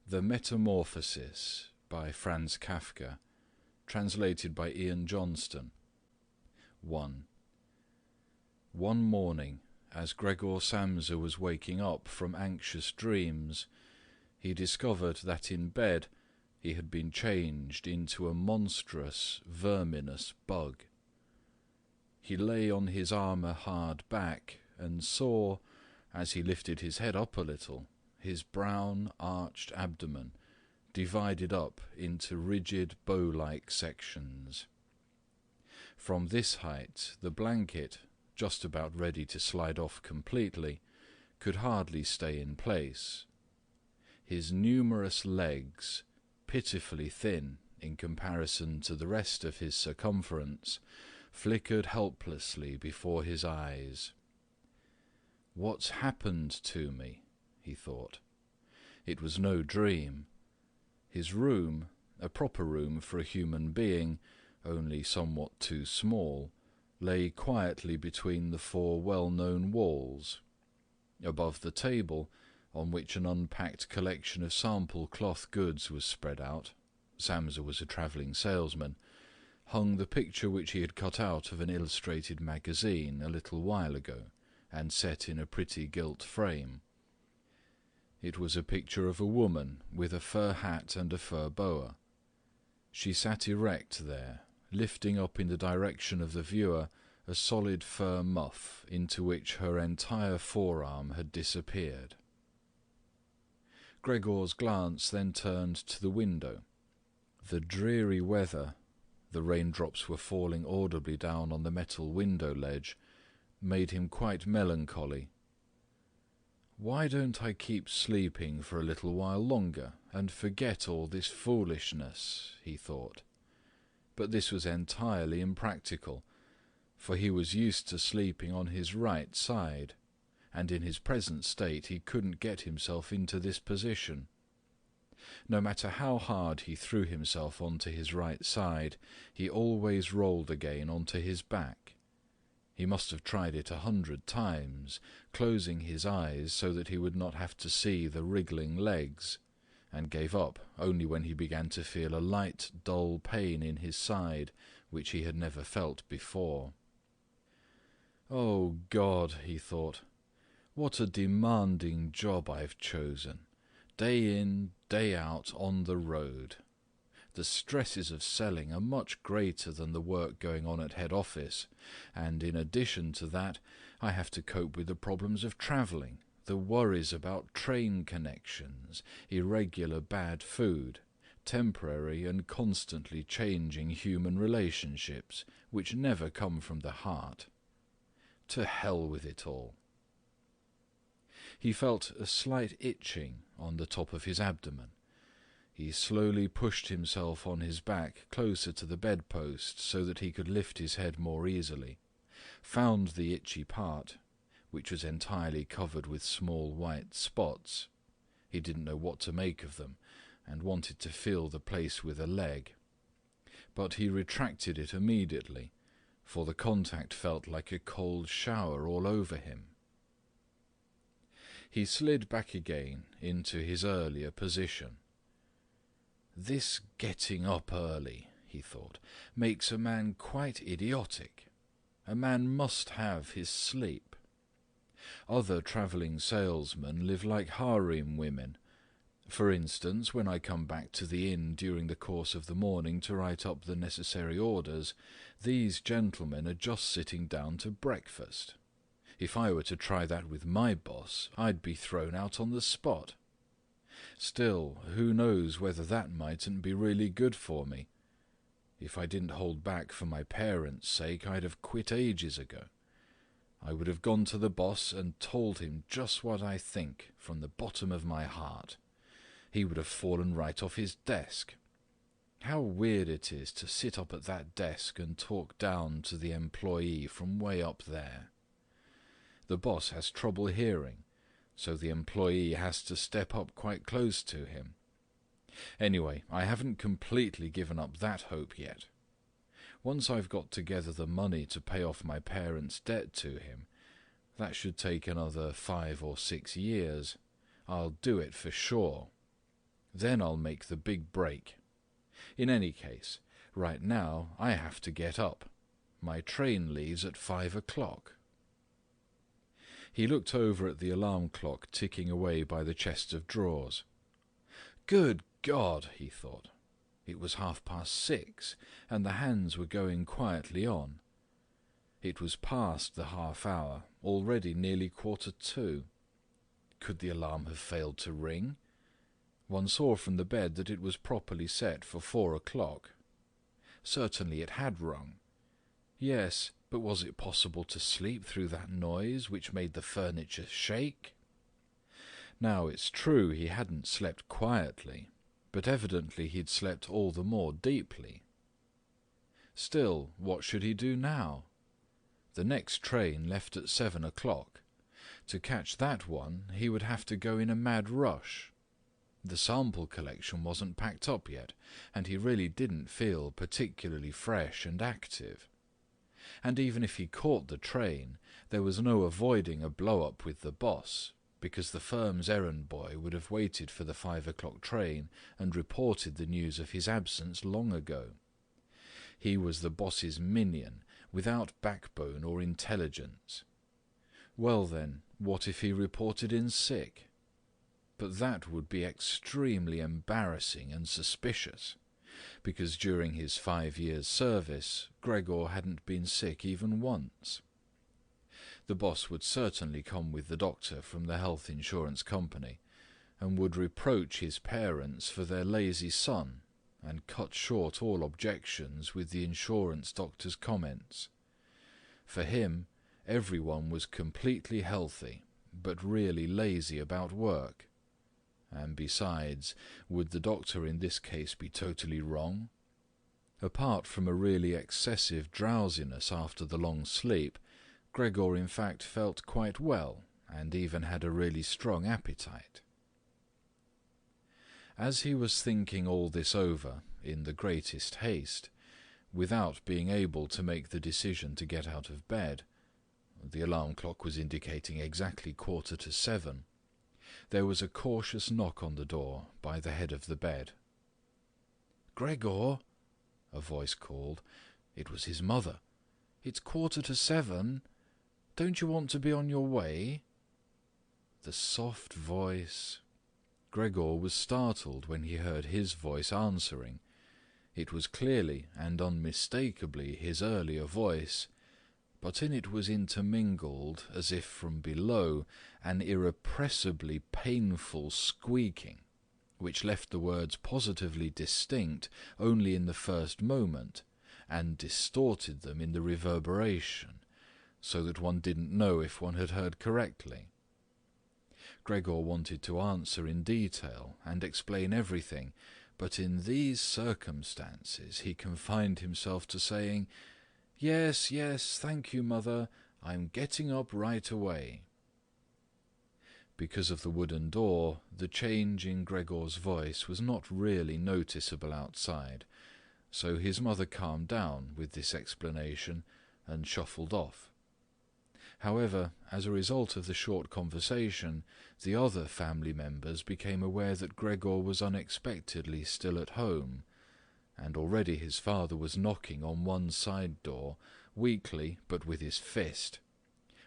The Metamorphosis by Franz Kafka, translated by Ian Johnston. 1. One morning, as Gregor Samsa was waking up from anxious dreams, he discovered that in bed he had been changed into a monstrous, verminous bug. He lay on his armour-hard back and saw, as he lifted his head up a little, his brown, arched abdomen divided up into rigid bow-like sections. From this height, the blanket, just about ready to slide off completely, could hardly stay in place. His numerous legs, pitifully thin in comparison to the rest of his circumference, flickered helplessly before his eyes. "What's happened to me?" he thought. It was no dream. His room, a proper room for a human being, only somewhat too small, lay quietly between the four well-known walls. Above the table, on which an unpacked collection of sample cloth goods was spread out — Samsa was a travelling salesman — hung the picture which he had cut out of an illustrated magazine a little while ago and set in a pretty gilt frame. It was a picture of a woman with a fur hat and a fur boa. She sat erect there, lifting up in the direction of the viewer a solid fur muff into which her entire forearm had disappeared. Gregor's glance then turned to the window. The dreary weather — the raindrops were falling audibly down on the metal window ledge — made him quite melancholy. "Why don't I keep sleeping for a little while longer and forget all this foolishness?" he thought. But this was entirely impractical, for he was used to sleeping on his right side, and in his present state he couldn't get himself into this position. No matter how hard he threw himself onto his right side, he always rolled again onto his back. He must have tried it 100 times, closing his eyes so that he would not have to see the wriggling legs, and gave up only when he began to feel a light, dull pain in his side which he had never felt before. "Oh God," he thought, "what a demanding job I've chosen. Day in, day out on the road. The stresses of selling are much greater than the work going on at head office, and in addition to that, I have to cope with the problems of travelling, the worries about train connections, irregular bad food, temporary and constantly changing human relationships, which never come from the heart. To hell with it all." He felt a slight itching on the top of his abdomen. He slowly pushed himself on his back closer to the bedpost so that he could lift his head more easily, found the itchy part, which was entirely covered with small white spots. He didn't know what to make of them, and wanted to feel the place with a leg. But he retracted it immediately, for the contact felt like a cold shower all over him. He slid back again into his earlier position. "This getting up early," he thought, "makes a man quite idiotic. A man must have his sleep. Other travelling salesmen live like harem women. For instance, when I come back to the inn during the course of the morning to write up the necessary orders, these gentlemen are just sitting down to breakfast. If I were to try that with my boss, I'd be thrown out on the spot. Still, who knows whether that mightn't be really good for me? If I didn't hold back for my parents' sake, I'd have quit ages ago. I would have gone to the boss and told him just what I think from the bottom of my heart. He would have fallen right off his desk. How weird it is to sit up at that desk and talk down to the employee from way up there. The boss has trouble hearing, so the employee has to step up quite close to him. Anyway, I haven't completely given up that hope yet. Once I've got together the money to pay off my parents' debt to him, that should take another 5 or 6 years. I'll do it for sure. Then I'll make the big break. In any case, right now I have to get up. My train leaves at 5 o'clock. He looked over at the alarm clock ticking away by the chest of drawers. Good God, he thought. It was 6:30, and the hands were going quietly on. It was past the half hour, already nearly 2:45. Could the alarm have failed to ring? One saw from the bed that it was properly set for 4 o'clock. Certainly it had rung. Yes, but was it possible to sleep through that noise which made the furniture shake? Now it's true he hadn't slept quietly, but evidently he'd slept all the more deeply. Still, what should he do now? The next train left at 7 o'clock. To catch that one, he would have to go in a mad rush. The sample collection wasn't packed up yet, and he really didn't feel particularly fresh and active. And even if he caught the train, there was no avoiding a blow-up with the boss, because the firm's errand boy would have waited for the 5 o'clock train and reported the news of his absence long ago. He was the boss's minion, without backbone or intelligence. Well then, what if he reported in sick? But that would be extremely embarrassing and suspicious, because during his 5 years' service, Gregor hadn't been sick even once. The boss would certainly come with the doctor from the health insurance company, and would reproach his parents for their lazy son, and cut short all objections with the insurance doctor's comments. For him, everyone was completely healthy, but really lazy about work. And besides, would the doctor in this case be totally wrong? Apart from a really excessive drowsiness after the long sleep, Gregor in fact felt quite well, and even had a really strong appetite. As he was thinking all this over, in the greatest haste, without being able to make the decision to get out of bed, the alarm clock was indicating exactly 7:15, there was a cautious knock on the door by the head of the bed. "Gregor," a voice called. It was his mother. "It's 7:15. Don't you want to be on your way?" The soft voice. Gregor was startled when he heard his voice answering. It was clearly and unmistakably his earlier voice, but in it was intermingled, as if from below, an irrepressibly painful squeaking, which left the words positively distinct only in the first moment, and distorted them in the reverberation, so that one didn't know if one had heard correctly. Gregor wanted to answer in detail and explain everything, but in these circumstances he confined himself to saying, "Yes, yes, thank you, mother. I'm getting up right away." Because of the wooden door, the change in Gregor's voice was not really noticeable outside, so his mother calmed down with this explanation and shuffled off. However, as a result of the short conversation, the other family members became aware that Gregor was unexpectedly still at home, and already his father was knocking on one side door, weakly but with his fist.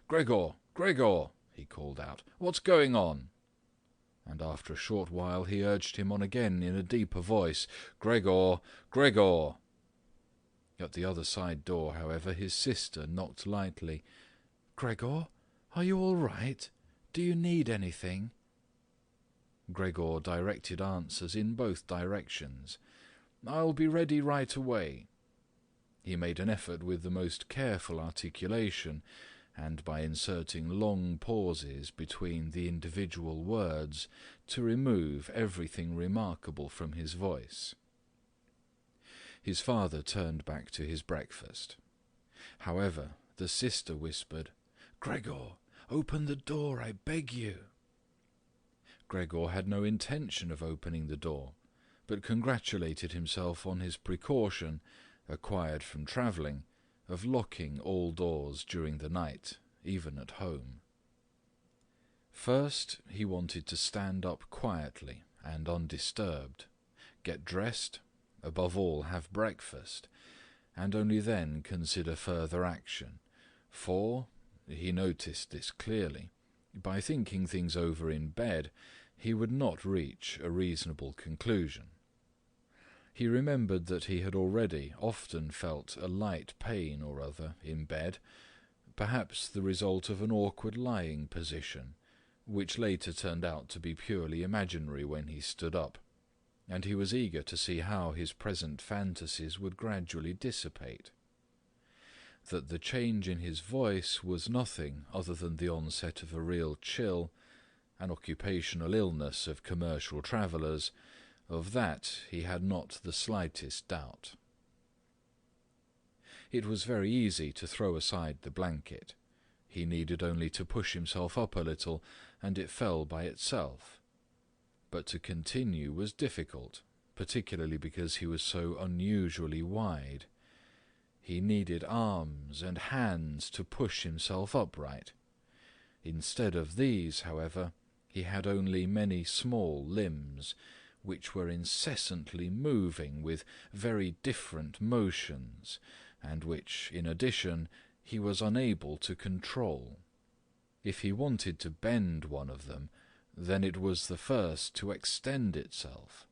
"Gregor! Gregor!" he called out. "What's going on?" And after a short while he urged him on again in a deeper voice. "Gregor! Gregor!" At the other side door, however, his sister knocked lightly. "Gregor, are you all right? Do you need anything?" Gregor directed answers in both directions. "I'll be ready right away." He made an effort with the most careful articulation, and by inserting long pauses between the individual words, to remove everything remarkable from his voice. His father turned back to his breakfast. However, the sister whispered, "Gregor, open the door, I beg you." Gregor had no intention of opening the door, but congratulated himself on his precaution, acquired from travelling, of locking all doors during the night, even at home. First, he wanted to stand up quietly and undisturbed, get dressed, above all have breakfast, and only then consider further action, for, he noticed this clearly, by thinking things over in bed, he would not reach a reasonable conclusion. He remembered that he had already often felt a light pain or other in bed, perhaps the result of an awkward lying position, which later turned out to be purely imaginary when he stood up, and he was eager to see how his present fantasies would gradually dissipate. That the change in his voice was nothing other than the onset of a real chill, an occupational illness of commercial travellers, of that he had not the slightest doubt. It was very easy to throw aside the blanket. He needed only to push himself up a little, and it fell by itself. But to continue was difficult, particularly because he was so unusually wide. He needed arms and hands to push himself upright. Instead of these, however, he had only many small limbs, which were incessantly moving with very different motions, and which, in addition, he was unable to control. If he wanted to bend one of them, then it was the first to extend itself,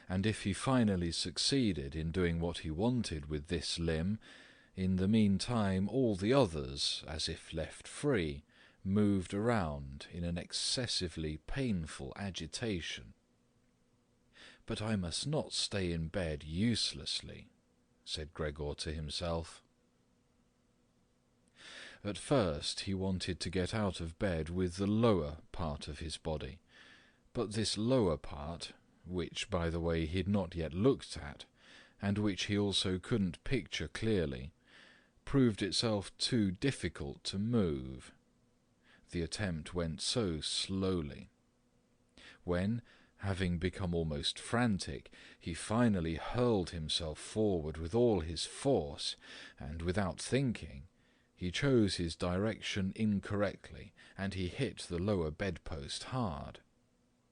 and if he finally succeeded in doing what he wanted with this limb, in the meantime all the others, as if left free, moved around in an excessively painful agitation. "But I must not stay in bed uselessly," said Gregor to himself. At first he wanted to get out of bed with the lower part of his body, but this lower part, which, by the way, he had not yet looked at, and which he also couldn't picture clearly, proved itself too difficult to move. The attempt went so slowly. When, having become almost frantic, he finally hurled himself forward with all his force, and without thinking, he chose his direction incorrectly, and he hit the lower bedpost hard.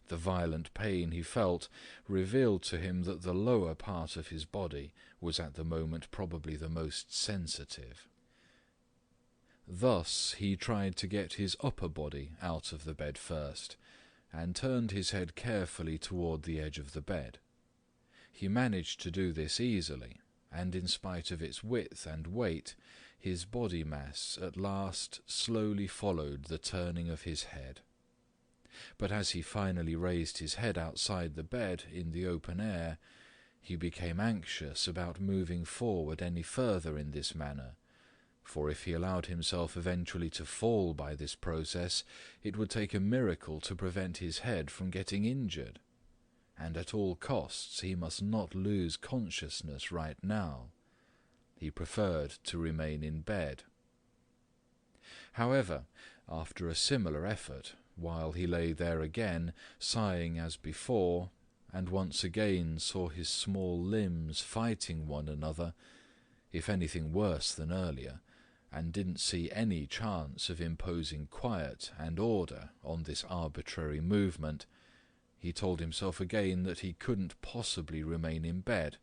The violent pain he felt revealed to him that the lower part of his body was at the moment probably the most sensitive. Thus he tried to get his upper body out of the bed first, and turned his head carefully toward the edge of the bed. He managed to do this easily, and in spite of its width and weight, his body mass at last slowly followed the turning of his head. But as he finally raised his head outside the bed in the open air, he became anxious about moving forward any further in this manner, for if he allowed himself eventually to fall by this process, it would take a miracle to prevent his head from getting injured, and at all costs he must not lose consciousness right now. He preferred to remain in bed. However, after a similar effort, while he lay there again, sighing as before, and once again saw his small limbs fighting one another, if anything worse than earlier, and didn't see any chance of imposing quiet and order on this arbitrary movement, he told himself again that he couldn't possibly remain in bed,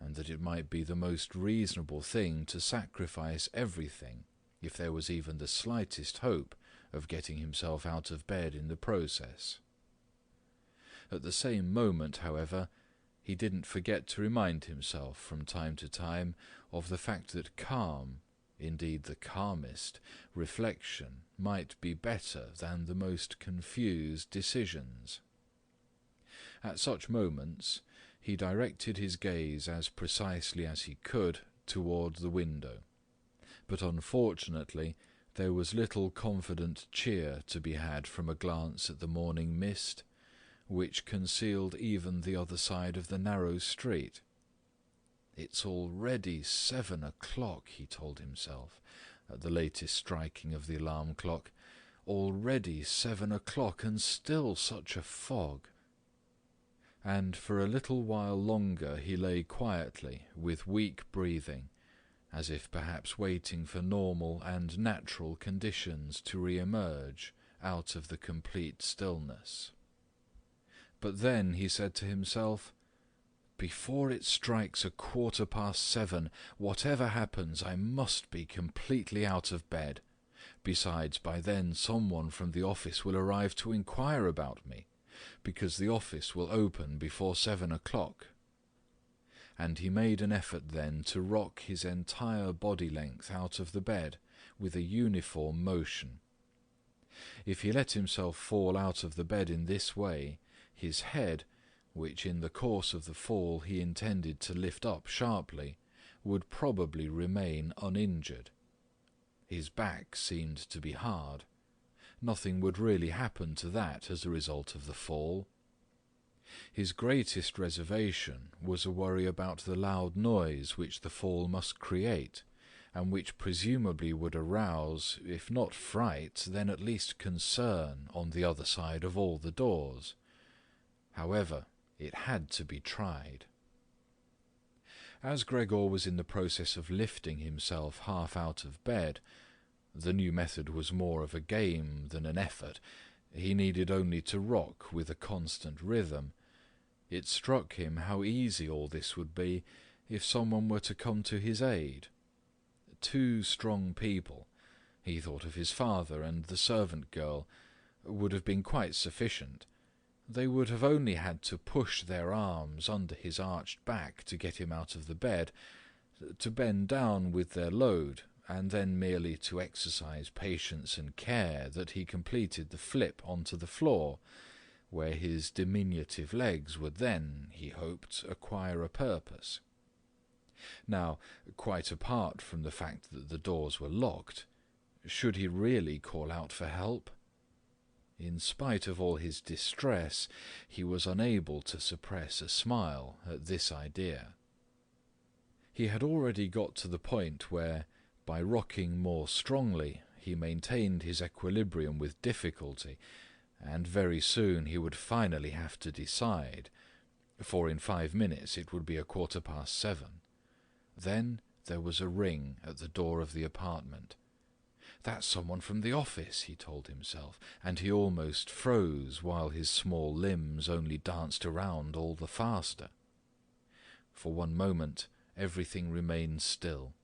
and that it might be the most reasonable thing to sacrifice everything, if there was even the slightest hope of getting himself out of bed in the process. At the same moment, however, he didn't forget to remind himself from time to time of the fact that calm, indeed the calmest, reflection might be better than the most confused decisions. At such moments, he directed his gaze as precisely as he could toward the window, but unfortunately there was little confident cheer to be had from a glance at the morning mist, which concealed even the other side of the narrow street. "It's already 7 o'clock, he told himself, at the latest striking of the alarm clock. Already 7 o'clock, and still such a fog. And for a little while longer he lay quietly, with weak breathing, as if perhaps waiting for normal and natural conditions to re-emerge out of the complete stillness. But then he said to himself, "Before it strikes 7:15, whatever happens, I must be completely out of bed. Besides, by then someone from the office will arrive to inquire about me, because the office will open before 7 o'clock." And he made an effort then to rock his entire body length out of the bed with a uniform motion. If he let himself fall out of the bed in this way, his head, which in the course of the fall he intended to lift up sharply, would probably remain uninjured. His back seemed to be hard. Nothing would really happen to that as a result of the fall. His greatest reservation was a worry about the loud noise which the fall must create, and which presumably would arouse, if not fright, then at least concern on the other side of all the doors. However, it had to be tried. As Gregor was in the process of lifting himself half out of bed, the new method was more of a game than an effort. He needed only to rock with a constant rhythm. It struck him how easy all this would be if someone were to come to his aid. 2 strong people, he thought of his father and the servant girl, would have been quite sufficient. They would have only had to push their arms under his arched back to get him out of the bed, to bend down with their load, and then merely to exercise patience and care that he completed the flip onto the floor, where his diminutive legs would then, he hoped, acquire a purpose. Now, quite apart from the fact that the doors were locked, should he really call out for help? In spite of all his distress, he was unable to suppress a smile at this idea. He had already got to the point where, by rocking more strongly, he maintained his equilibrium with difficulty, and very soon he would finally have to decide, for in 5 minutes it would be 7:15. Then there was a ring at the door of the apartment. "That's someone from the office," he told himself, and he almost froze while his small limbs only danced around all the faster. For one moment everything remained still.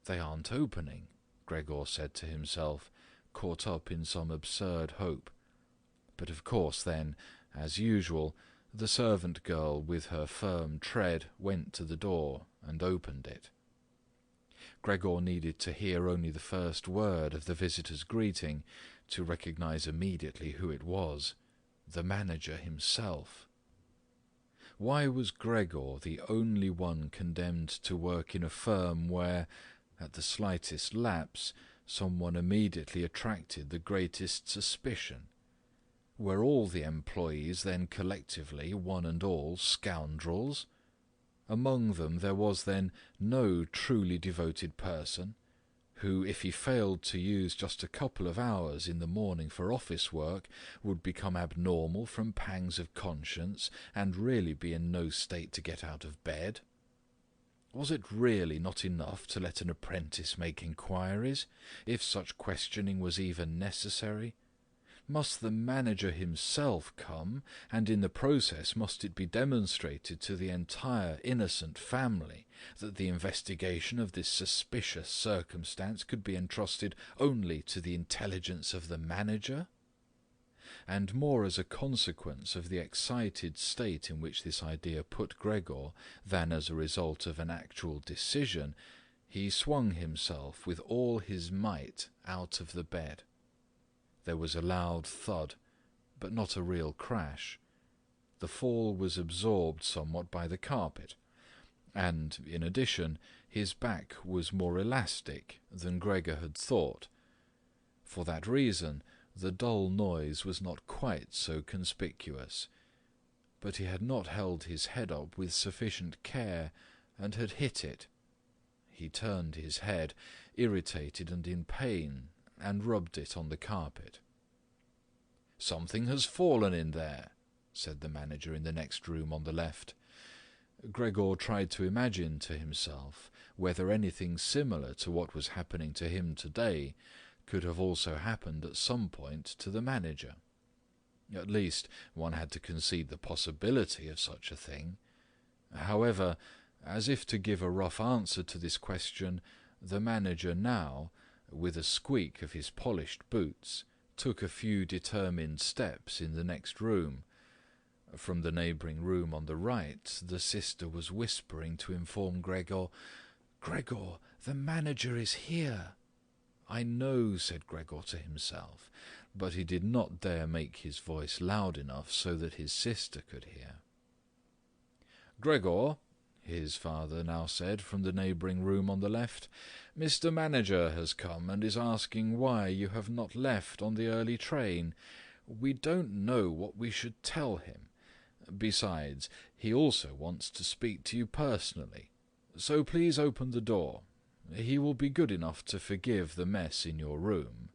"They aren't opening," Gregor said to himself, caught up in some absurd hope. But of course then, as usual, the servant girl with her firm tread went to the door and opened it. Gregor needed to hear only the first word of the visitor's greeting to recognize immediately who it was, the manager himself. Why was Gregor the only one condemned to work in a firm where, at the slightest lapse, someone immediately attracted the greatest suspicion? Were all the employees then collectively, one and all, scoundrels? Among them there was then no truly devoted person, who, if he failed to use just a couple of hours in the morning for office work, would become abnormal from pangs of conscience and really be in no state to get out of bed? Was it really not enough to let an apprentice make inquiries, if such questioning was even necessary? Must the manager himself come, and in the process must it be demonstrated to the entire innocent family that the investigation of this suspicious circumstance could be entrusted only to the intelligence of the manager? And more as a consequence of the excited state in which this idea put Gregor than as a result of an actual decision, he swung himself with all his might out of the bed. There was a loud thud, but not a real crash. The fall was absorbed somewhat by the carpet, and, in addition, his back was more elastic than Gregor had thought. For that reason, the dull noise was not quite so conspicuous. But he had not held his head up with sufficient care, and had hit it. He turned his head, irritated and in pain, and rubbed it on the carpet. "Something has fallen in there," said the manager in the next room on the left. Gregor tried to imagine to himself whether anything similar to what was happening to him today could have also happened at some point to the manager. At least, one had to concede the possibility of such a thing. However, as if to give a rough answer to this question, the manager now, with a squeak of his polished boots, took a few determined steps in the next room. From the neighbouring room on the right, the sister was whispering to inform Gregor, "Gregor, the manager is here." "I know," said Gregor to himself, but he did not dare make his voice loud enough so that his sister could hear. "Gregor," his father now said from the neighbouring room on the left, "Mr. Manager has come and is asking why you have not left on the early train. We don't know what we should tell him. Besides, he also wants to speak to you personally. So please open the door. He will be good enough to forgive the mess in your room."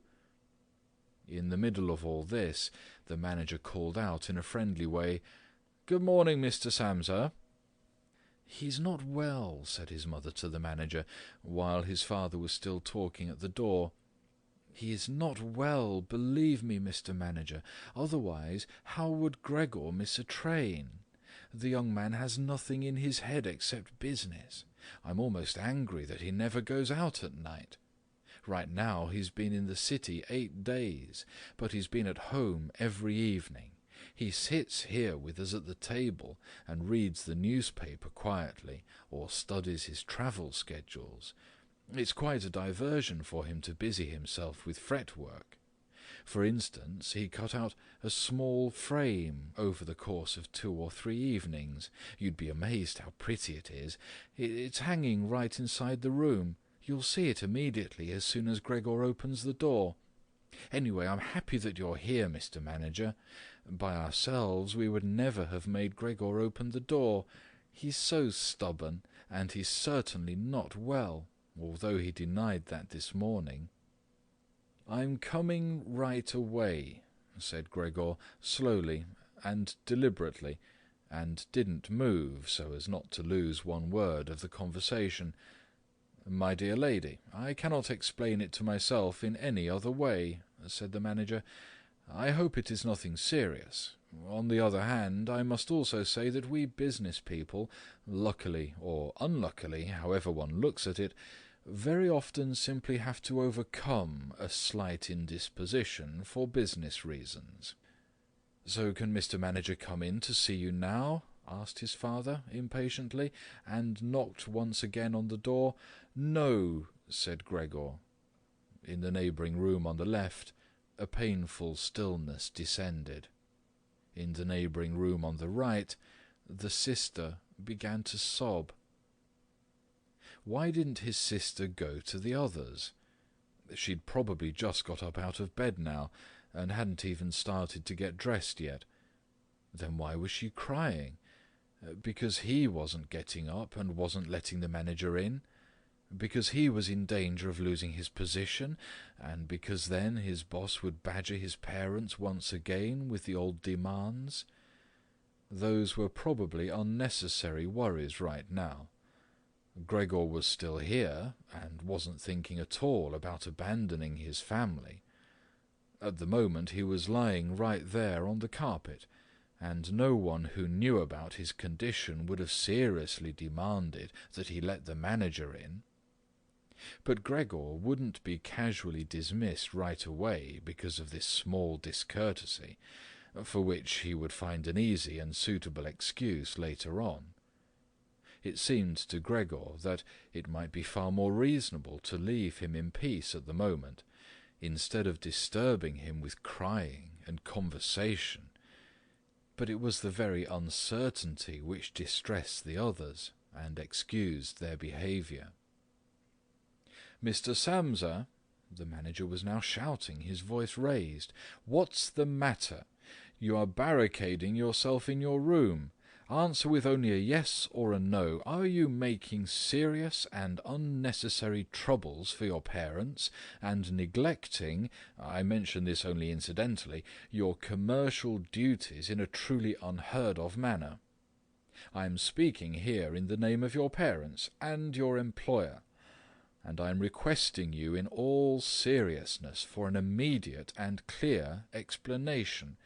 In the middle of all this, the manager called out in a friendly way, "Good morning, Mr. Samsa." "He's not well," said his mother to the manager, while his father was still talking at the door. "He is not well, believe me, Mr. Manager. Otherwise, how would Gregor miss a train? The young man has nothing in his head except business. I'm almost angry that he never goes out at night. Right now he's been in the city 8 days, but he's been at home every evening. He sits here with us at the table and reads the newspaper quietly, or studies his travel schedules. It's quite a diversion for him to busy himself with fretwork. For instance, he cut out a small frame over the course of 2 or 3 evenings. You'd be amazed how pretty it is. It's hanging right inside the room. You'll see it immediately as soon as Gregor opens the door. Anyway, I'm happy that you're here, Mr. Manager. By ourselves, we would never have made Gregor open the door. He's so stubborn, and he's certainly not well, although he denied that this morning." "I'm coming right away," said Gregor, slowly and deliberately, and didn't move so as not to lose one word of the conversation. "My dear lady, I cannot explain it to myself in any other way," said the manager. "I hope it is nothing serious. On the other hand, I must also say that we business people, luckily or unluckily, however one looks at it, very often simply have to overcome a slight indisposition for business reasons." "So can Mr. Manager come in to see you now?" asked his father impatiently, and knocked once again on the door. "No," said Gregor. In the neighbouring room on the left, a painful stillness descended. In the neighbouring room on the right, the sister began to sob. Why didn't his sister go to the others? She'd probably just got up out of bed now, and hadn't even started to get dressed yet. Then why was she crying? Because he wasn't getting up and wasn't letting the manager in? Because he was in danger of losing his position, and because then his boss would badger his parents once again with the old demands? Those were probably unnecessary worries right now. Gregor was still here, and wasn't thinking at all about abandoning his family. At the moment he was lying right there on the carpet, and no one who knew about his condition would have seriously demanded that he let the manager in. But Gregor wouldn't be casually dismissed right away because of this small discourtesy, for which he would find an easy and suitable excuse later on. It seemed to Gregor that it might be far more reasonable to leave him in peace at the moment, instead of disturbing him with crying and conversation. But it was the very uncertainty which distressed the others and excused their behaviour. "Mr. Samsa," the manager was now shouting, his voice raised, "what's the matter? You are barricading yourself in your room. Answer with only a yes or a no. Are you making serious and unnecessary troubles for your parents, and neglecting, I mention this only incidentally, your commercial duties in a truly unheard of manner? I am speaking here in the name of your parents and your employer, and I am requesting you in all seriousness for an immediate and clear explanation.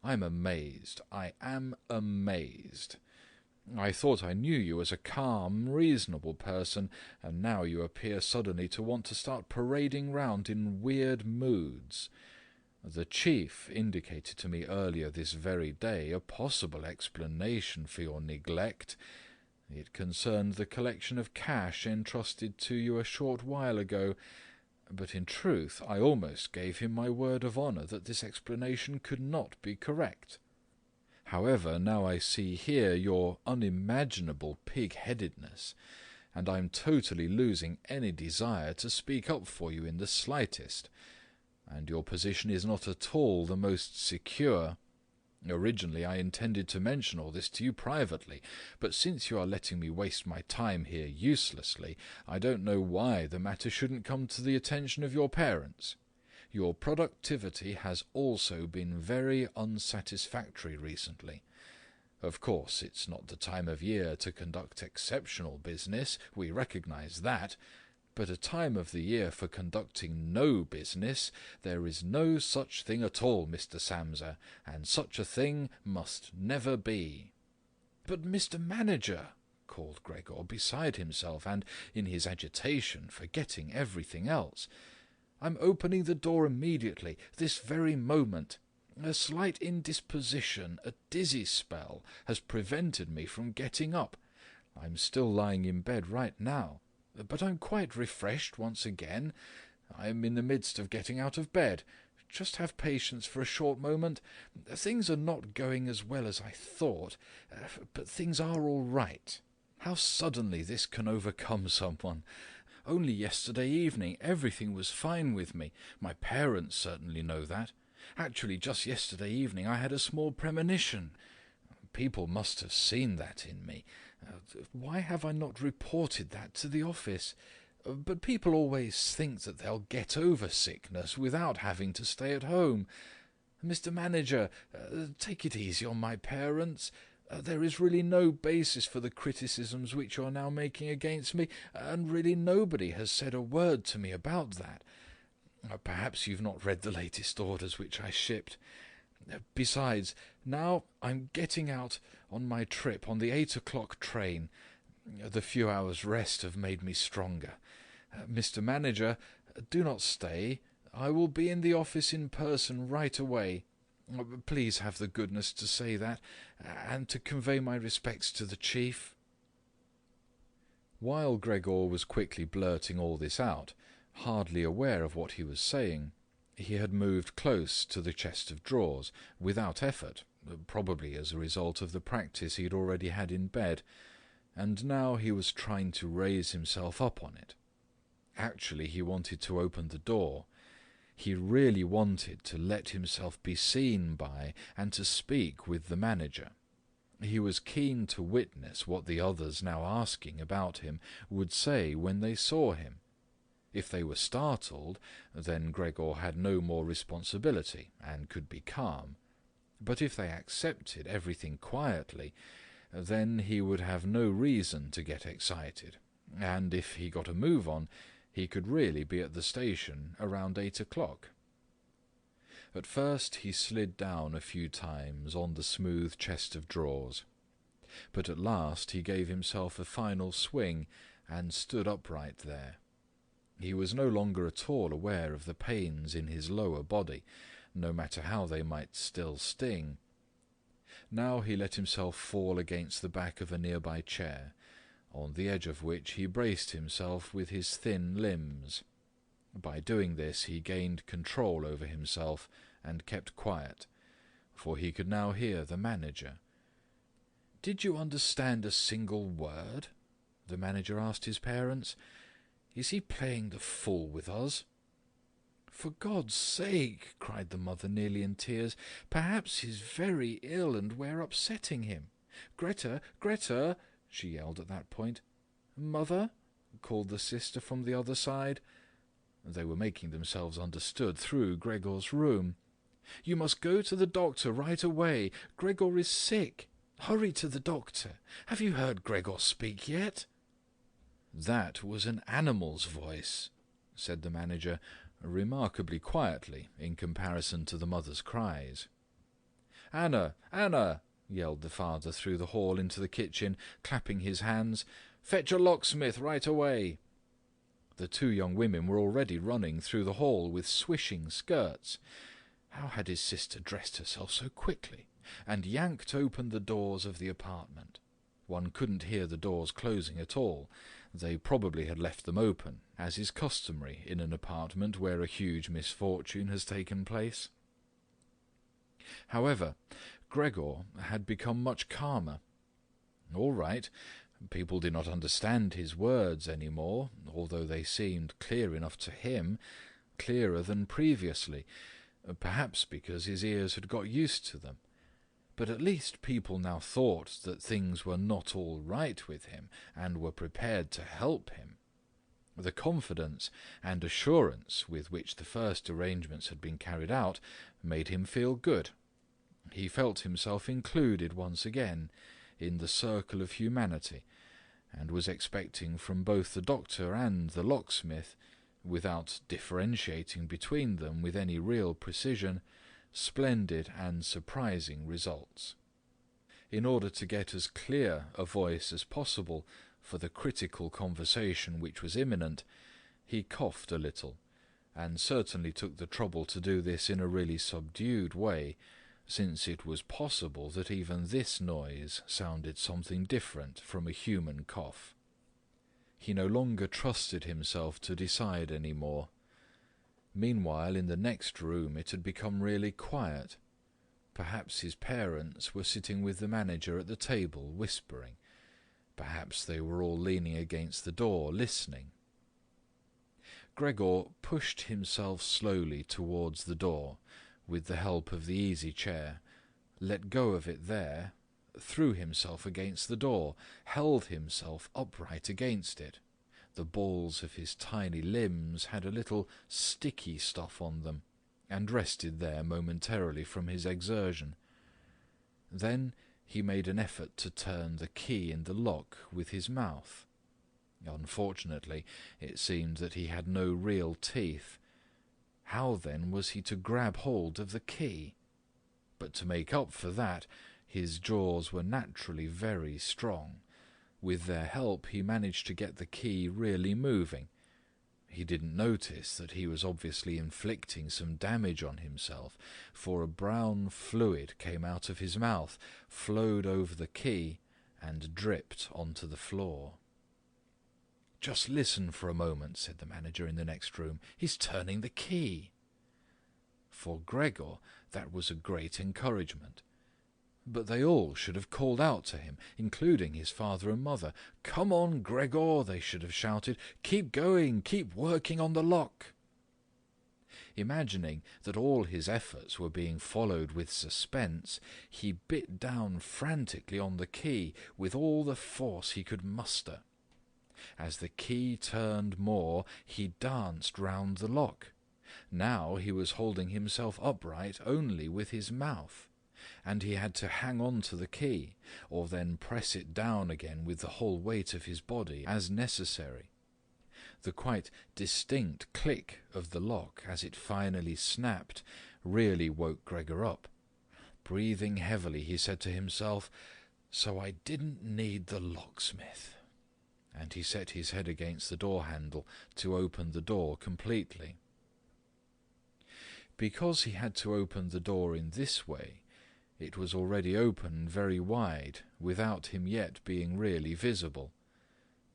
I'm amazed. I am amazed. I thought I knew you as a calm, reasonable person, and now you appear suddenly to want to start parading round in weird moods. The chief indicated to me earlier this very day a possible explanation for your neglect. It concerned the collection of cash entrusted to you a short while ago, but in truth I almost gave him my word of honour that this explanation could not be correct. However, now I see here your unimaginable pig-headedness, and I am totally losing any desire to speak up for you in the slightest, and your position is not at all the most secure. Originally I intended to mention all this to you privately, but since you are letting me waste my time here uselessly, I don't know why the matter shouldn't come to the attention of your parents. Your productivity has also been very unsatisfactory recently. Of course, it's not the time of year to conduct exceptional business, we recognize that, but a time of the year for conducting no business, there is no such thing at all, Mr. Samsa, and such a thing must never be. But, Mr. Manager, called Gregor, beside himself, and, in his agitation, forgetting everything else, I'm opening the door immediately, this very moment. A slight indisposition, a dizzy spell, has prevented me from getting up. I'm still lying in bed right now, but I'm quite refreshed once again. I'm in the midst of getting out of bed. Just have patience for a short moment. Things are not going as well as I thought, but things are all right. How suddenly this can overcome someone! Only yesterday evening everything was fine with me. My parents certainly know that. Actually, just yesterday evening I had a small premonition. People must have seen that in me. Why have I not reported that to the office? But people always think that they'll get over sickness without having to stay at home. Mr. Manager, take it easy on my parents. There is really no basis for the criticisms which you are now making against me, and really nobody has said a word to me about that. Perhaps you've not read the latest orders which I shipped. Besides, now I'm getting out on my trip on the 8 o'clock train. The few hours' rest have made me stronger. Mr. Manager, do not stay. I will be in the office in person right away. Please have the goodness to say that, and to convey my respects to the chief." While Gregor was quickly blurting all this out, hardly aware of what he was saying, he had moved close to the chest of drawers, without effort, probably as a result of the practice he had already had in bed, and now he was trying to raise himself up on it. Actually, he wanted to open the door. He really wanted to let himself be seen by and to speak with the manager. He was keen to witness what the others now asking about him would say when they saw him. If they were startled, then Gregor had no more responsibility and could be calm. But if they accepted everything quietly, then he would have no reason to get excited, and if he got a move on, he could really be at the station around 8 o'clock. At first he slid down a few times on the smooth chest of drawers, but at last he gave himself a final swing and stood upright there. He was no longer at all aware of the pains in his lower body, no matter how they might still sting. Now he let himself fall against the back of a nearby chair, on the edge of which he braced himself with his thin limbs. By doing this he gained control over himself and kept quiet, for he could now hear the manager. "Did you understand a single word?" the manager asked his parents. "Is he playing the fool with us?" "For God's sake," cried the mother, nearly in tears, "perhaps he's very ill and we're upsetting him. Greta, Greta!" she yelled at that point. "Mother?" called the sister from the other side. They were making themselves understood through Gregor's room. "You must go to the doctor right away. Gregor is sick. Hurry to the doctor. Have you heard Gregor speak yet?" "That was an animal's voice," said the manager, remarkably quietly in comparison to the mother's cries. Anna! Anna!" yelled the father through the hall into the kitchen, clapping his hands. "Fetch a locksmith right away!" The two young women were already running through the hall with swishing skirts. How had his sister dressed herself so quickly, and yanked open the doors of the apartment? One couldn't hear the doors closing at all. They probably had left them open, as is customary in an apartment where a huge misfortune has taken place. However, Gregor had become much calmer. All right, people did not understand his words any more, although they seemed clear enough to him, clearer than previously, perhaps because his ears had got used to them. But at least people now thought that things were not all right with him, and were prepared to help him. The confidence and assurance with which the first arrangements had been carried out made him feel good. He felt himself included once again in the circle of humanity, and was expecting from both the doctor and the locksmith, without differentiating between them with any real precision, splendid and surprising results. In order to get as clear a voice as possible for the critical conversation which was imminent, he coughed a little, and certainly took the trouble to do this in a really subdued way, since it was possible that even this noise sounded something different from a human cough. He no longer trusted himself to decide any more. Meanwhile, in the next room it had become really quiet. Perhaps his parents were sitting with the manager at the table, whispering. Perhaps they were all leaning against the door, listening. Gregor pushed himself slowly towards the door, with the help of the easy chair, let go of it there, threw himself against the door, held himself upright against it. The balls of his tiny limbs had a little sticky stuff on them, and rested there momentarily from his exertion. Then he made an effort to turn the key in the lock with his mouth. Unfortunately, it seemed that he had no real teeth. How then was he to grab hold of the key? But to make up for that, his jaws were naturally very strong. With their help he managed to get the key really moving. He didn't notice that he was obviously inflicting some damage on himself, for a brown fluid came out of his mouth, flowed over the key, and dripped onto the floor. "Just listen for a moment," said the manager in the next room. "He's turning the key." For Gregor, that was a great encouragement. But they all should have called out to him, including his father and mother. "Come on, Gregor," they should have shouted. "Keep going, keep working on the lock." Imagining that all his efforts were being followed with suspense, he bit down frantically on the key with all the force he could muster. As the key turned more, he danced round the lock. Now he was holding himself upright only with his mouth, and he had to hang on to the key, or then press it down again with the whole weight of his body, as necessary. The quite distinct click of the lock as it finally snapped really woke Gregor up. Breathing heavily, he said to himself, "So I didn't need the locksmith." And he set his head against the door handle to open the door completely. Because he had to open the door in this way, it was already open very wide, without him yet being really visible.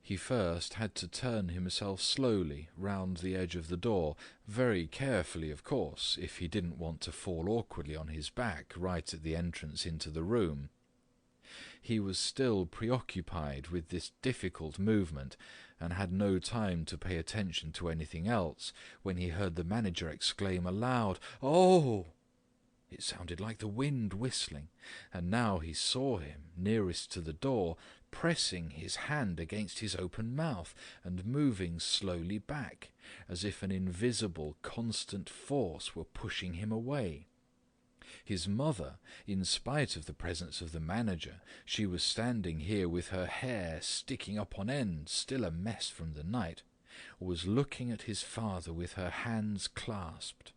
He first had to turn himself slowly round the edge of the door, very carefully, of course, if he didn't want to fall awkwardly on his back right at the entrance into the room. He was still preoccupied with this difficult movement, and had no time to pay attention to anything else, when he heard the manager exclaim aloud, "Oh!" It sounded like the wind whistling, and now he saw him, nearest to the door, pressing his hand against his open mouth, and moving slowly back, as if an invisible, constant force were pushing him away. His mother, in spite of the presence of the manager, she was standing here with her hair sticking up on end, still a mess from the night, was looking at his father with her hands clasped.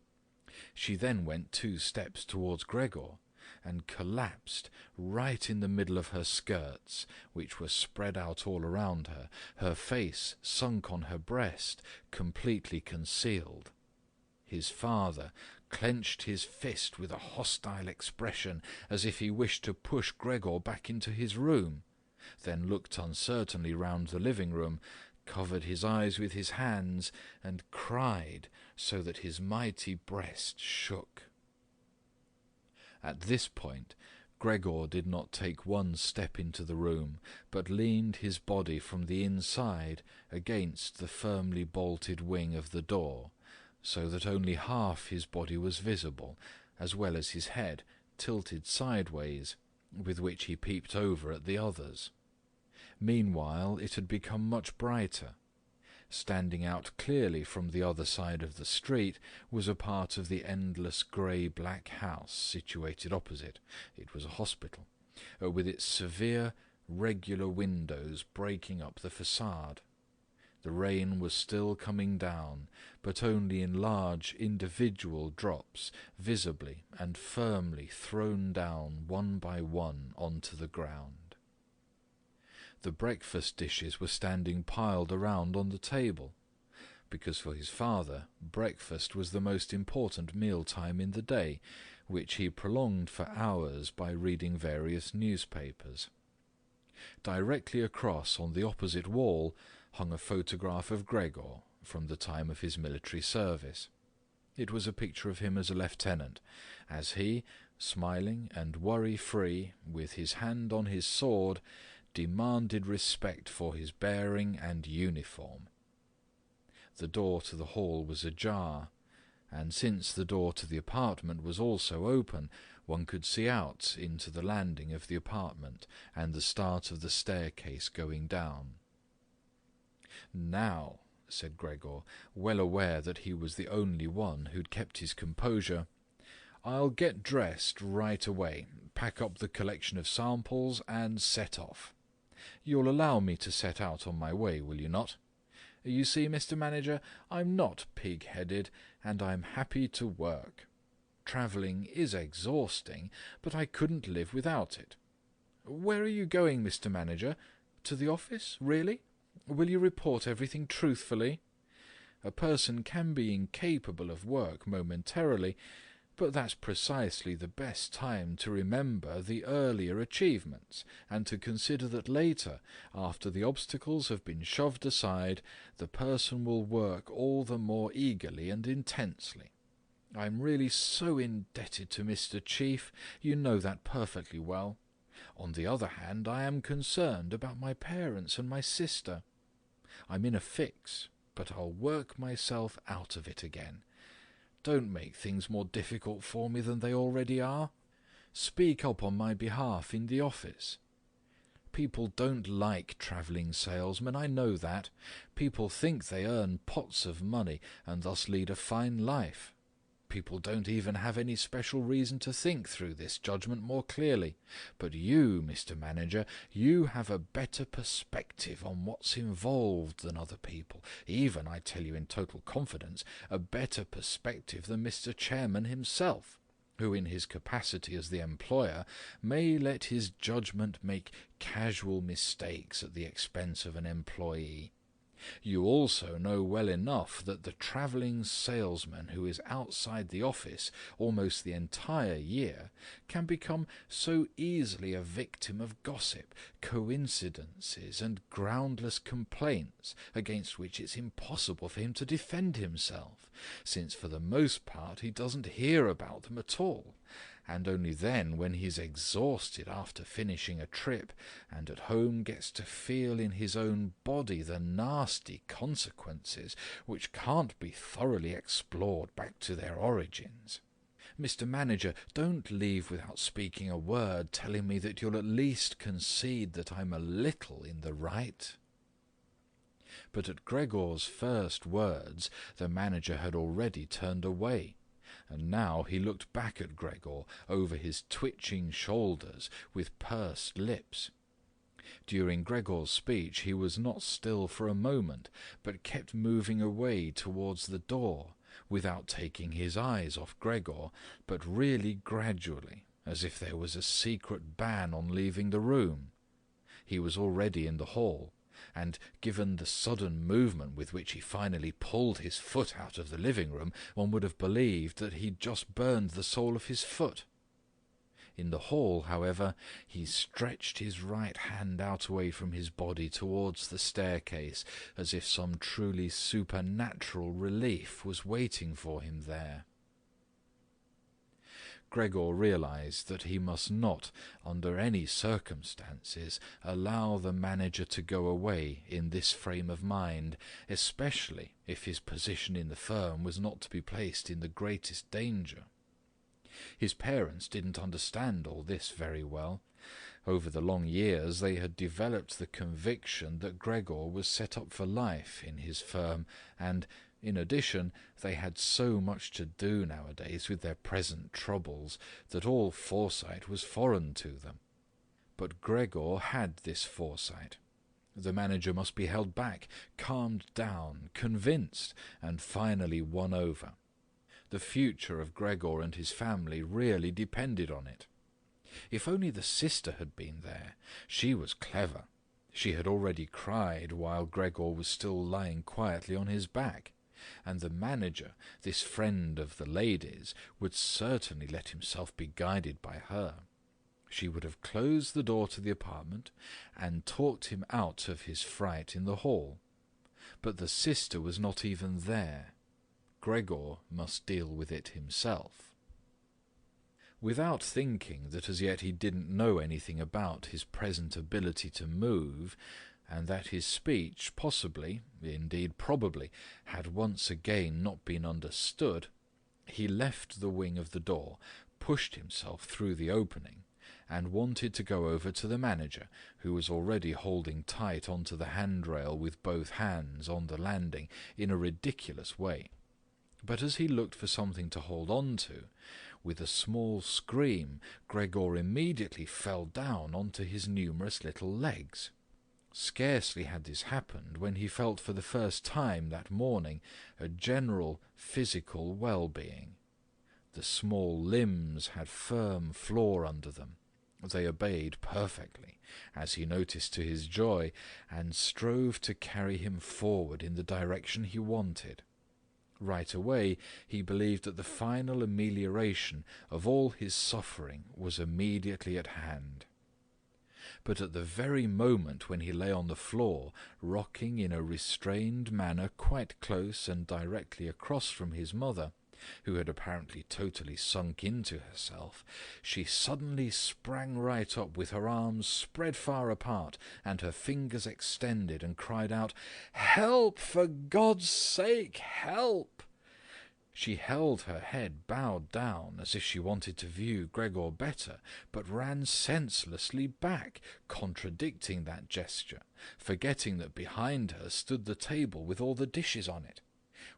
She then went 2 steps towards Gregor, and collapsed right in the middle of her skirts, which were spread out all around her, her face sunk on her breast, completely concealed. His father clenched his fist with a hostile expression, as if he wished to push Gregor back into his room, then looked uncertainly round the living room, covered his eyes with his hands, and cried so that his mighty breast shook. At this point, Gregor did not take one step into the room, but leaned his body from the inside against the firmly bolted wing of the door, so that only half his body was visible, as well as his head tilted sideways, with which he peeped over at the others. Meanwhile it had become much brighter. Standing out clearly from the other side of the street was a part of the endless grey-black house situated opposite. It was a hospital, with its severe, regular windows breaking up the facade. The rain was still coming down, but only in large individual drops, visibly and firmly thrown down one by one onto the ground. The breakfast dishes were standing piled around on the table, because for his father breakfast was the most important meal-time in the day, which he prolonged for hours by reading various newspapers. Directly across on the opposite wall hung a photograph of Gregor from the time of his military service. It was a picture of him as a lieutenant, as he, smiling and worry-free, with his hand on his sword, demanded respect for his bearing and uniform. The door to the hall was ajar, and since the door to the apartment was also open, one could see out into the landing of the apartment and the start of the staircase going down. "Now," said Gregor, well aware that he was the only one who'd kept his composure, "I'll get dressed right away, pack up the collection of samples, and set off. You'll allow me to set out on my way, will you not? You see, Mr. Manager, I'm not pig-headed, and I'm happy to work. Travelling is exhausting, but I couldn't live without it. Where are you going, Mr. Manager? To the office, really? Will you report everything truthfully? A person can be incapable of work momentarily, but that's precisely the best time to remember the earlier achievements, and to consider that later, after the obstacles have been shoved aside, the person will work all the more eagerly and intensely. I'm really so indebted to Mr. Chief, you know that perfectly well. On the other hand, I am concerned about my parents and my sister. I'm in a fix, but I'll work myself out of it again. Don't make things more difficult for me than they already are. Speak up on my behalf in the office. People don't like travelling salesmen, I know that. People think they earn pots of money and thus lead a fine life. People don't even have any special reason to think through this judgment more clearly. But you, Mr. Manager, you have a better perspective on what's involved than other people, even, I tell you in total confidence, a better perspective than Mr. Chairman himself, who in his capacity as the employer may let his judgment make casual mistakes at the expense of an employee. You also know well enough that the travelling salesman who is outside the office almost the entire year can become so easily a victim of gossip, coincidences, and groundless complaints against which it's impossible for him to defend himself, since for the most part he doesn't hear about them at all, and only then, when he's exhausted after finishing a trip, and at home gets to feel in his own body the nasty consequences which can't be thoroughly explored back to their origins. Mr. Manager, don't leave without speaking a word telling me that you'll at least concede that I'm a little in the right." But at Gregor's first words the manager had already turned away, and now he looked back at Gregor over his twitching shoulders with pursed lips. During Gregor's speech he was not still for a moment, but kept moving away towards the door, without taking his eyes off Gregor, but really gradually, as if there was a secret ban on leaving the room. He was already in the hall, and given the sudden movement with which he finally pulled his foot out of the living-room, one would have believed that he'd just burned the sole of his foot. In the hall, however, he stretched his right hand out away from his body towards the staircase, as if some truly supernatural relief was waiting for him there. Gregor realized that he must not, under any circumstances, allow the manager to go away in this frame of mind, especially if his position in the firm was not to be placed in the greatest danger. His parents didn't understand all this very well. Over the long years they had developed the conviction that Gregor was set up for life in his firm, and, in addition, they had so much to do nowadays with their present troubles that all foresight was foreign to them. But Gregor had this foresight. The manager must be held back, calmed down, convinced, and finally won over. The future of Gregor and his family really depended on it. If only the sister had been there. She was clever. She had already cried while Gregor was still lying quietly on his back, and the manager, this friend of the ladies, would certainly let himself be guided by her. She would have closed the door to the apartment and talked him out of his fright in the hall. But the sister was not even there. Gregor must deal with it himself. Without thinking that as yet he didn't know anything about his present ability to move, and that his speech possibly, indeed probably, had once again not been understood, he left the wing of the door, pushed himself through the opening, and wanted to go over to the manager, who was already holding tight onto the handrail with both hands on the landing in a ridiculous way. But as he looked for something to hold on to, with a small scream, Gregor immediately fell down onto his numerous little legs. Scarcely had this happened when he felt for the first time that morning a general physical well-being. The small limbs had firm floor under them. They obeyed perfectly, as he noticed to his joy, and strove to carry him forward in the direction he wanted. Right away he believed that the final amelioration of all his suffering was immediately at hand. But at the very moment when he lay on the floor, rocking in a restrained manner quite close and directly across from his mother, who had apparently totally sunk into herself, she suddenly sprang right up with her arms spread far apart and her fingers extended, and cried out, "Help! For God's sake, help!" She held her head bowed down as if she wanted to view Gregor better, but ran senselessly back, contradicting that gesture, forgetting that behind her stood the table with all the dishes on it.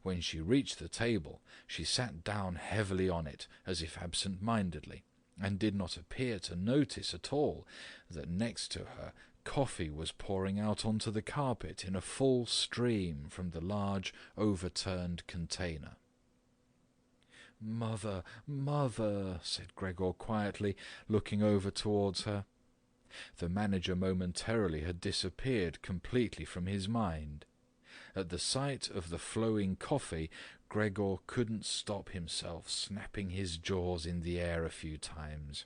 When she reached the table, she sat down heavily on it, as if absent-mindedly, and did not appear to notice at all that next to her coffee was pouring out onto the carpet in a full stream from the large overturned container. "Mother, mother," said Gregor quietly, looking over towards her. The manager momentarily had disappeared completely from his mind. At the sight of the flowing coffee, Gregor couldn't stop himself snapping his jaws in the air a few times.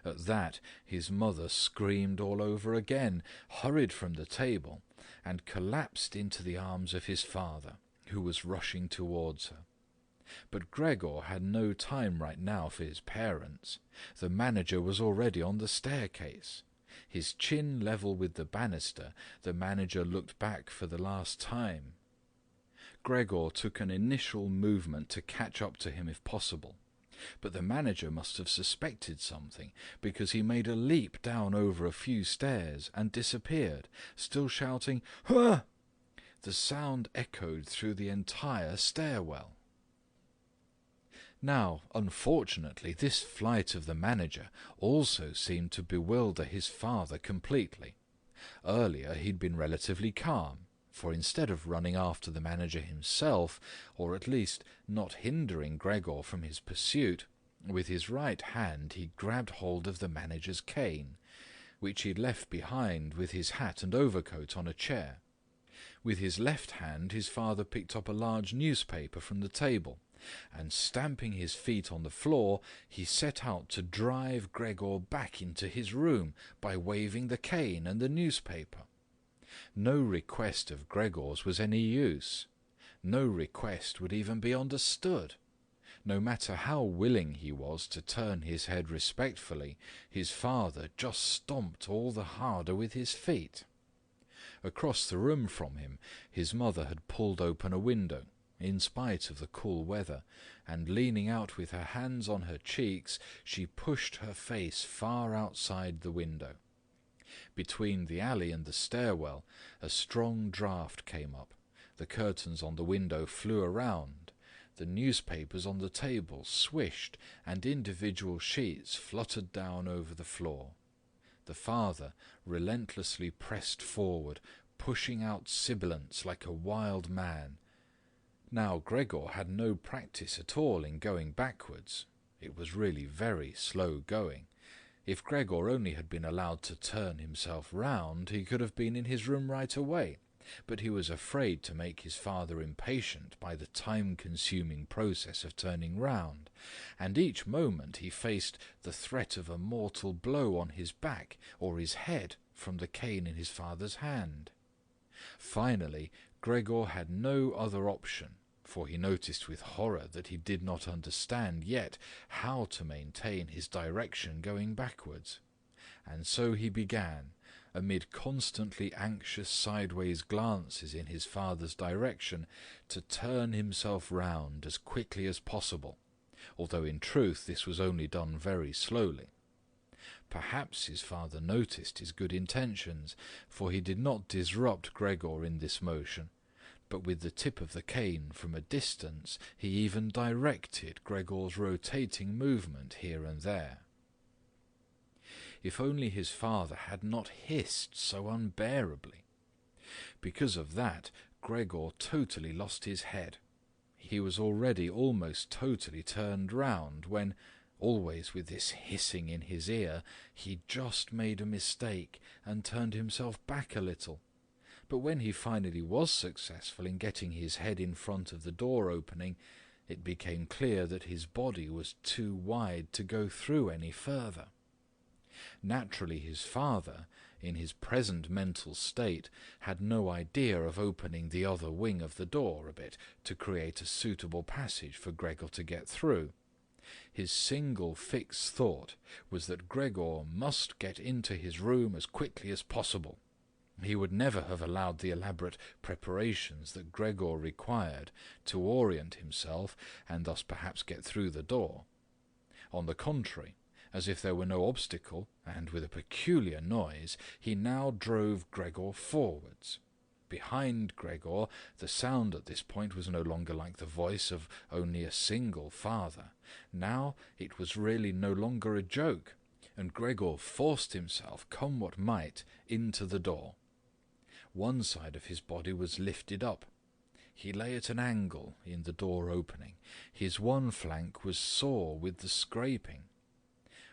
At that his mother screamed all over again, hurried from the table, and collapsed into the arms of his father, who was rushing towards her. But Gregor had no time right now for his parents. The manager was already on the staircase. His chin level with the banister, the manager looked back for the last time. Gregor took an initial movement to catch up to him if possible, but the manager must have suspected something, because he made a leap down over a few stairs and disappeared, still shouting, "Huh!" The sound echoed through the entire stairwell. Now, unfortunately, this flight of the manager also seemed to bewilder his father completely. Earlier he'd been relatively calm, for instead of running after the manager himself, or at least not hindering Gregor from his pursuit, With his right hand he grabbed hold of the manager's cane, which he'd left behind with his hat and overcoat on a chair. With his left hand his father picked up a large newspaper from the table, and stamping his feet on the floor, he set out to drive Gregor back into his room by waving the cane and the newspaper. No request of Gregor's was any use. No request would even be understood. No matter how willing he was to turn his head respectfully, his father just stomped all the harder with his feet. Across the room from him, his mother had pulled open a window, in spite of the cool weather, and leaning out with her hands on her cheeks, she pushed her face far outside the window. Between the alley and the stairwell, a strong draught came up. The curtains on the window flew around. The newspapers on the table swished, and individual sheets fluttered down over the floor. The father relentlessly pressed forward, pushing out sibilants like a wild man. Now Gregor had no practice at all in going backwards. It was really very slow going. If Gregor only had been allowed to turn himself round, he could have been in his room right away. But he was afraid to make his father impatient by the time-consuming process of turning round, and each moment he faced the threat of a mortal blow on his back or his head from the cane in his father's hand. Finally, Gregor had no other option, for he noticed with horror that he did not understand yet how to maintain his direction going backwards. And so he began, amid constantly anxious sideways glances in his father's direction, to turn himself round as quickly as possible, although in truth this was only done very slowly. Perhaps his father noticed his good intentions, for he did not disrupt Gregor in this motion, but with the tip of the cane from a distance he even directed Gregor's rotating movement here and there. If only his father had not hissed so unbearably. Because of that, Gregor totally lost his head. He was already almost totally turned round when, always with this hissing in his ear, he just made a mistake and turned himself back a little. But when he finally was successful in getting his head in front of the door opening, it became clear that his body was too wide to go through any further. Naturally, his father, in his present mental state, had no idea of opening the other wing of the door a bit to create a suitable passage for Gregor to get through. His single fixed thought was that Gregor must get into his room as quickly as possible. He would never have allowed the elaborate preparations that Gregor required to orient himself and thus perhaps get through the door. On the contrary, as if there were no obstacle, and with a peculiar noise, he now drove Gregor forwards. Behind Gregor, the sound at this point was no longer like the voice of only a single father. Now it was really no longer a joke, and Gregor forced himself, come what might, into the door. One side of his body was lifted up. He lay at an angle in the door opening. His one flank was sore with the scraping.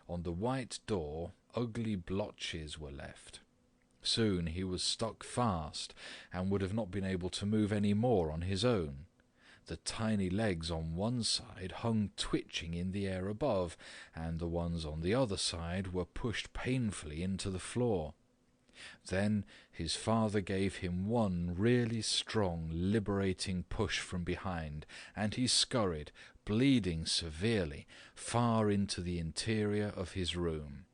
On the white door, ugly blotches were left. Soon he was stuck fast, and would have not been able to move any more on his own. The tiny legs on one side hung twitching in the air above, and the ones on the other side were pushed painfully into the floor. Then his father gave him one really strong, liberating push from behind, and he scurried, bleeding severely, far into the interior of his room.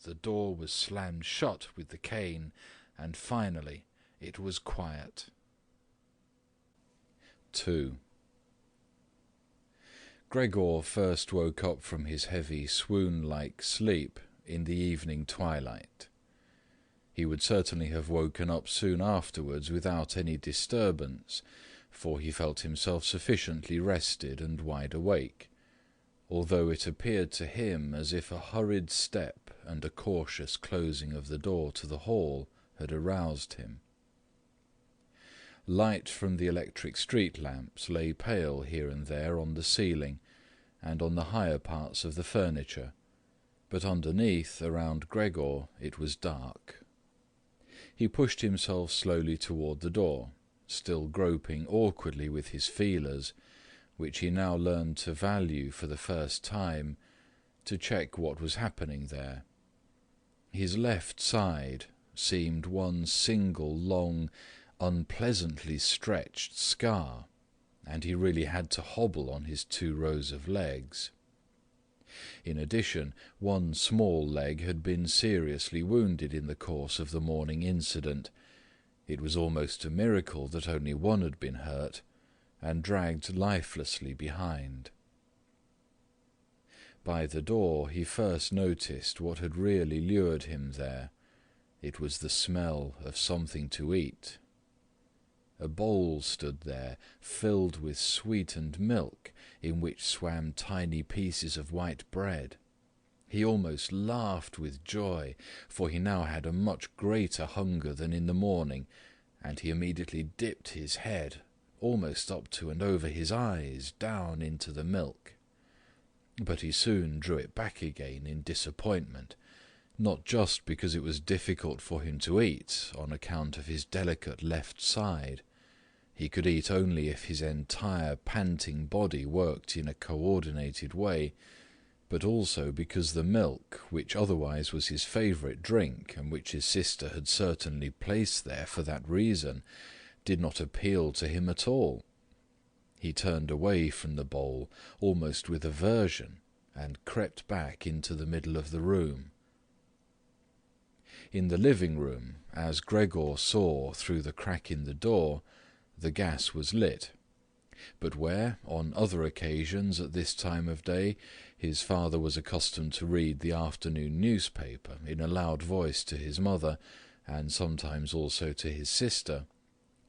The door was slammed shut with the cane, and finally it was quiet. 2. Gregor first woke up from his heavy swoon-like sleep in the evening twilight. He would certainly have woken up soon afterwards without any disturbance, for he felt himself sufficiently rested and wide awake, although it appeared to him as if a hurried step and a cautious closing of the door to the hall had aroused him. Light from the electric street lamps lay pale here and there on the ceiling, and on the higher parts of the furniture, but underneath, around Gregor, it was dark. He pushed himself slowly toward the door, still groping awkwardly with his feelers, which he now learned to value for the first time, to check what was happening there. His left side seemed one single long, unpleasantly stretched scar, and he really had to hobble on his 2 rows of legs. In addition, one small leg had been seriously wounded in the course of the morning incident. It was almost a miracle that only one had been hurt, and dragged lifelessly behind. By the door he first noticed what had really lured him there. It was the smell of something to eat. A bowl stood there, filled with sweetened milk, in which swam tiny pieces of white bread. He almost laughed with joy, for he now had a much greater hunger than in the morning, and he immediately dipped his head, almost up to and over his eyes, down into the milk. But he soon drew it back again in disappointment, not just because it was difficult for him to eat on account of his delicate left side. He could eat only if his entire panting body worked in a coordinated way, but also because the milk, which otherwise was his favourite drink, and which his sister had certainly placed there for that reason, did not appeal to him at all. He turned away from the bowl, almost with aversion, and crept back into the middle of the room. In the living room, as Gregor saw through the crack in the door, the gas was lit. But where, on other occasions at this time of day, his father was accustomed to read the afternoon newspaper in a loud voice to his mother, and sometimes also to his sister,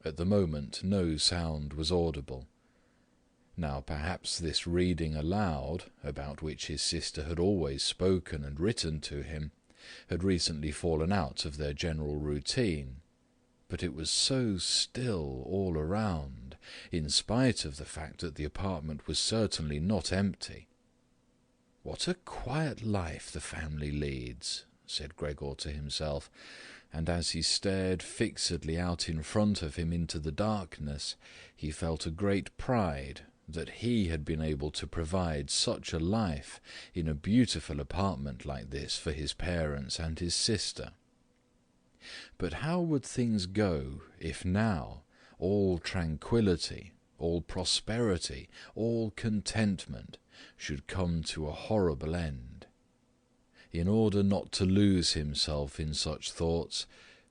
at the moment no sound was audible. Now perhaps this reading aloud, about which his sister had always spoken and written to him, had recently fallen out of their general routine, but it was so still all around, in spite of the fact that the apartment was certainly not empty. "What a quiet life the family leads," said Gregor to himself, and as he stared fixedly out in front of him into the darkness, he felt a great pride that he had been able to provide such a life in a beautiful apartment like this for his parents and his sister. But how would things go if now all tranquillity, all prosperity, all contentment should come to a horrible end? In order not to lose himself in such thoughts,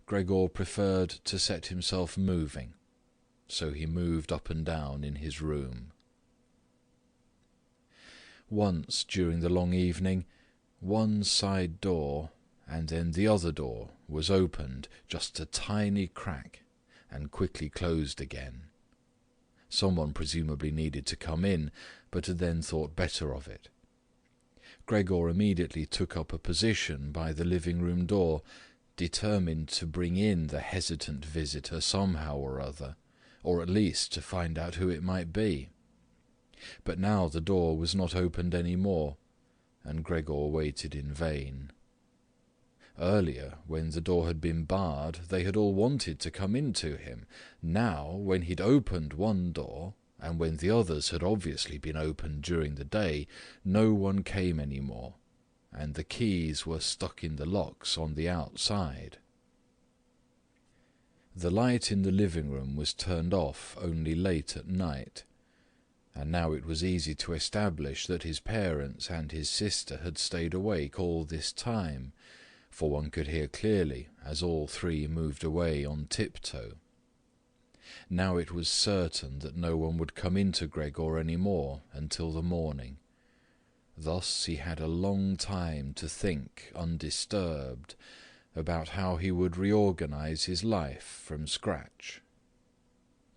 Gregor preferred to set himself moving, so he moved up and down in his room. Once during the long evening, one side door and then the other door was opened just a tiny crack and quickly closed again. Someone presumably needed to come in, but had then thought better of it. Gregor immediately took up a position by the living-room door, determined to bring in the hesitant visitor somehow or other, or at least to find out who it might be. But now the door was not opened any more, and Gregor waited in vain. Earlier, when the door had been barred, they had all wanted to come in to him. Now, when he'd opened one door, and when the others had obviously been opened during the day, no one came any more, and the keys were stuck in the locks on the outside. The light in the living-room was turned off only late at night, and now it was easy to establish that his parents and his sister had stayed awake all this time, for one could hear clearly as all three moved away on tiptoe. Now it was certain that no one would come into Gregor any more until the morning. Thus he had a long time to think undisturbed about how he would reorganize his life from scratch.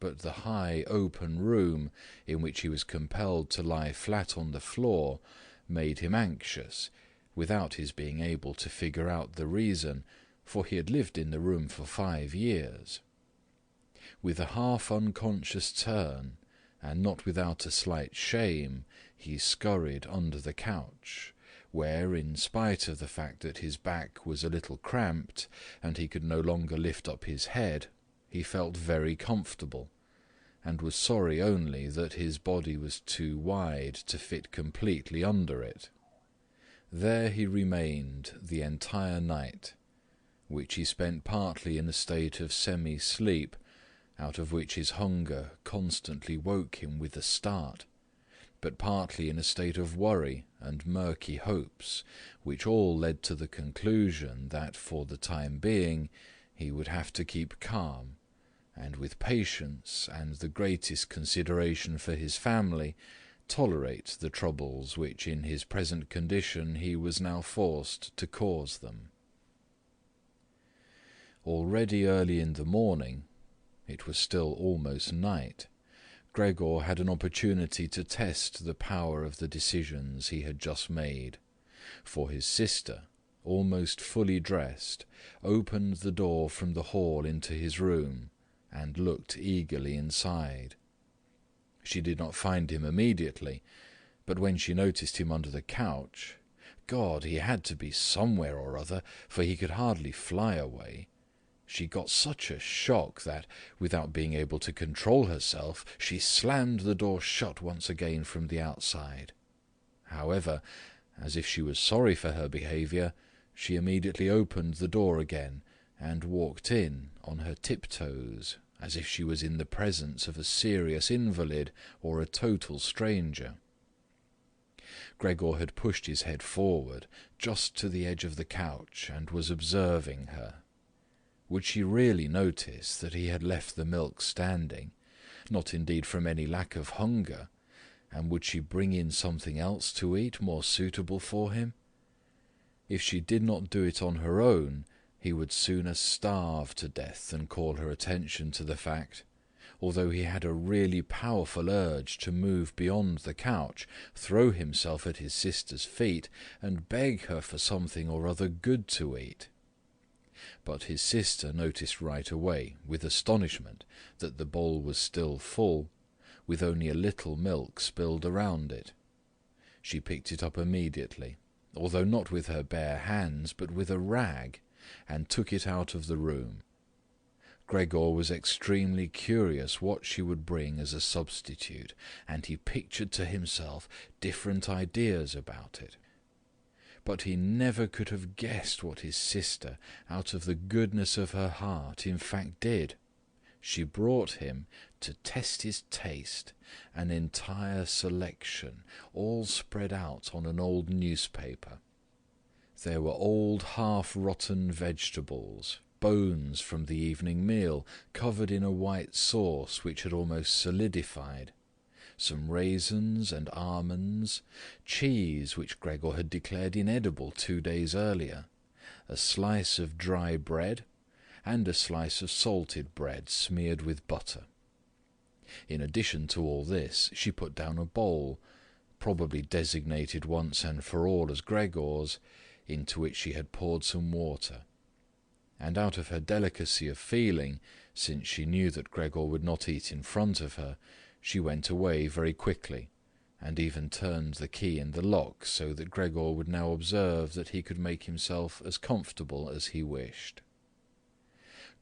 But the high open room in which he was compelled to lie flat on the floor made him anxious, without his being able to figure out the reason, for he had lived in the room for 5 years. With a half-unconscious turn, and not without a slight shame, he scurried under the couch, where, in spite of the fact that his back was a little cramped and he could no longer lift up his head, he felt very comfortable, and was sorry only that his body was too wide to fit completely under it. There he remained the entire night, which he spent partly in a state of semi-sleep, out of which his hunger constantly woke him with a start, but partly in a state of worry and murky hopes, which all led to the conclusion that for the time being he would have to keep calm, and with patience and the greatest consideration for his family tolerate the troubles which in his present condition he was now forced to cause them. Already early in the morning, it was still almost night, Gregor had an opportunity to test the power of the decisions he had just made, for his sister, almost fully dressed, opened the door from the hall into his room and looked eagerly inside. She did not find him immediately, but when she noticed him under the couch, God, he had to be somewhere or other, for he could hardly fly away, she got such a shock that, without being able to control herself, she slammed the door shut once again from the outside. However, as if she was sorry for her behaviour, she immediately opened the door again and walked in on her tiptoes, as if she was in the presence of a serious invalid or a total stranger. Gregor had pushed his head forward just to the edge of the couch and was observing her. Would she really notice that he had left the milk standing, not indeed from any lack of hunger, and would she bring in something else to eat more suitable for him? If she did not do it on her own, he would sooner starve to death than call her attention to the fact, although he had a really powerful urge to move beyond the couch, throw himself at his sister's feet, and beg her for something or other good to eat. But his sister noticed right away, with astonishment, that the bowl was still full, with only a little milk spilled around it. She picked it up immediately, although not with her bare hands, but with a rag, and took it out of the room. Gregor was extremely curious what she would bring as a substitute, and he pictured to himself different ideas about it. But he never could have guessed what his sister, out of the goodness of her heart, in fact did. She brought him, to test his taste, an entire selection, all spread out on an old newspaper. There were old half-rotten vegetables, bones from the evening meal, covered in a white sauce which had almost solidified, some raisins and almonds, cheese which Gregor had declared inedible 2 days earlier, a slice of dry bread, and a slice of salted bread smeared with butter. In addition to all this, she put down a bowl, probably designated once and for all as Gregor's, into which she had poured some water. And out of her delicacy of feeling, since she knew that Gregor would not eat in front of her, she went away very quickly, and even turned the key in the lock so that Gregor would now observe that he could make himself as comfortable as he wished.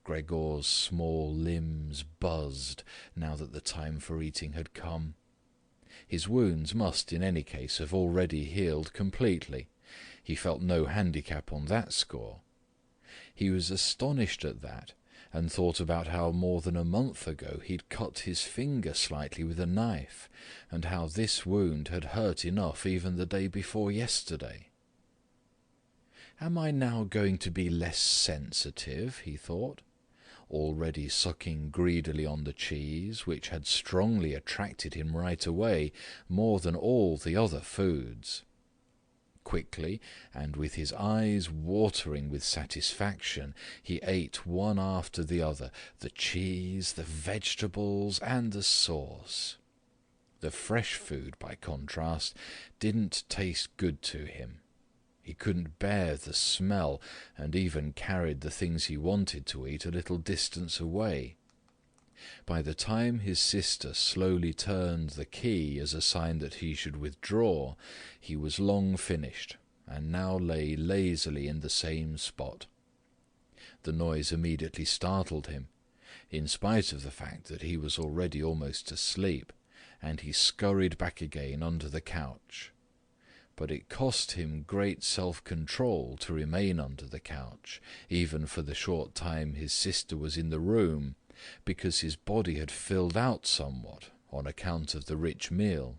Gregor's small limbs buzzed now that the time for eating had come. His wounds must in any case have already healed completely. He felt no handicap on that score. He was astonished at that, and thought about how more than a month ago he'd cut his finger slightly with a knife, and how this wound had hurt enough even the day before yesterday. Am I now going to be less sensitive, he thought, already sucking greedily on the cheese, which had strongly attracted him right away, more than all the other foods. Quickly, and with his eyes watering with satisfaction, he ate one after the other, the cheese, the vegetables, and the sauce. The fresh food, by contrast, didn't taste good to him. He couldn't bear the smell, and even carried the things he wanted to eat a little distance away. By the time his sister slowly turned the key as a sign that he should withdraw, he was long finished, and now lay lazily in the same spot. The noise immediately startled him, in spite of the fact that he was already almost asleep, and he scurried back again under the couch. But it cost him great self-control to remain under the couch, even for the short time his sister was in the room, because his body had filled out somewhat on account of the rich meal,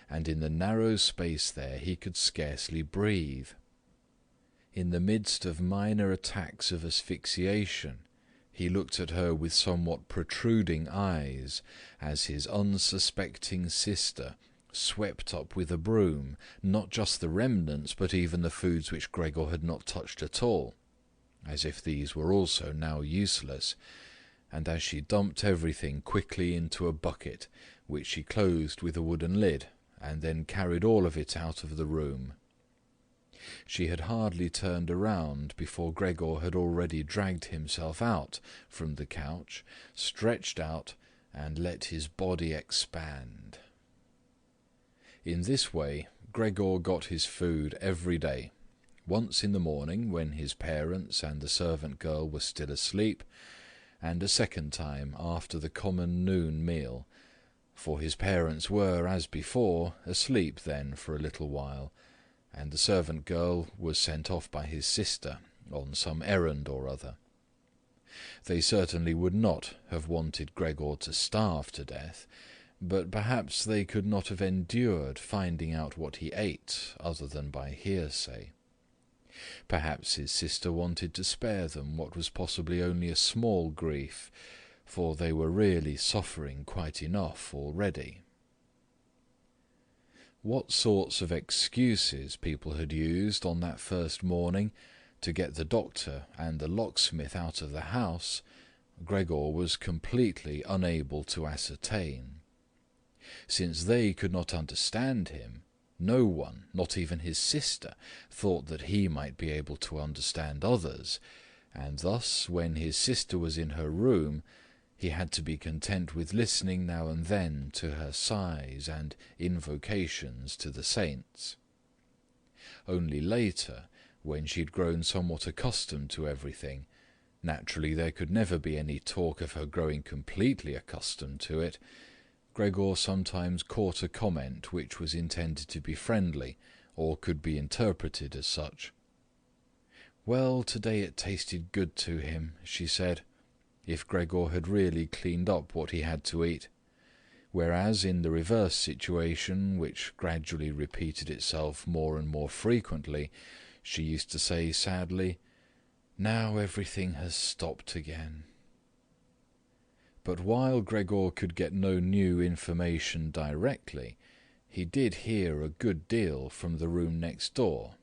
and in the narrow space there he could scarcely breathe. In the midst of minor attacks of asphyxiation, he looked at her with somewhat protruding eyes, as his unsuspecting sister swept up with a broom, not just the remnants, but even the foods which Gregor had not touched at all, as if these were also now useless, and as she dumped everything quickly into a bucket, which she closed with a wooden lid, and then carried all of it out of the room. She had hardly turned around before Gregor had already dragged himself out from the couch, stretched out, and let his body expand. In this way, Gregor got his food every day, once in the morning when his parents and the servant girl were still asleep, and a second time after the common noon meal, for his parents were, as before, asleep then for a little while, and the servant girl was sent off by his sister on some errand or other. They certainly would not have wanted Gregor to starve to death, but perhaps they could not have endured finding out what he ate other than by hearsay. Perhaps his sister wanted to spare them what was possibly only a small grief, for they were really suffering quite enough already. What sorts of excuses people had used on that first morning to get the doctor and the locksmith out of the house, Gregor was completely unable to ascertain. Since they could not understand him, no one, not even his sister, thought that he might be able to understand others, and thus, when his sister was in her room, he had to be content with listening now and then to her sighs and invocations to the saints. Only later, when she had grown somewhat accustomed to everything, naturally there could never be any talk of her growing completely accustomed to it, Gregor sometimes caught a comment which was intended to be friendly, or could be interpreted as such. "Well, today it tasted good to him," she said, if Gregor had really cleaned up what he had to eat, whereas in the reverse situation, which gradually repeated itself more and more frequently, she used to say sadly, "Now everything has stopped again." But while Gregor could get no new information directly, he did hear a good deal from the room next door,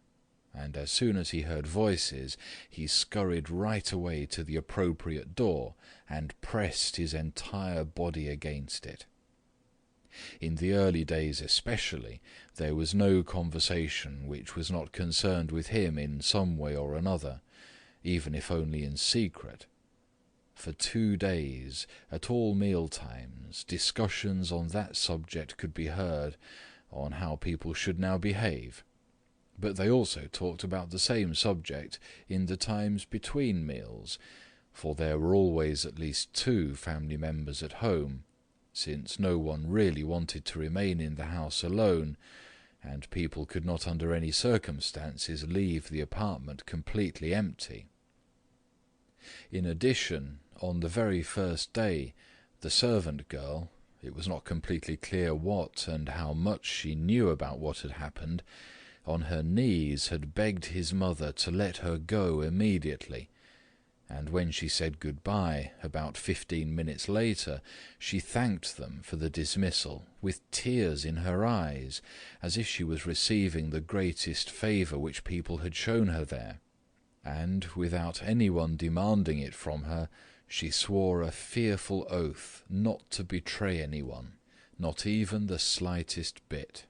and as soon as he heard voices, he scurried right away to the appropriate door and pressed his entire body against it. In the early days especially, there was no conversation which was not concerned with him in some way or another, even if only in secret. For 2 days, at all meal-times, discussions on that subject could be heard, on how people should now behave. But they also talked about the same subject in the times between meals, for there were always at least 2 family members at home, since no one really wanted to remain in the house alone, and people could not under any circumstances leave the apartment completely empty. In addition, on the very first day, the servant girl, it was not completely clear what and how much she knew about what had happened, on her knees had begged his mother to let her go immediately, and when she said good-bye about 15 minutes later, she thanked them for the dismissal with tears in her eyes, as if she was receiving the greatest favour which people had shown her there, and, without anyone demanding it from her, she swore a fearful oath not to betray anyone, not even the slightest bit.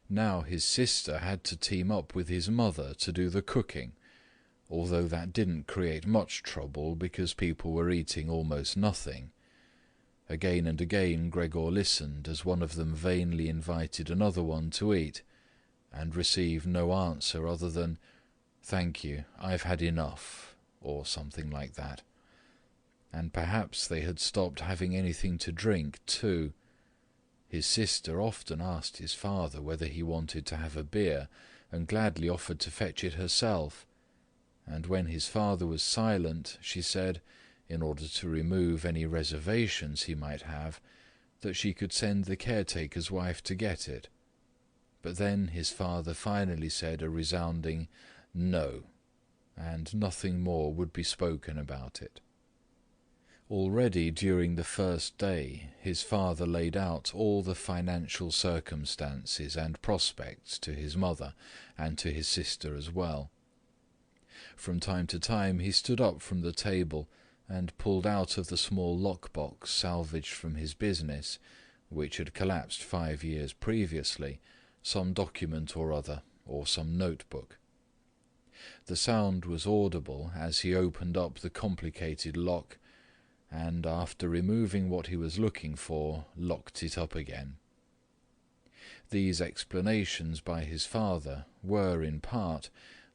Now his sister had to team up with his mother to do the cooking, although that didn't create much trouble because people were eating almost nothing, Again and again Gregor listened as one of them vainly invited another one to eat, and received no answer other than, "Thank you, I've had enough," or something like that. And perhaps they had stopped having anything to drink too. His sister often asked his father whether he wanted to have a beer, and gladly offered to fetch it herself. And when his father was silent, she said, in order to remove any reservations he might have, that she could send the caretaker's wife to get it. But then his father finally said a resounding "no," and nothing more would be spoken about it. Already during the first day his father laid out all the financial circumstances and prospects to his mother and to his sister as well. From time to time he stood up from the table and pulled out of the small lock-box salvaged from his business, which had collapsed 5 years previously, some document or other, or some notebook. The sound was audible as he opened up the complicated lock, and after removing what he was looking for, locked it up again. These explanations by his father were, in part,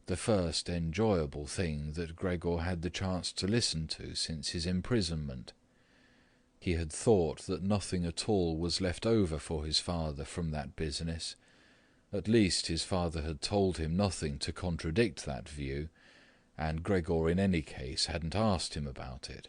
the first enjoyable thing that Gregor had the chance to listen to since his imprisonment. He had thought that nothing at all was left over for his father from that business. At least his father had told him nothing to contradict that view, and Gregor in any case hadn't asked him about it.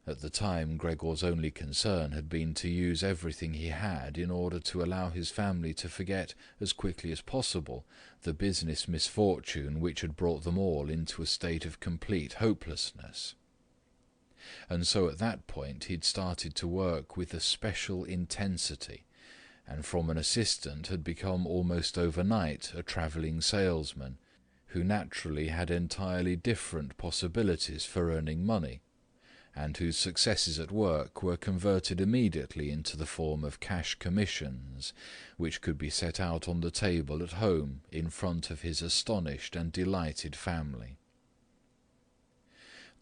At the time, Gregor's only concern had been to use everything he had in order to allow his family to forget as quickly as possible the business misfortune which had brought them all into a state of complete hopelessness. And so at that point he'd started to work with a special intensity, and from an assistant had become almost overnight a travelling salesman, who naturally had entirely different possibilities for earning money, and whose successes at work were converted immediately into the form of cash commissions, which could be set out on the table at home in front of his astonished and delighted family.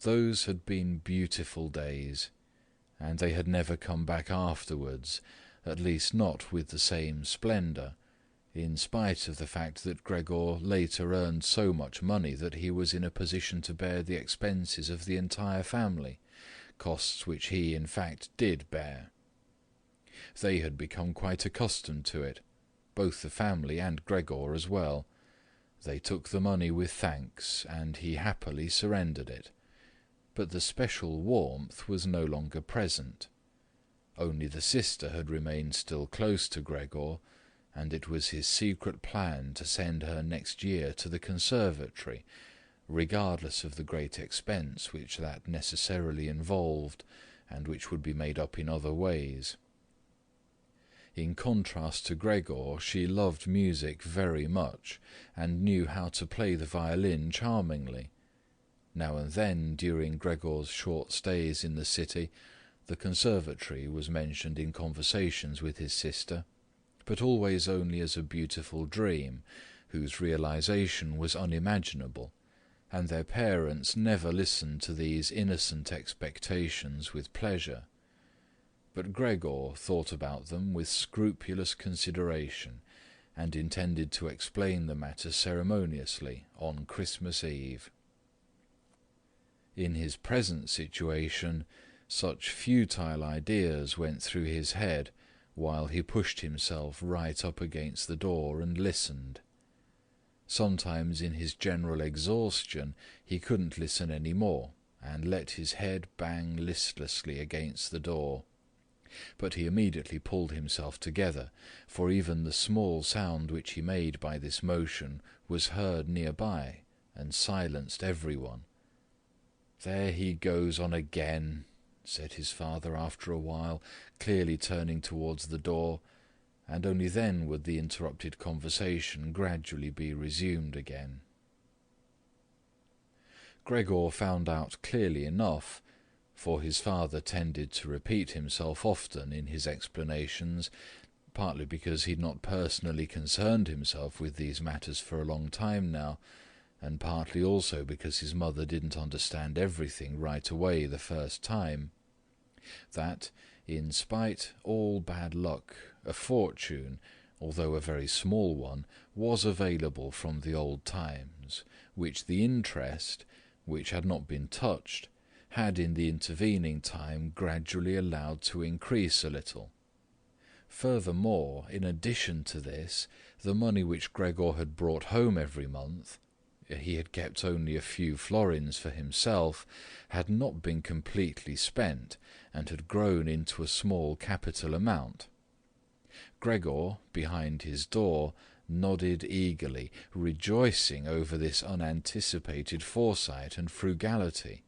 Those had been beautiful days, and they had never come back afterwards, at least not with the same splendour, in spite of the fact that Gregor later earned so much money that he was in a position to bear the expenses of the entire family, costs which he, in fact, did bear. They had become quite accustomed to it, both the family and Gregor as well. They took the money with thanks, and he happily surrendered it. But the special warmth was no longer present. Only the sister had remained still close to Gregor, and it was his secret plan to send her next year to the conservatory, regardless of the great expense which that necessarily involved, and which would be made up in other ways. In contrast to Gregor, she loved music very much, and knew how to play the violin charmingly. Now and then, during Gregor's short stays in the city, the conservatory was mentioned in conversations with his sister, but always only as a beautiful dream, whose realization was unimaginable, and their parents never listened to these innocent expectations with pleasure. But Gregor thought about them with scrupulous consideration, and intended to explain the matter ceremoniously on Christmas Eve. In his present situation, such futile ideas went through his head while he pushed himself right up against the door and listened. Sometimes in his general exhaustion he couldn't listen any more, and let his head bang listlessly against the door. But he immediately pulled himself together, for even the small sound which he made by this motion was heard nearby, and silenced everyone. "There he goes on again," said his father after a while, clearly turning towards the door, and only then would the interrupted conversation gradually be resumed again. Gregor found out clearly enough, for his father tended to repeat himself often in his explanations, partly because he had not personally concerned himself with these matters for a long time now, and partly also because his mother didn't understand everything right away the first time, that, in spite all bad luck, a fortune, although a very small one, was available from the old times, which the interest, which had not been touched, had in the intervening time gradually allowed to increase a little. Furthermore, in addition to this, the money which Gregor had brought home every month, he had kept only a few florins for himself, had not been completely spent, and had grown into a small capital amount. Gregor, behind his door, nodded eagerly, rejoicing over this unanticipated foresight and frugality.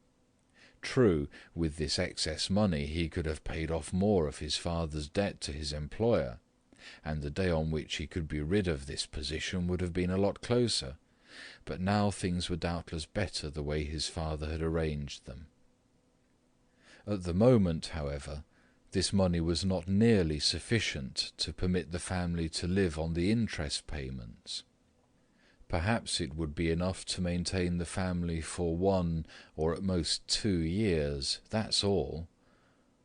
True, with this excess money he could have paid off more of his father's debt to his employer, and the day on which he could be rid of this position would have been a lot closer, but now things were doubtless better the way his father had arranged them. At the moment, however, this money was not nearly sufficient to permit the family to live on the interest payments. Perhaps it would be enough to maintain the family for 1 or at most 2 years, that's all.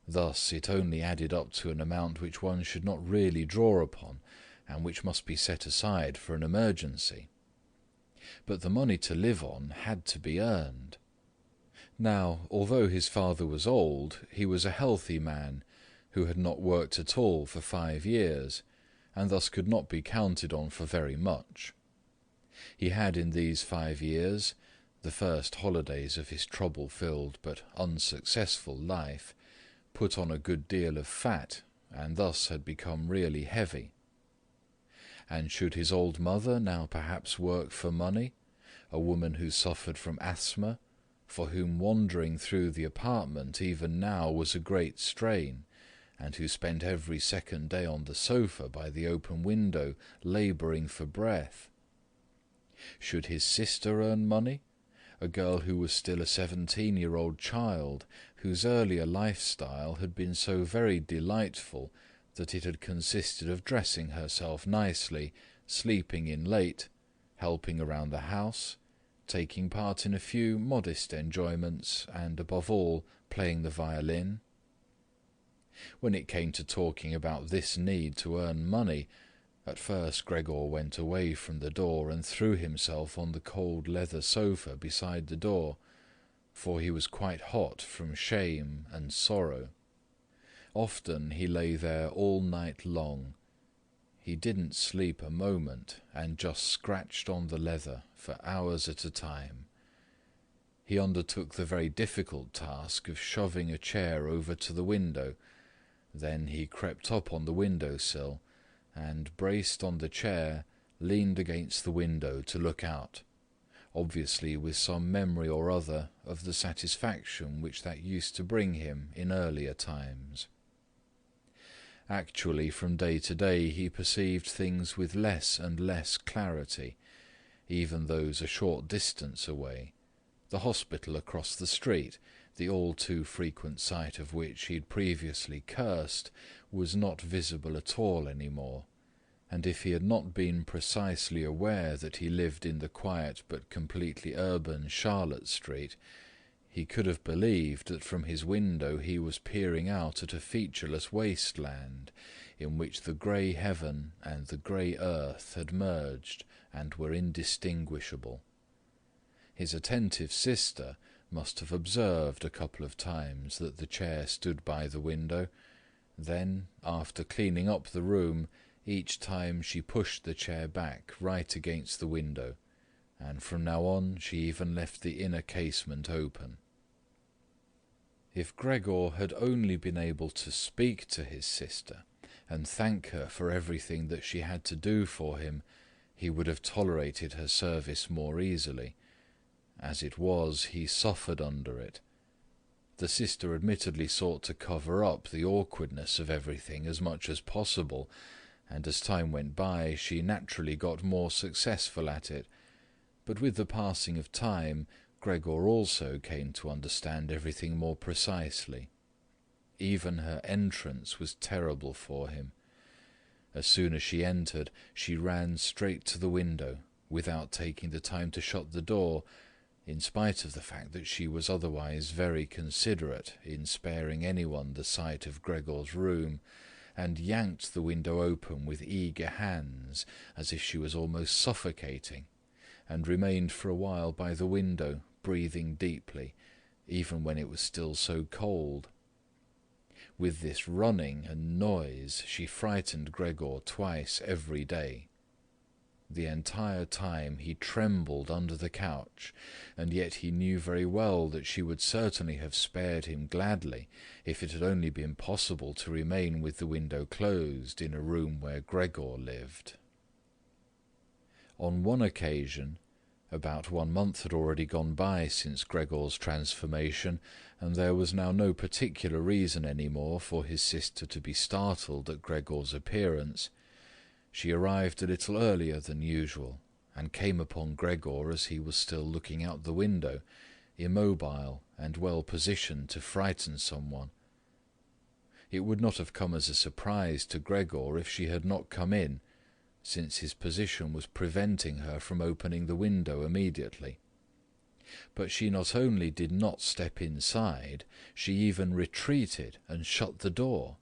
Thus it only added up to an amount which one should not really draw upon, and which must be set aside for an emergency. But the money to live on had to be earned. Now, although his father was old, he was a healthy man, who had not worked at all for 5 years, and thus could not be counted on for very much. He had in these 5 years, the first holidays of his trouble-filled but unsuccessful life, put on a good deal of fat, and thus had become really heavy. And should his old mother now perhaps work for money, a woman who suffered from asthma, for whom wandering through the apartment even now was a great strain, and who spent every second day on the sofa by the open window, labouring for breath? Should his sister earn money, a girl who was still a 17-year-old child, whose earlier lifestyle had been so very delightful that it had consisted of dressing herself nicely, sleeping in late, helping around the house, taking part in a few modest enjoyments, and, above all, playing the violin? When it came to talking about this need to earn money, at first Gregor went away from the door and threw himself on the cold leather sofa beside the door, for he was quite hot from shame and sorrow. Often he lay there all night long. He didn't sleep a moment, and just scratched on the leather for hours at a time. He undertook the very difficult task of shoving a chair over to the window. Then he crept up on the window-sill, and, braced on the chair, leaned against the window to look out, obviously with some memory or other of the satisfaction which that used to bring him in earlier times. Actually, from day to day he perceived things with less and less clarity, even those a short distance away, the hospital across the street, the all too frequent sight of which he had previously cursed, was not visible at all any more, and if he had not been precisely aware that he lived in the quiet but completely urban Charlotte Street, he could have believed that from his window he was peering out at a featureless wasteland, in which the grey heaven and the grey earth had merged and were indistinguishable. His attentive sister must have observed a couple of times that the chair stood by the window. Then, after cleaning up the room, each time she pushed the chair back right against the window, and from now on she even left the inner casement open. If Gregor had only been able to speak to his sister and thank her for everything that she had to do for him, he would have tolerated her service more easily. As it was, he suffered under it. The sister admittedly sought to cover up the awkwardness of everything as much as possible, and as time went by she naturally got more successful at it. But with the passing of time, Gregor also came to understand everything more precisely. Even her entrance was terrible for him. As soon as she entered, she ran straight to the window, without taking the time to shut the door, in spite of the fact that she was otherwise very considerate in sparing anyone the sight of Gregor's room, and yanked the window open with eager hands, as if she was almost suffocating, and remained for a while by the window, breathing deeply, even when it was still so cold. With this running and noise she frightened Gregor twice every day. The entire time he trembled under the couch, and yet he knew very well that she would certainly have spared him gladly if it had only been possible to remain with the window closed in a room where Gregor lived. On one occasion, about 1 month had already gone by since Gregor's transformation, and there was now no particular reason any more for his sister to be startled at Gregor's appearance. She arrived a little earlier than usual, and came upon Gregor as he was still looking out the window, immobile and well positioned to frighten someone. It would not have come as a surprise to Gregor if she had not come in, since his position was preventing her from opening the window immediately. But she not only did not step inside, she even retreated and shut the door.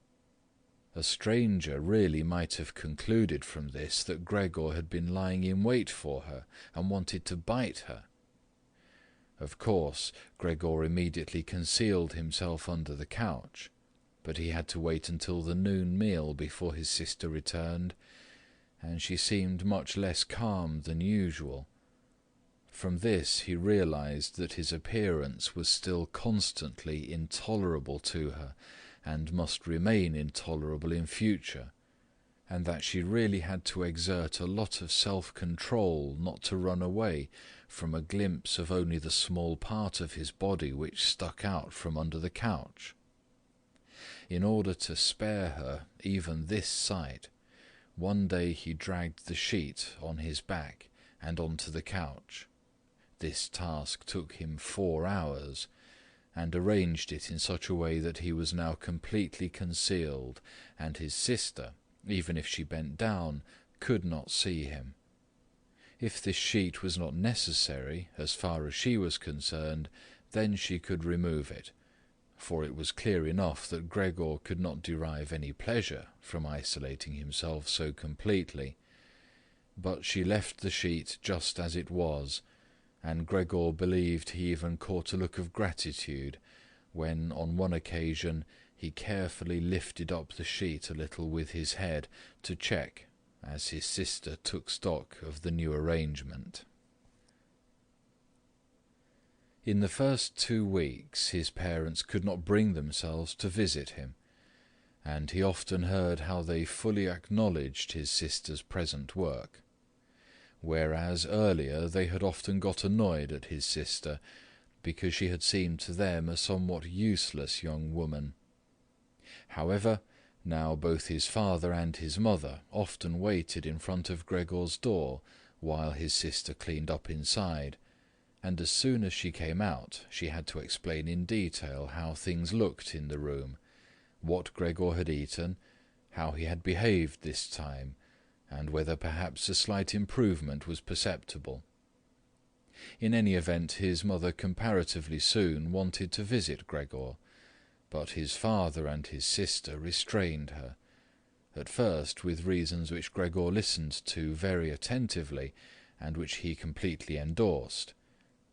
A stranger really might have concluded from this that Gregor had been lying in wait for her and wanted to bite her. Of course, Gregor immediately concealed himself under the couch, but he had to wait until the noon meal before his sister returned, and she seemed much less calm than usual. From this he realized that his appearance was still constantly intolerable to her, and must remain intolerable in future, and that she really had to exert a lot of self-control not to run away from a glimpse of only the small part of his body which stuck out from under the couch. In order to spare her even this sight, one day he dragged the sheet on his back and onto the couch. This task took him 4 hours, and arranged it in such a way that he was now completely concealed, and his sister, even if she bent down, could not see him. If this sheet was not necessary, as far as she was concerned, then she could remove it, for it was clear enough that Gregor could not derive any pleasure from isolating himself so completely. But she left the sheet just as it was, and Gregor believed he even caught a look of gratitude when, on one occasion, he carefully lifted up the sheet a little with his head to check, as his sister took stock of the new arrangement. In the first 2 weeks his parents could not bring themselves to visit him, and he often heard how they fully acknowledged his sister's present work, whereas earlier they had often got annoyed at his sister because she had seemed to them a somewhat useless young woman. However, now both his father and his mother often waited in front of Gregor's door while his sister cleaned up inside, and as soon as she came out she had to explain in detail how things looked in the room, what Gregor had eaten, how he had behaved this time, and whether perhaps a slight improvement was perceptible. In any event, his mother comparatively soon wanted to visit Gregor, but his father and his sister restrained her, at first with reasons which Gregor listened to very attentively and which he completely endorsed.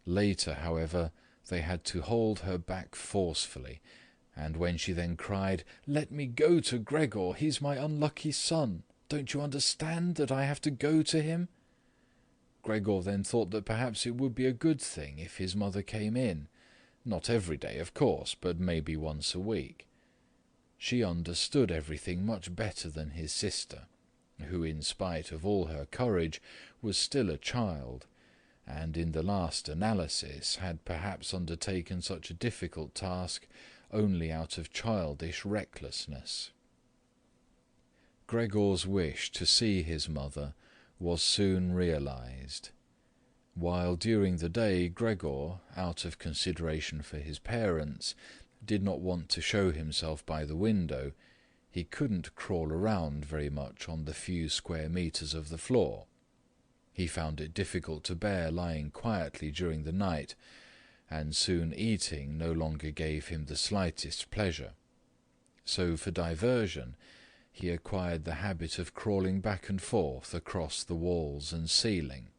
Later, however, they had to hold her back forcefully, and when she then cried, "Let me go to Gregor, he's my unlucky son. Don't you understand that I have to go to him?" Gregor then thought that perhaps it would be a good thing if his mother came in, not every day, of course, but maybe once a week. She understood everything much better than his sister, who, in spite of all her courage, was still a child, and in the last analysis had perhaps undertaken such a difficult task only out of childish recklessness. Gregor's wish to see his mother was soon realized. While during the day Gregor, out of consideration for his parents, did not want to show himself by the window, he couldn't crawl around very much on the few square meters of the floor. He found it difficult to bear lying quietly during the night, and soon eating no longer gave him the slightest pleasure. So for diversion, he acquired the habit of crawling back and forth across the walls and ceiling.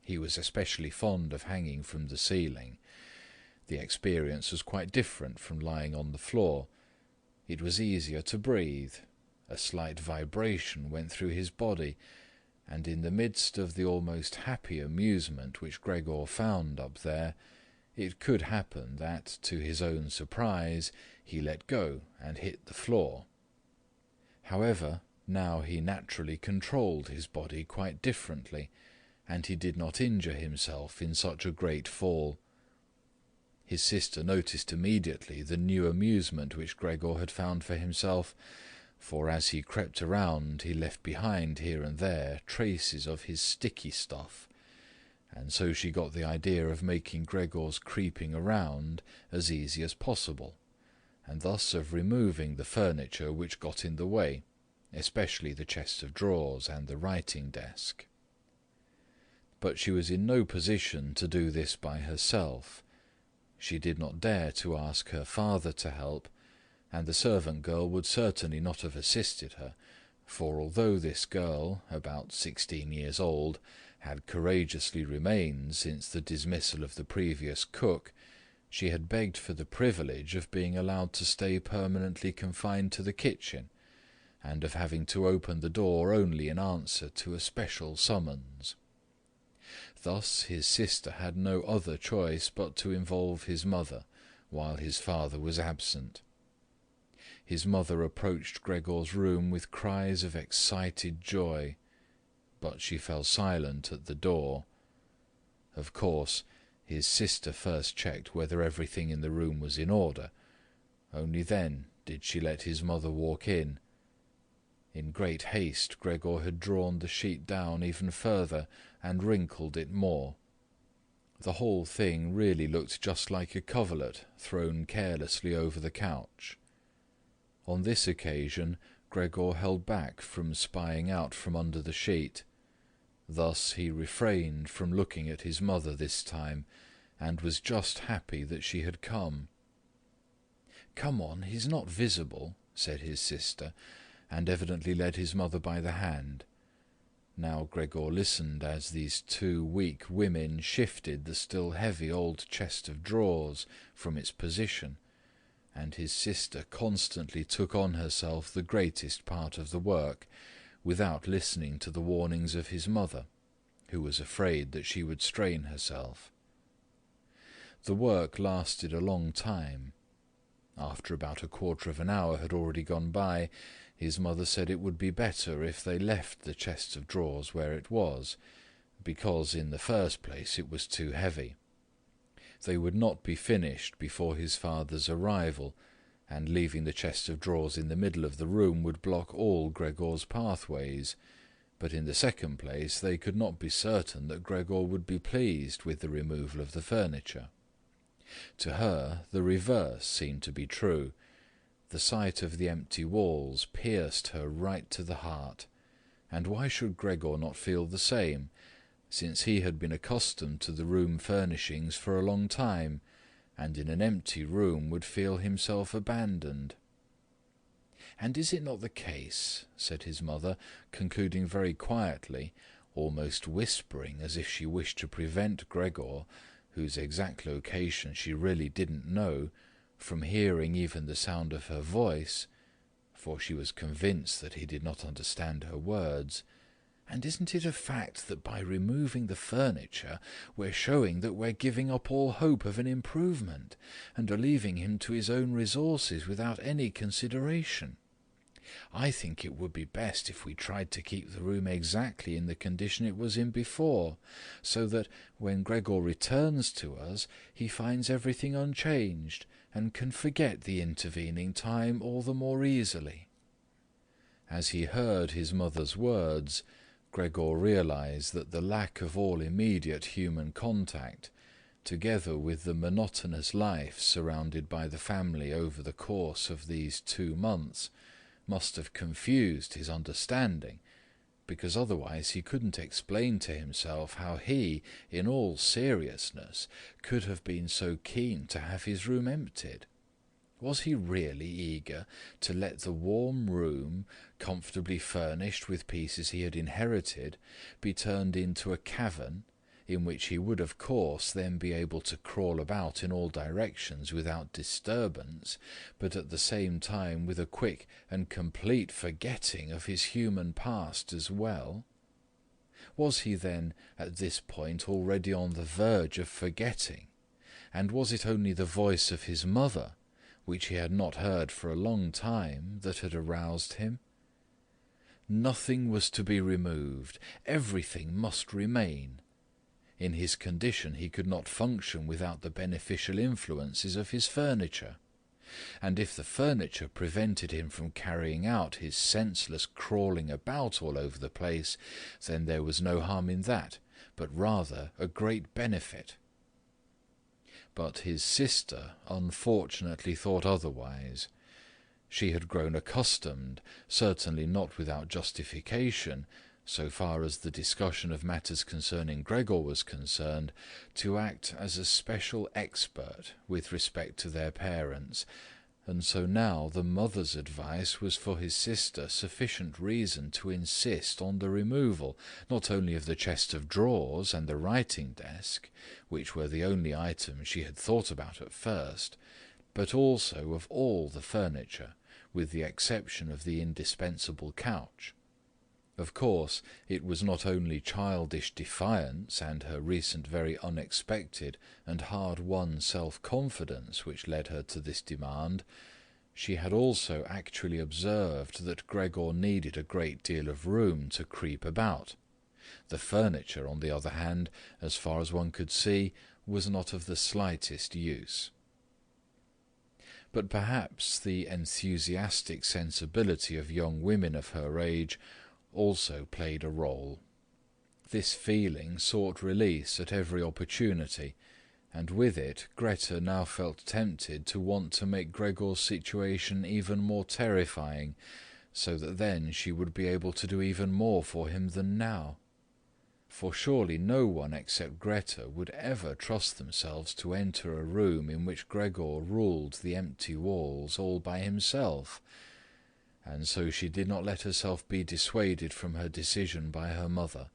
He was especially fond of hanging from the ceiling. The experience was quite different from lying on the floor. It was easier to breathe. A slight vibration went through his body, and in the midst of the almost happy amusement which Gregor found up there, it could happen that, to his own surprise, he let go and hit the floor. However, now he naturally controlled his body quite differently, and he did not injure himself in such a great fall. His sister noticed immediately the new amusement which Gregor had found for himself, for as he crept around he left behind here and there traces of his sticky stuff, and so she got the idea of making Gregor's creeping around as easy as possible, and thus of removing the furniture which got in the way, especially the chest of drawers and the writing desk. But she was in no position to do this by herself. She did not dare to ask her father to help, and the servant girl would certainly not have assisted her, for although this girl, about 16 years old, had courageously remained since the dismissal of the previous cook, she had begged for the privilege of being allowed to stay permanently confined to the kitchen, and of having to open the door only in answer to a special summons. Thus his sister had no other choice but to involve his mother, while his father was absent. His mother approached Gregor's room with cries of excited joy, but she fell silent at the door. Of course, his sister first checked whether everything in the room was in order. Only then did she let his mother walk in. In great haste, Gregor had drawn the sheet down even further and wrinkled it more. The whole thing really looked just like a coverlet thrown carelessly over the couch. On this occasion, Gregor held back from spying out from under the sheet. Thus he refrained from looking at his mother this time, and was just happy that she had come. "Come on, he's not visible," said his sister, and evidently led his mother by the hand. Now Gregor listened as these two weak women shifted the still heavy old chest of drawers from its position, and his sister constantly took on herself the greatest part of the work, without listening to the warnings of his mother, who was afraid that she would strain herself. The work lasted a long time. After about a quarter of an hour had already gone by, his mother said it would be better if they left the chest of drawers where it was, because in the first place it was too heavy. They would not be finished before his father's arrival, and leaving the chest of drawers in the middle of the room would block all Gregor's pathways, but in the second place they could not be certain that Gregor would be pleased with the removal of the furniture. To her the reverse seemed to be true. The sight of the empty walls pierced her right to the heart, and why should Gregor not feel the same, since he had been accustomed to the room furnishings for a long time, and in an empty room would feel himself abandoned? "And is it not the case," said his mother, concluding very quietly, almost whispering as if she wished to prevent Gregor, whose exact location she really didn't know, from hearing even the sound of her voice, for she was convinced that he did not understand her words, "and isn't it a fact that by removing the furniture we're showing that we're giving up all hope of an improvement, and are leaving him to his own resources without any consideration? I think it would be best if we tried to keep the room exactly in the condition it was in before, so that when Gregor returns to us he finds everything unchanged, and can forget the intervening time all the more easily." As he heard his mother's words, Gregor realized that the lack of all immediate human contact, together with the monotonous life surrounded by the family over the course of these 2 months, must have confused his understanding, because otherwise he couldn't explain to himself how he, in all seriousness, could have been so keen to have his room emptied. Was he really eager to let the warm room, comfortably furnished with pieces he had inherited, be turned into a cavern, in which he would of course then be able to crawl about in all directions without disturbance, but at the same time with a quick and complete forgetting of his human past as well? Was he then at this point already on the verge of forgetting? And was it only the voice of his mother, which he had not heard for a long time, that had aroused him? Nothing was to be removed, everything must remain. In his condition he could not function without the beneficial influences of his furniture, and if the furniture prevented him from carrying out his senseless crawling about all over the place, then there was no harm in that, but rather a great benefit. But his sister unfortunately thought otherwise. She had grown accustomed, certainly not without justification, so far as the discussion of matters concerning Gregor was concerned, to act as a special expert with respect to their parents, and so now the mother's advice was for his sister sufficient reason to insist on the removal, not only of the chest of drawers and the writing desk, which were the only items she had thought about at first, but also of all the furniture, with the exception of the indispensable couch. Of course, it was not only childish defiance and her recent very unexpected and hard-won self-confidence which led her to this demand. She had also actually observed that Gregor needed a great deal of room to creep about. The furniture, on the other hand, as far as one could see, was not of the slightest use. But perhaps the enthusiastic sensibility of young women of her age also played a role. This feeling sought release at every opportunity, and with it Greta now felt tempted to want to make Gregor's situation even more terrifying, so that then she would be able to do even more for him than now. For surely no one except Greta would ever trust themselves to enter a room in which Gregor ruled the empty walls all by himself, and so she did not let herself be dissuaded from her decision by her mother,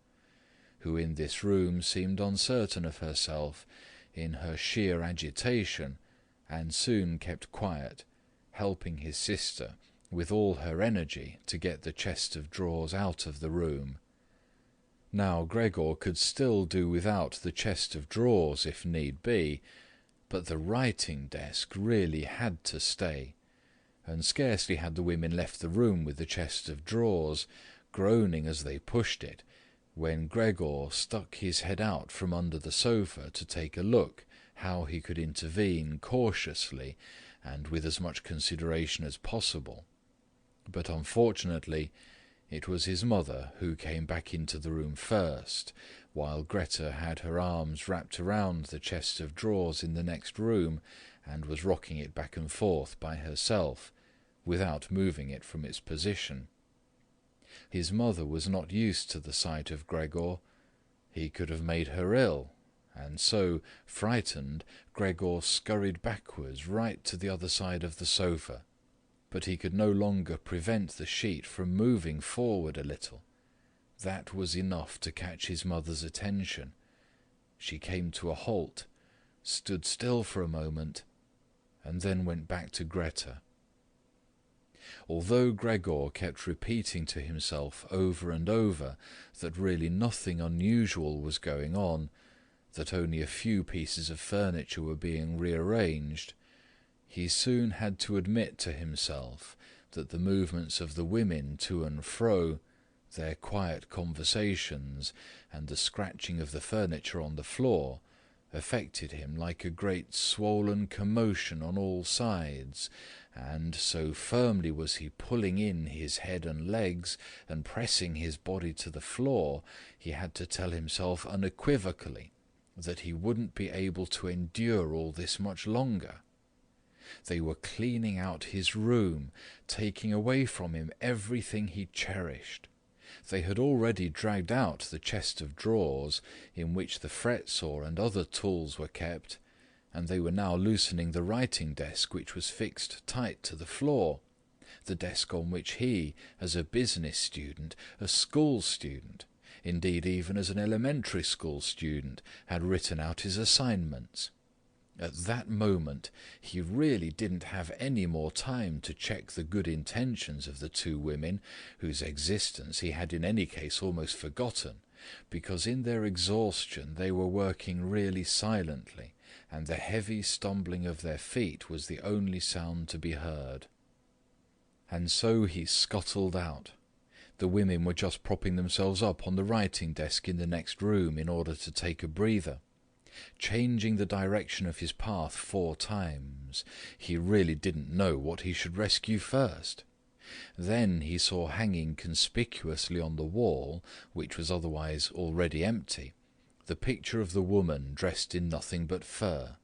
who in this room seemed uncertain of herself in her sheer agitation, and soon kept quiet, helping his sister with all her energy to get the chest of drawers out of the room. Now Gregor could still do without the chest of drawers if need be, but the writing desk really had to stay, and scarcely had the women left the room with the chest of drawers, groaning as they pushed it, when Gregor stuck his head out from under the sofa to take a look how he could intervene cautiously and with as much consideration as possible. But unfortunately it was his mother who came back into the room first, while Greta had her arms wrapped around the chest of drawers in the next room and was rocking it back and forth by herself, without moving it from its position. His mother was not used to the sight of Gregor. He could have made her ill, and so, frightened, Gregor scurried backwards right to the other side of the sofa, but he could no longer prevent the sheet from moving forward a little. That was enough to catch his mother's attention. She came to a halt, stood still for a moment, and then went back to Greta. Although Gregor kept repeating to himself over and over that really nothing unusual was going on, that only a few pieces of furniture were being rearranged, he soon had to admit to himself that the movements of the women to and fro, their quiet conversations, and the scratching of the furniture on the floor affected him like a great swollen commotion on all sides, and so firmly was he pulling in his head and legs and pressing his body to the floor, he had to tell himself unequivocally that he wouldn't be able to endure all this much longer. They were cleaning out his room, taking away from him everything he cherished. They had already dragged out the chest of drawers in which the fret-saw and other tools were kept, and they were now loosening the writing desk which was fixed tight to the floor, the desk on which he, as a business student, a school student, indeed even as an elementary school student, had written out his assignments. At that moment he really didn't have any more time to check the good intentions of the two women, whose existence he had in any case almost forgotten, because in their exhaustion they were working really silently, and the heavy stumbling of their feet was the only sound to be heard. And so he scuttled out. The women were just propping themselves up on the writing desk in the next room in order to take a breather. Changing the direction of his path 4 times, he really didn't know what he should rescue first. Then he saw hanging conspicuously on the wall, which was otherwise already empty, the picture of the woman dressed in nothing but fur.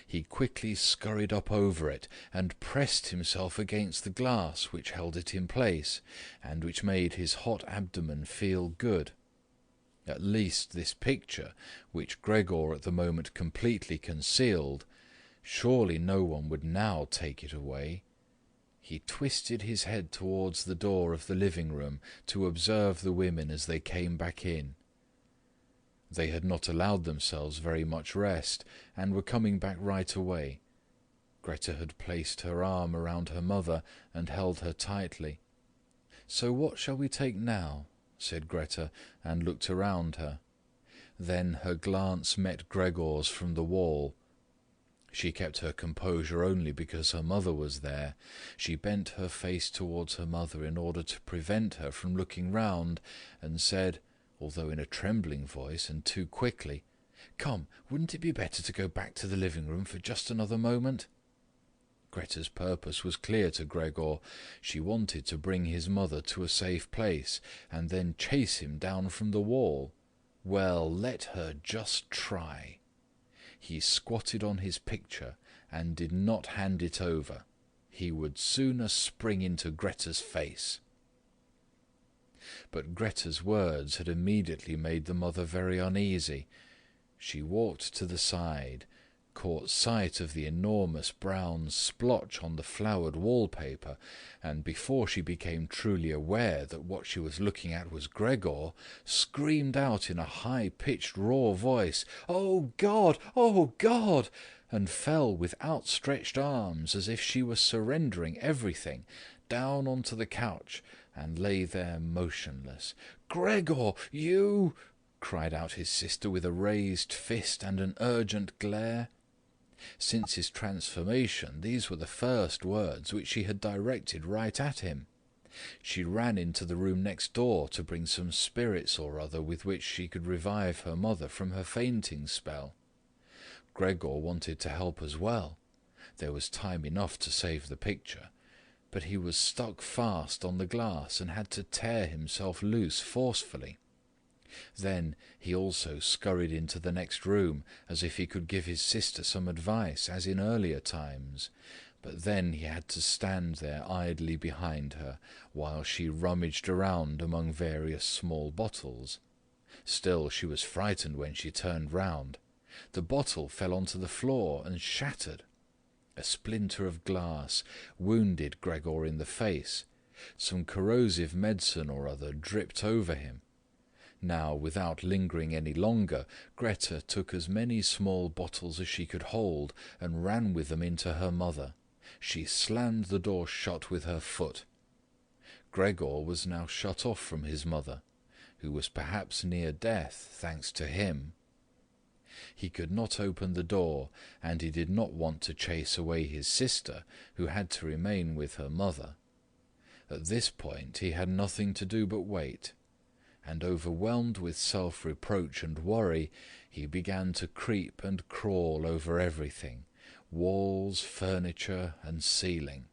He quickly scurried up over it and pressed himself against the glass which held it in place, and which made his hot abdomen feel good. At least this picture, which Gregor at the moment completely concealed, surely no one would now take it away. He twisted his head towards the door of the living-room to observe the women as they came back in. They had not allowed themselves very much rest, and were coming back right away. Greta had placed her arm around her mother and held her tightly. "So what shall we take now?" said Greta, and looked around her. Then her glance met Gregor's from the wall. She kept her composure only because her mother was there. She bent her face towards her mother in order to prevent her from looking round, and said, although in a trembling voice and too quickly, "Come, wouldn't it be better to go back to the living-room for just another moment?" Greta's purpose was clear to Gregor. She wanted to bring his mother to a safe place, and then chase him down from the wall. Well, let her just try. He squatted on his picture and did not hand it over. He would sooner spring into Greta's face. But Greta's words had immediately made the mother very uneasy. She walked to the side, caught sight of the enormous brown splotch on the flowered wallpaper, and before she became truly aware that what she was looking at was Gregor, screamed out in a high-pitched raw voice, "Oh God! Oh God!" and fell with outstretched arms as if she were surrendering everything, down onto the couch, and lay there motionless. "Gregor, you—" cried out his sister with a raised fist and an urgent glare. Since his transformation, these were the first words which she had directed right at him. She ran into the room next door to bring some spirits or other with which she could revive her mother from her fainting spell. Gregor wanted to help as well. There was time enough to save the picture, but he was stuck fast on the glass and had to tear himself loose forcefully. Then he also scurried into the next room, as if he could give his sister some advice, as in earlier times, but then he had to stand there idly behind her, while she rummaged around among various small bottles. Still, she was frightened when she turned round. The bottle fell onto the floor and shattered. A splinter of glass wounded Gregor in the face. Some corrosive medicine or other dripped over him. Now, without lingering any longer, Greta took as many small bottles as she could hold and ran with them into her mother. She slammed the door shut with her foot. Gregor was now shut off from his mother, who was perhaps near death, thanks to him. He could not open the door, and he did not want to chase away his sister, who had to remain with her mother. At this point he had nothing to do but wait, and overwhelmed with self-reproach and worry, he began to creep and crawl over everything, walls, furniture, and ceiling.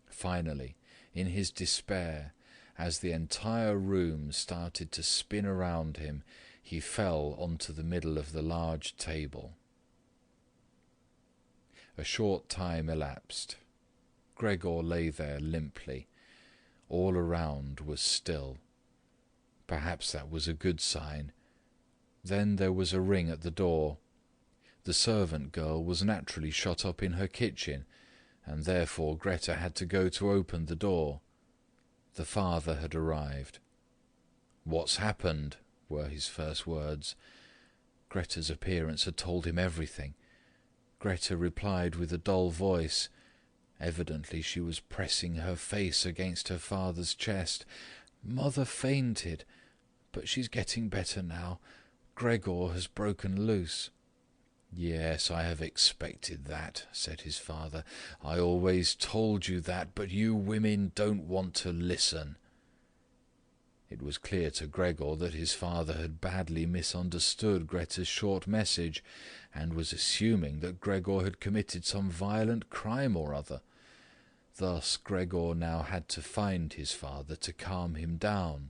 Finally, in his despair, as the entire room started to spin around him, he fell onto the middle of the large table. A short time elapsed. Gregor lay there limply. All around was still. Perhaps that was a good sign. Then there was a ring at the door. The servant girl was naturally shut up in her kitchen, and therefore Greta had to go to open the door. The father had arrived. "What's happened?" were his first words. Greta's appearance had told him everything. Greta replied with a dull voice. Evidently she was pressing her face against her father's chest. "Mother fainted, but she's getting better now. Gregor has broken loose." "Yes, I have expected that," said his father. "I always told you that, but you women don't want to listen." It was clear to Gregor that his father had badly misunderstood Greta's short message, and was assuming that Gregor had committed some violent crime or other. Thus Gregor now had to find his father to calm him down,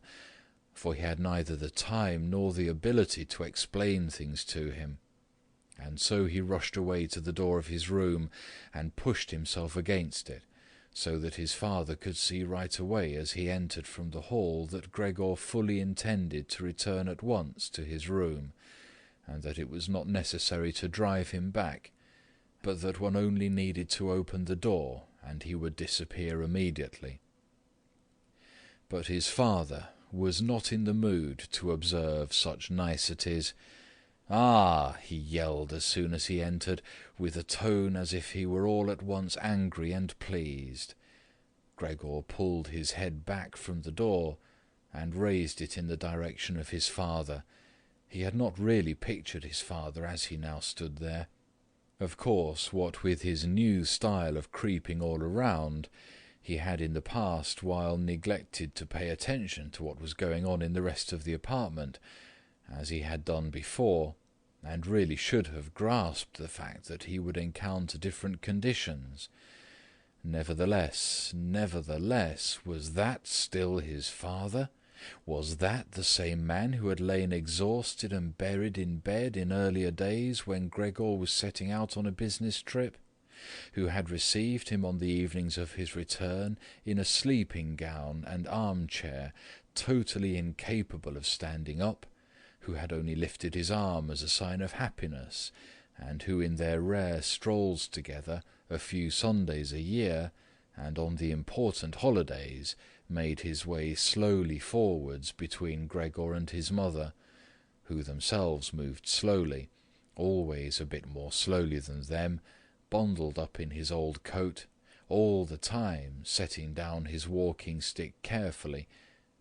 for he had neither the time nor the ability to explain things to him. And so he rushed away to the door of his room and pushed himself against it, so that his father could see right away as he entered from the hall that Gregor fully intended to return at once to his room, and that it was not necessary to drive him back, but that one only needed to open the door and he would disappear immediately. But his father was not in the mood to observe such niceties. "Ah!" he yelled as soon as he entered, with a tone as if he were all at once angry and pleased. Gregor pulled his head back from the door and raised it in the direction of his father. He had not really pictured his father as he now stood there. Of course, what with his new style of creeping all around, he had in the past while neglected to pay attention to what was going on in the rest of the apartment, as he had done before, and really should have grasped the fact that he would encounter different conditions. Nevertheless, was that still his father? Was that the same man who had lain exhausted and buried in bed in earlier days when Gregor was setting out on a business trip? Who had received him on the evenings of his return in a sleeping gown and armchair, totally incapable of standing up? Who had only lifted his arm as a sign of happiness, and who in their rare strolls together, a few Sundays a year, and on the important holidays, made his way slowly forwards between Gregor and his mother, who themselves moved slowly, always a bit more slowly than them, bundled up in his old coat, all the time setting down his walking-stick carefully,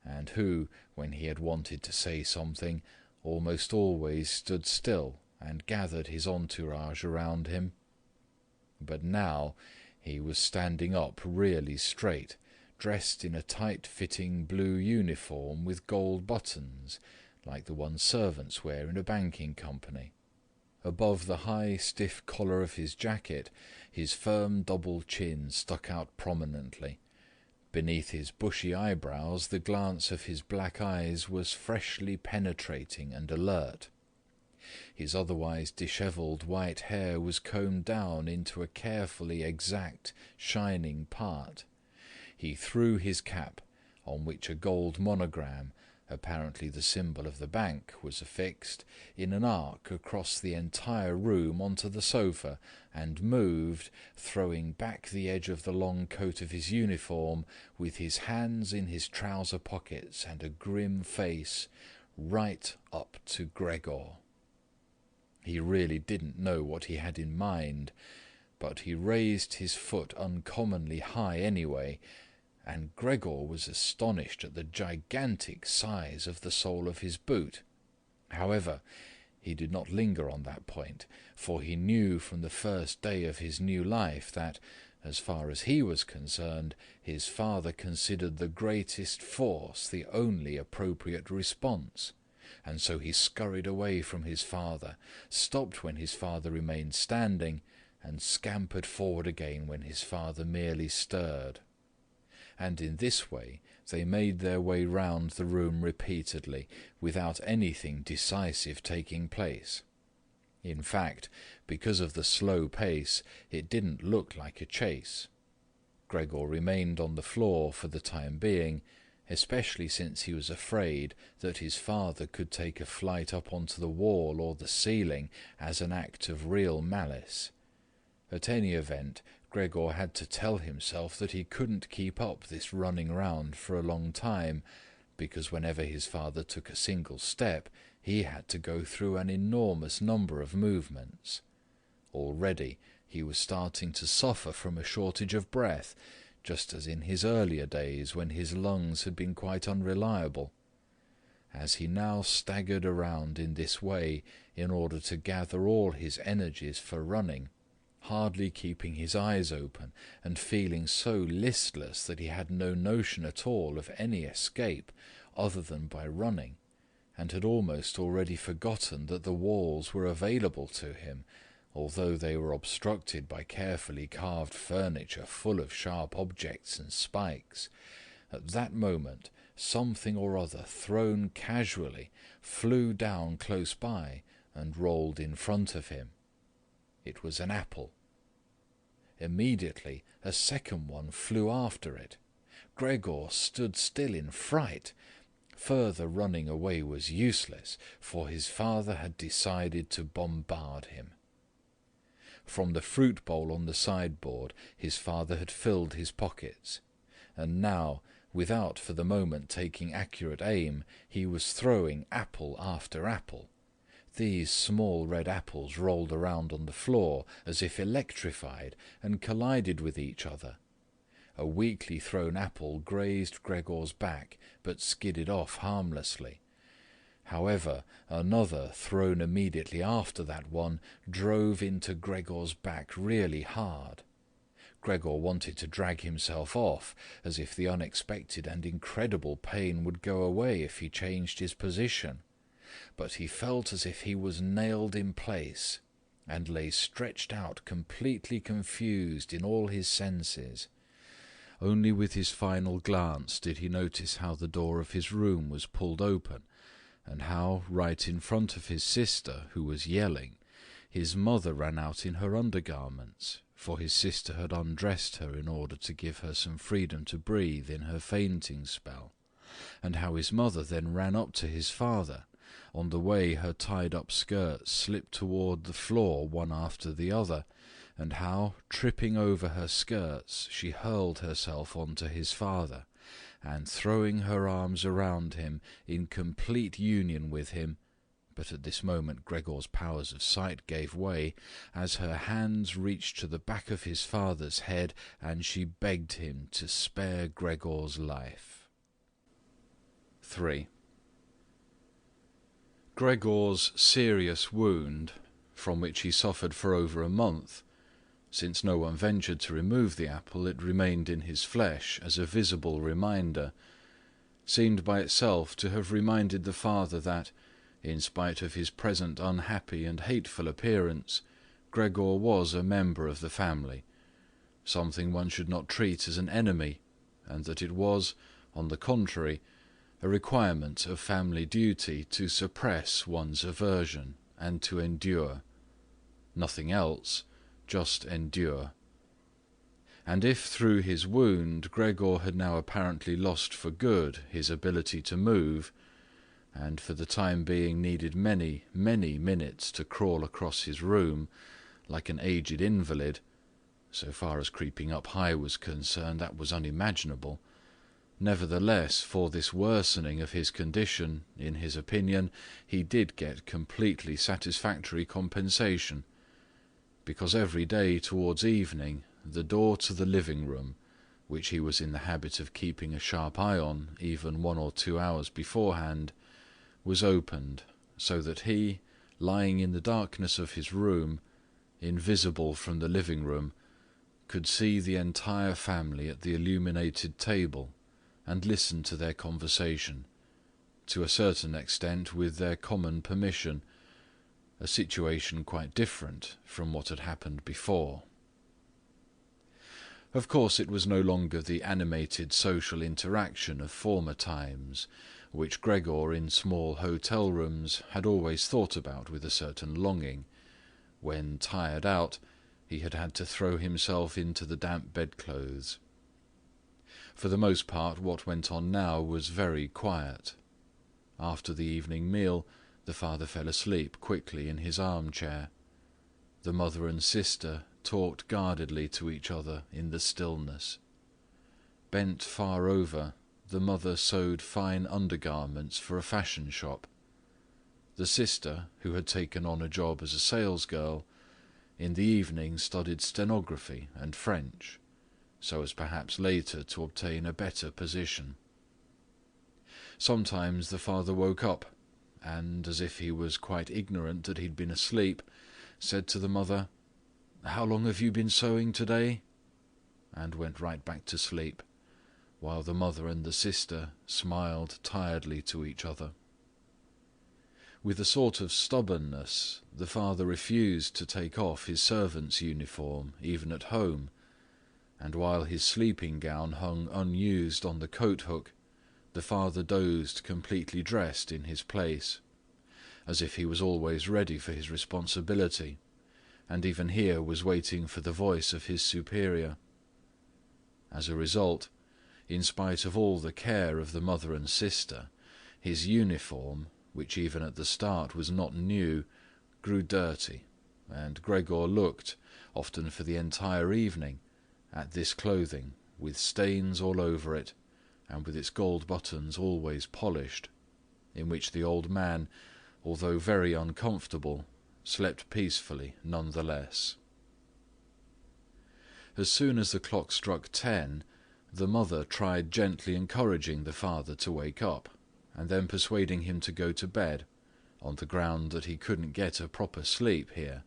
and who, when he had wanted to say something, almost always stood still and gathered his entourage around him. But now he was standing up really straight, dressed in a tight-fitting blue uniform with gold buttons, like the ones servants wear in a banking company. Above the high, stiff collar of his jacket, his firm double chin stuck out prominently. Beneath his bushy eyebrows, the glance of his black eyes was freshly penetrating and alert. His otherwise dishevelled white hair was combed down into a carefully exact, shining part. He threw his cap, on which a gold monogram, apparently the symbol of the bank, was affixed, in an arc across the entire room onto the sofa, and moved, throwing back the edge of the long coat of his uniform, with his hands in his trouser pockets and a grim face, right up to Gregor. He really didn't know what he had in mind, but he raised his foot uncommonly high anyway, and Gregor was astonished at the gigantic size of the sole of his boot. However, he did not linger on that point, for he knew from the first day of his new life that, as far as he was concerned, his father considered the greatest force the only appropriate response, and so he scurried away from his father, stopped when his father remained standing, and scampered forward again when his father merely stirred. And in this way they made their way round the room repeatedly, without anything decisive taking place. In fact, because of the slow pace, it didn't look like a chase. Gregor remained on the floor for the time being, especially since he was afraid that his father could take a flight up onto the wall or the ceiling as an act of real malice. At any event, Gregor had to tell himself that he couldn't keep up this running round for a long time, because whenever his father took a single step, he had to go through an enormous number of movements. Already he was starting to suffer from a shortage of breath, just as in his earlier days when his lungs had been quite unreliable. As he now staggered around in this way in order to gather all his energies for running, hardly keeping his eyes open and feeling so listless that he had no notion at all of any escape other than by running, and had almost already forgotten that the walls were available to him, although they were obstructed by carefully carved furniture full of sharp objects and spikes. At that moment, something or other thrown casually flew down close by and rolled in front of him. It was an apple. Immediately, a second one flew after it. Gregor stood still in fright. Further running away was useless, for his father had decided to bombard him. From the fruit bowl on the sideboard, his father had filled his pockets, and now, without for the moment taking accurate aim, he was throwing apple after apple. These small red apples rolled around on the floor as if electrified and collided with each other. A weakly thrown apple grazed Gregor's back, but skidded off harmlessly. However, another, thrown immediately after that one, drove into Gregor's back really hard. Gregor wanted to drag himself off, as if the unexpected and incredible pain would go away if he changed his position. But he felt as if he was nailed in place, and lay stretched out completely confused in all his senses. Only with his final glance did he notice how the door of his room was pulled open, and how, right in front of his sister, who was yelling, his mother ran out in her undergarments, for his sister had undressed her in order to give her some freedom to breathe in her fainting spell, and how his mother then ran up to his father. On the way her tied-up skirts slipped toward the floor one after the other, and how, tripping over her skirts, she hurled herself onto his father, and throwing her arms around him in complete union with him, but at this moment Gregor's powers of sight gave way, as her hands reached to the back of his father's head, and she begged him to spare Gregor's life. 3. Gregor's serious wound, from which he suffered for over a month, since no one ventured to remove the apple, it remained in his flesh as a visible reminder, seemed by itself to have reminded the father that, in spite of his present unhappy and hateful appearance, Gregor was a member of the family, something one should not treat as an enemy, and that it was, on the contrary, a requirement of family duty to suppress one's aversion and to endure. Nothing else, just endure. And if through his wound Gregor had now apparently lost for good his ability to move, and for the time being needed many, many minutes to crawl across his room, like an aged invalid, so far as creeping up high was concerned, that was unimaginable. Nevertheless, for this worsening of his condition, in his opinion, he did get completely satisfactory compensation, because every day towards evening the door to the living-room, which he was in the habit of keeping a sharp eye on even 1 or 2 hours beforehand, was opened, so that he, lying in the darkness of his room, invisible from the living-room, could see the entire family at the illuminated table and listen to their conversation, to a certain extent with their common permission, a situation quite different from what had happened before. Of course it was no longer the animated social interaction of former times, which Gregor in small hotel rooms had always thought about with a certain longing, when, tired out, he had had to throw himself into the damp bedclothes. For the most part, what went on now was very quiet. After the evening meal, the father fell asleep quickly in his armchair. The mother and sister talked guardedly to each other in the stillness. Bent far over, the mother sewed fine undergarments for a fashion shop. The sister, who had taken on a job as a salesgirl, in the evening studied stenography and French, so as perhaps later to obtain a better position. Sometimes the father woke up, and, as if he was quite ignorant that he'd been asleep, said to the mother, "How long have you been sewing today?" and went right back to sleep, while the mother and the sister smiled tiredly to each other. With a sort of stubbornness, the father refused to take off his servant's uniform, even at home, and while his sleeping gown hung unused on the coat-hook, the father dozed completely dressed in his place, as if he was always ready for his responsibility, and even here was waiting for the voice of his superior. As a result, in spite of all the care of the mother and sister, his uniform, which even at the start was not new, grew dirty, and Gregor looked, often for the entire evening, at this clothing, with stains all over it, and with its gold buttons always polished, in which the old man, although very uncomfortable, slept peacefully none the less. As soon as the clock struck 10, the mother tried gently encouraging the father to wake up, and then persuading him to go to bed, on the ground that he couldn't get a proper sleep here,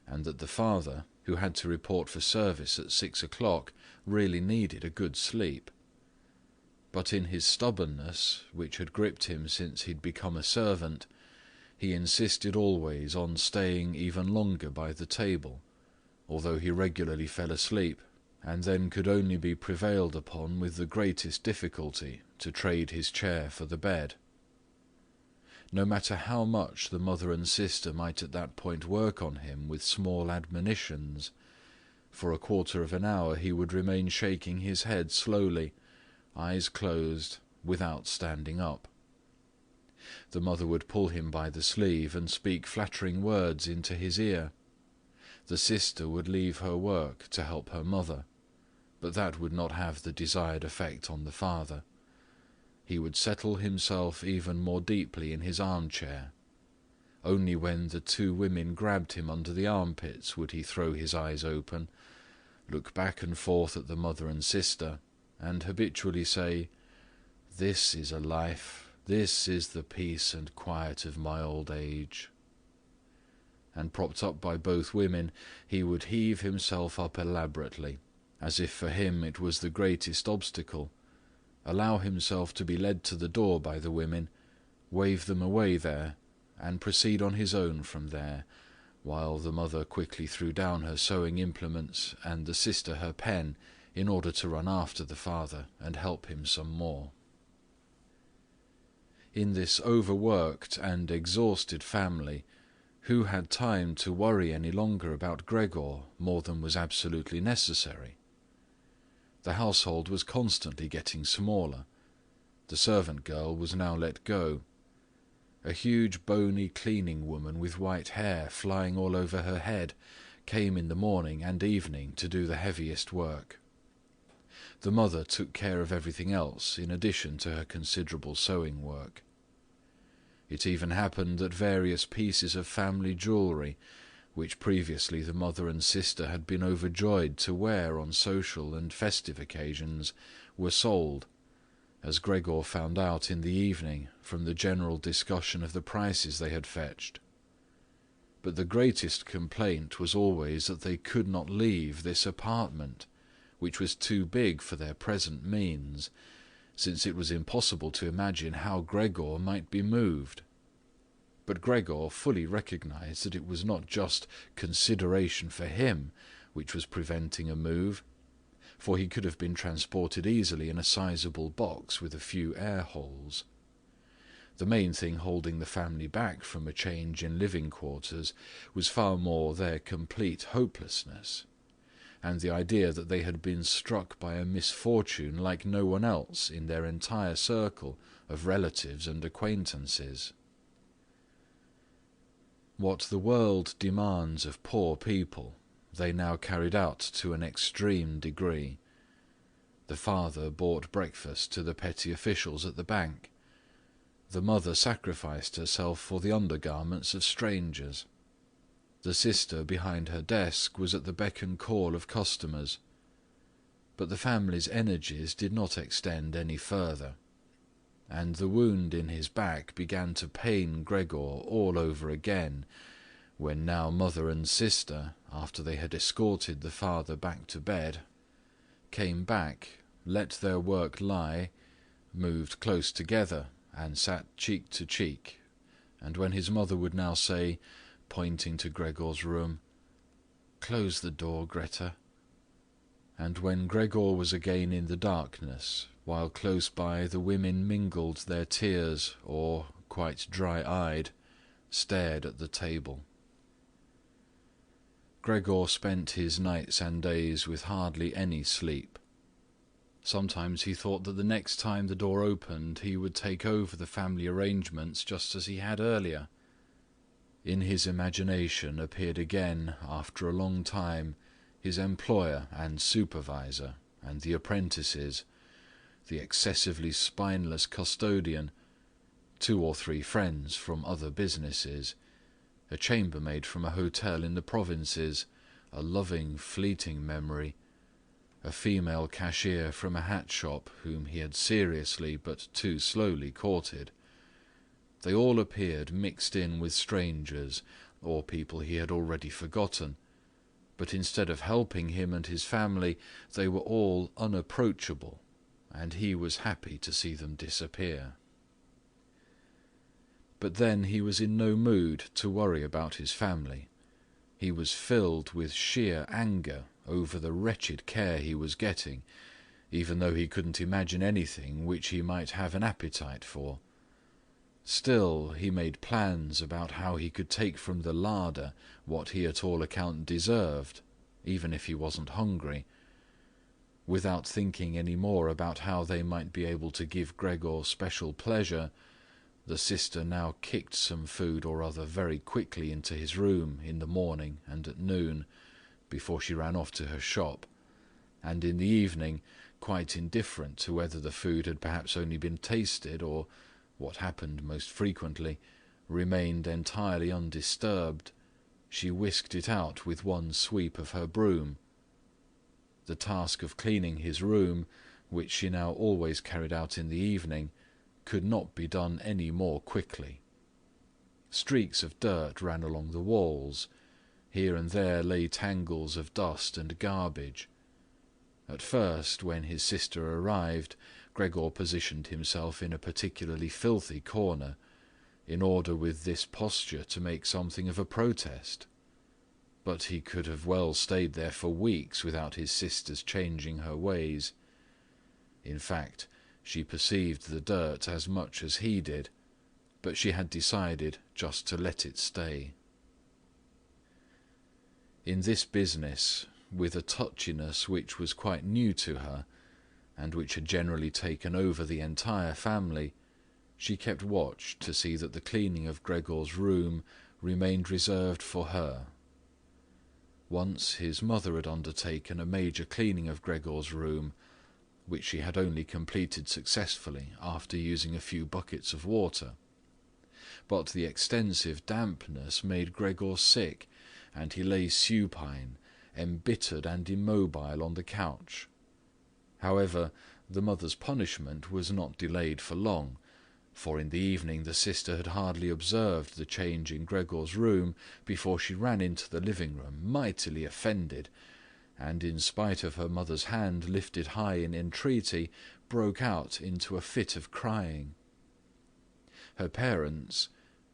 and that the father, who had to report for service at 6 o'clock, really needed a good sleep. But in his stubbornness, which had gripped him since he'd become a servant, he insisted always on staying even longer by the table, although he regularly fell asleep, and then could only be prevailed upon with the greatest difficulty to trade his chair for the bed. No matter how much the mother and sister might at that point work on him with small admonitions, for a quarter of an hour he would remain shaking his head slowly, eyes closed, without standing up. The mother would pull him by the sleeve and speak flattering words into his ear. The sister would leave her work to help her mother, but that would not have the desired effect on the father. He would settle himself even more deeply in his armchair. Only when the two women grabbed him under the armpits would he throw his eyes open, look back and forth at the mother and sister, and habitually say, "This is a life, this is the peace and quiet of my old age." And propped up by both women, he would heave himself up elaborately, as if for him it was the greatest obstacle, allow himself to be led to the door by the women, wave them away there, and proceed on his own from there, while the mother quickly threw down her sewing implements and the sister her pen in order to run after the father and help him some more. In this overworked and exhausted family, who had time to worry any longer about Gregor more than was absolutely necessary? The household was constantly getting smaller. The servant girl was now let go. A huge bony cleaning woman with white hair flying all over her head came in the morning and evening to do the heaviest work. The mother took care of everything else in addition to her considerable sewing work. It even happened that various pieces of family jewellery, which previously the mother and sister had been overjoyed to wear on social and festive occasions, were sold, as Gregor found out in the evening from the general discussion of the prices they had fetched. But the greatest complaint was always that they could not leave this apartment, which was too big for their present means, since it was impossible to imagine how Gregor might be moved. But Gregor fully recognized that it was not just consideration for him which was preventing a move, for he could have been transported easily in a sizable box with a few air holes. The main thing holding the family back from a change in living quarters was far more their complete hopelessness, and the idea that they had been struck by a misfortune like no one else in their entire circle of relatives and acquaintances. What the world demands of poor people, they now carried out to an extreme degree. The father bought breakfast to the petty officials at the bank. The mother sacrificed herself for the undergarments of strangers. The sister behind her desk was at the beck and call of customers. But the family's energies did not extend any further, and the wound in his back began to pain Gregor all over again, when now mother and sister, after they had escorted the father back to bed, came back, let their work lie, moved close together, and sat cheek to cheek, and when his mother would now say, pointing to Gregor's room, "Close the door, Greta," and when Gregor was again in the darkness, while close by the women mingled their tears or, quite dry-eyed, stared at the table. Gregor spent his nights and days with hardly any sleep. Sometimes he thought that the next time the door opened he would take over the family arrangements just as he had earlier. In his imagination appeared again, after a long time, his employer and supervisor, and the apprentices, the excessively spineless custodian, 2 or 3 friends from other businesses, a chambermaid from a hotel in the provinces, a loving, fleeting memory, a female cashier from a hat shop whom he had seriously but too slowly courted. They all appeared mixed in with strangers, or people he had already forgotten, but instead of helping him and his family, they were all unapproachable, and he was happy to see them disappear. But then he was in no mood to worry about his family. He was filled with sheer anger over the wretched care he was getting, even though he couldn't imagine anything which he might have an appetite for. Still, he made plans about how he could take from the larder what he at all account deserved, even if he wasn't hungry, without thinking any more about how they might be able to give Gregor special pleasure. The sister now kicked some food or other very quickly into his room in the morning and at noon, before she ran off to her shop, and in the evening, quite indifferent to whether the food had perhaps only been tasted or, what happened most frequently, remained entirely undisturbed, she whisked it out with one sweep of her broom. The task of cleaning his room, which she now always carried out in the evening, could not be done any more quickly. Streaks of dirt ran along the walls. Here and there lay tangles of dust and garbage. At first, when his sister arrived, Gregor positioned himself in a particularly filthy corner, in order with this posture to make something of a protest. But he could have well stayed there for weeks without his sister's changing her ways. In fact, she perceived the dirt as much as he did, but she had decided just to let it stay. In this business, with a touchiness which was quite new to her, and which had generally taken over the entire family, she kept watch to see that the cleaning of Gregor's room remained reserved for her. Once his mother had undertaken a major cleaning of Gregor's room, which she had only completed successfully after using a few buckets of water. But the extensive dampness made Gregor sick, and he lay supine, embittered and immobile on the couch. However, the mother's punishment was not delayed for long, for in the evening the sister had hardly observed the change in Gregor's room before she ran into the living-room, mightily offended, and in spite of her mother's hand lifted high in entreaty, broke out into a fit of crying. Her parents,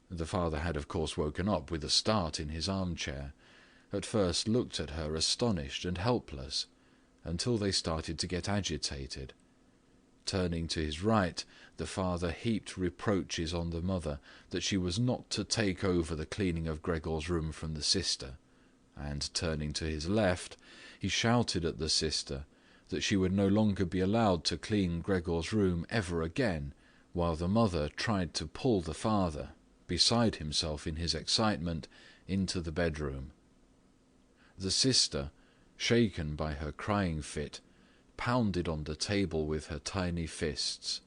the father had of course woken up with a start in his armchair, at first looked at her astonished and helpless, until they started to get agitated. Turning to his right, the father heaped reproaches on the mother that she was not to take over the cleaning of Gregor's room from the sister, and turning to his left, He shouted at the sister that she would no longer be allowed to clean Gregor's room ever again, while the mother tried to pull the father, beside himself in his excitement, into the bedroom. The sister, shaken by her crying fit, pounded on the table with her tiny fists,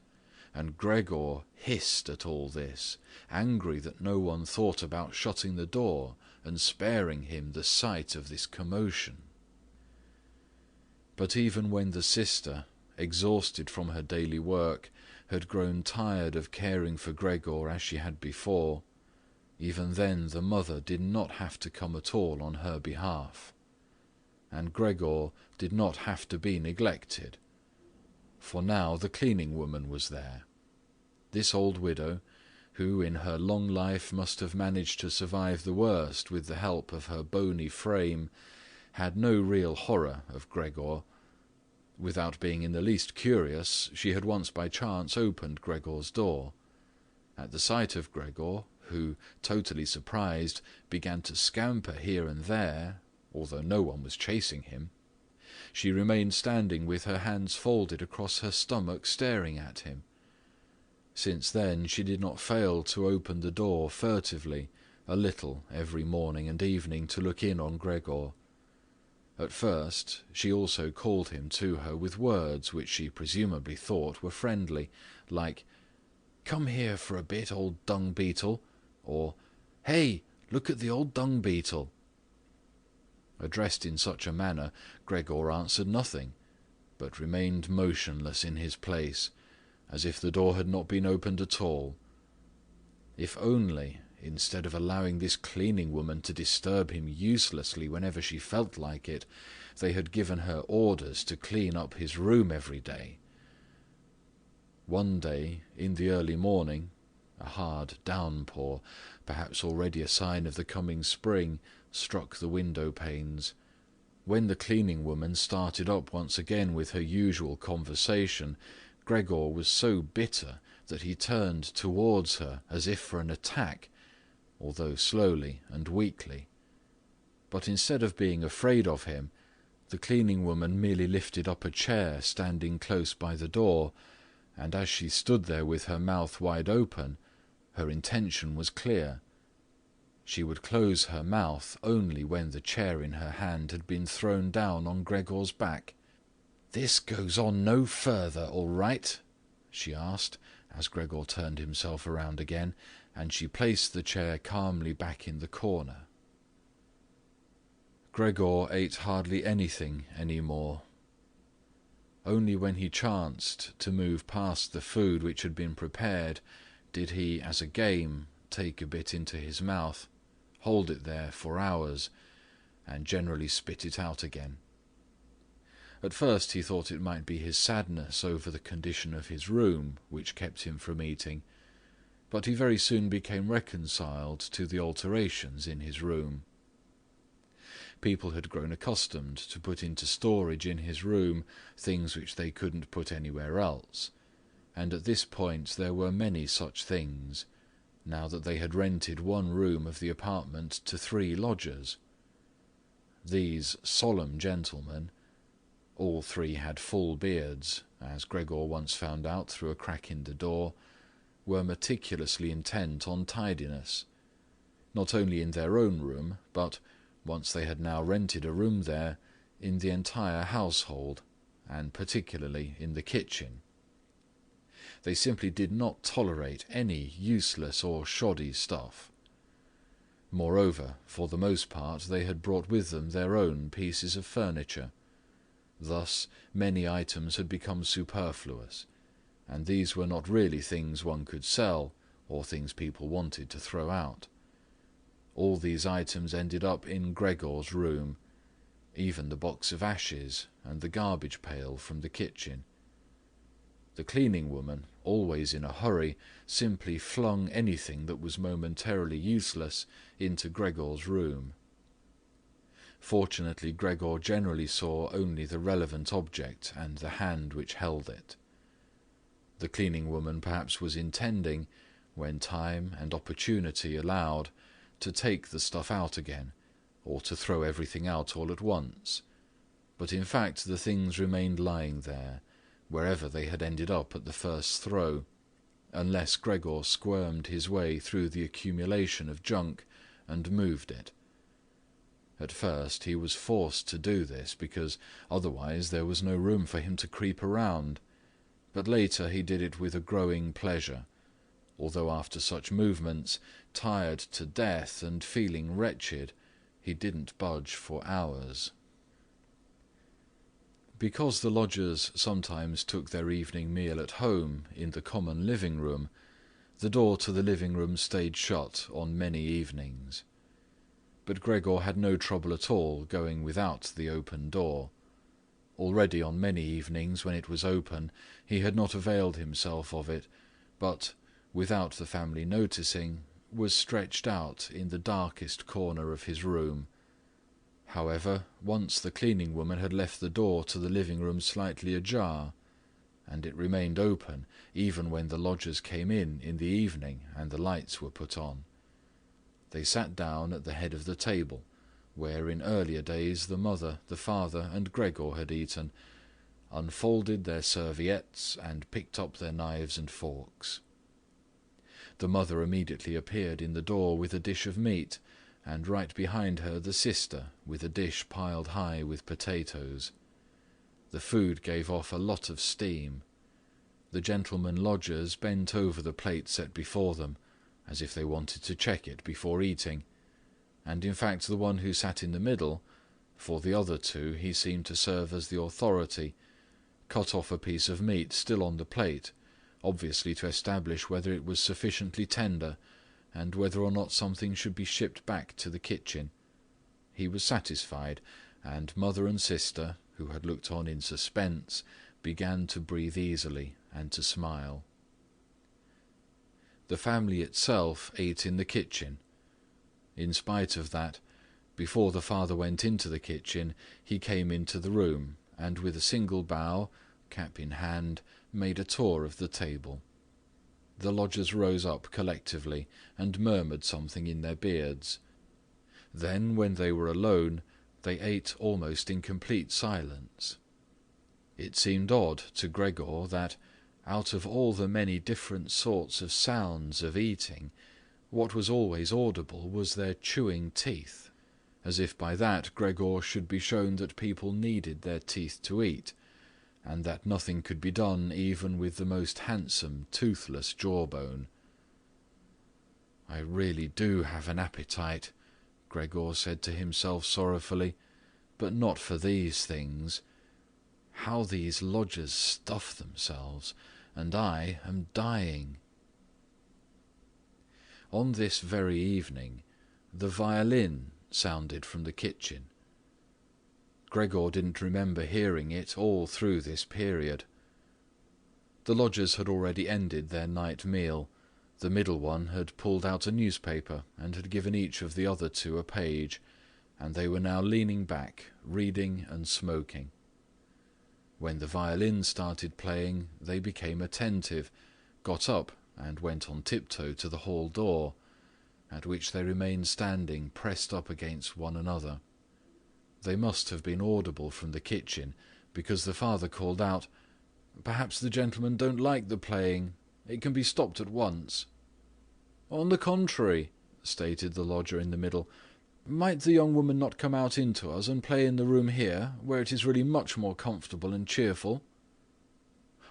and Gregor hissed at all this, angry that no one thought about shutting the door and sparing him the sight of this commotion. But even when the sister, exhausted from her daily work, had grown tired of caring for Gregor as she had before, even then the mother did not have to come at all on her behalf. And Gregor did not have to be neglected, for now the cleaning woman was there. This old widow, who in her long life must have managed to survive the worst with the help of her bony frame, had no real horror of Gregor. Without being in the least curious, she had once by chance opened Gregor's door. At the sight of Gregor, who, totally surprised, began to scamper here and there, although no one was chasing him, she remained standing with her hands folded across her stomach, staring at him. Since then she did not fail to open the door furtively a little every morning and evening to look in on Gregor. At first she also called him to her with words which she presumably thought were friendly, like, "Come here for a bit, old dung beetle," or "Hey, look at the old dung beetle." Addressed in such a manner, Gregor answered nothing, but remained motionless in his place, as if the door had not been opened at all. If only, instead of allowing this cleaning woman to disturb him uselessly whenever she felt like it, they had given her orders to clean up his room every day. One day, in the early morning, a hard downpour, perhaps already a sign of the coming spring, struck the window panes. When the cleaning woman started up once again with her usual conversation, Gregor was so bitter that he turned towards her as if for an attack, although slowly and weakly. But instead of being afraid of him, the cleaning woman merely lifted up a chair standing close by the door, and as she stood there with her mouth wide open, her intention was clear. She would close her mouth only when the chair in her hand had been thrown down on Gregor's back. "This goes on no further, all right?" she asked, as Gregor turned himself around again, and she placed the chair calmly back in the corner. Gregor ate hardly anything any more. Only when he chanced to move past the food which had been prepared did he, as a game, take a bit into his mouth, hold it there for hours, and generally spit it out again. At first he thought it might be his sadness over the condition of his room which kept him from eating, but he very soon became reconciled to the alterations in his room. People had grown accustomed to put into storage in his room things which they couldn't put anywhere else, and at this point there were many such things, now that they had rented one room of the apartment to 3 lodgers. These solemn gentlemen, all 3 had full beards, as Gregor once found out through a crack in the door, were meticulously intent on tidiness, not only in their own room, but, once they had now rented a room there, in the entire household, and particularly in the kitchen. They simply did not tolerate any useless or shoddy stuff. Moreover, for the most part they had brought with them their own pieces of furniture. Thus many items had become superfluous, and these were not really things one could sell, or things people wanted to throw out. All these items ended up in Gregor's room, even the box of ashes and the garbage pail from the kitchen. The cleaning woman, always in a hurry, simply flung anything that was momentarily useless into Gregor's room. Fortunately, Gregor generally saw only the relevant object and the hand which held it. The cleaning woman perhaps was intending, when time and opportunity allowed, to take the stuff out again, or to throw everything out all at once, but in fact the things remained lying there, wherever they had ended up at the first throw, unless Gregor squirmed his way through the accumulation of junk and moved it. At first he was forced to do this, because otherwise there was no room for him to creep around, but later he did it with a growing pleasure, although after such movements, tired to death and feeling wretched, he didn't budge for hours. Because the lodgers sometimes took their evening meal at home in the common living room, the door to the living room stayed shut on many evenings. But Gregor had no trouble at all going without the open door. Already on many evenings when it was open, he had not availed himself of it, but, without the family noticing, was stretched out in the darkest corner of his room. However, once the cleaning woman had left the door to the living room slightly ajar, and it remained open even when the lodgers came in the evening and the lights were put on. They sat down at the head of the table, where in earlier days the mother, the father, and Gregor had eaten, unfolded their serviettes and picked up their knives and forks. The mother immediately appeared in the door with a dish of meat, and right behind her the sister with a dish piled high with potatoes. The food gave off a lot of steam. The gentlemen lodgers bent over the plate set before them, as if they wanted to check it before eating, and in fact the one who sat in the middle, for the other two he seemed to serve as the authority, cut off a piece of meat still on the plate, obviously to establish whether it was sufficiently tender, and whether or not something should be shipped back to the kitchen. He was satisfied, and mother and sister, who had looked on in suspense, began to breathe easily and to smile. The family itself ate in the kitchen. In spite of that, before the father went into the kitchen, he came into the room, and with a single bow, cap in hand, made a tour of the table. The lodgers rose up collectively and murmured something in their beards. Then, when they were alone, they ate almost in complete silence. It seemed odd to Gregor that, out of all the many different sorts of sounds of eating, what was always audible was their chewing teeth, as if by that Gregor should be shown that people needed their teeth to eat, and that nothing could be done even with the most handsome toothless jawbone. "I really do have an appetite," Gregor said to himself sorrowfully, "but not for these things. How these lodgers stuff themselves, and I am dying." On this very evening, the violin sounded from the kitchen. Gregor didn't remember hearing it all through this period. The lodgers had already ended their night meal. The middle one had pulled out a newspaper and had given each of the other two a page, and they were now leaning back, reading and smoking. When the violin started playing, they became attentive, got up and went on tiptoe to the hall door, at which they remained standing pressed up against one another. They must have been audible from the kitchen, because the father called out, "Perhaps the gentlemen don't like the playing. It can be stopped at once." "On the contrary," stated the lodger in the middle, "might the young woman not come out into us and play in the room here, where it is really much more comfortable and cheerful?"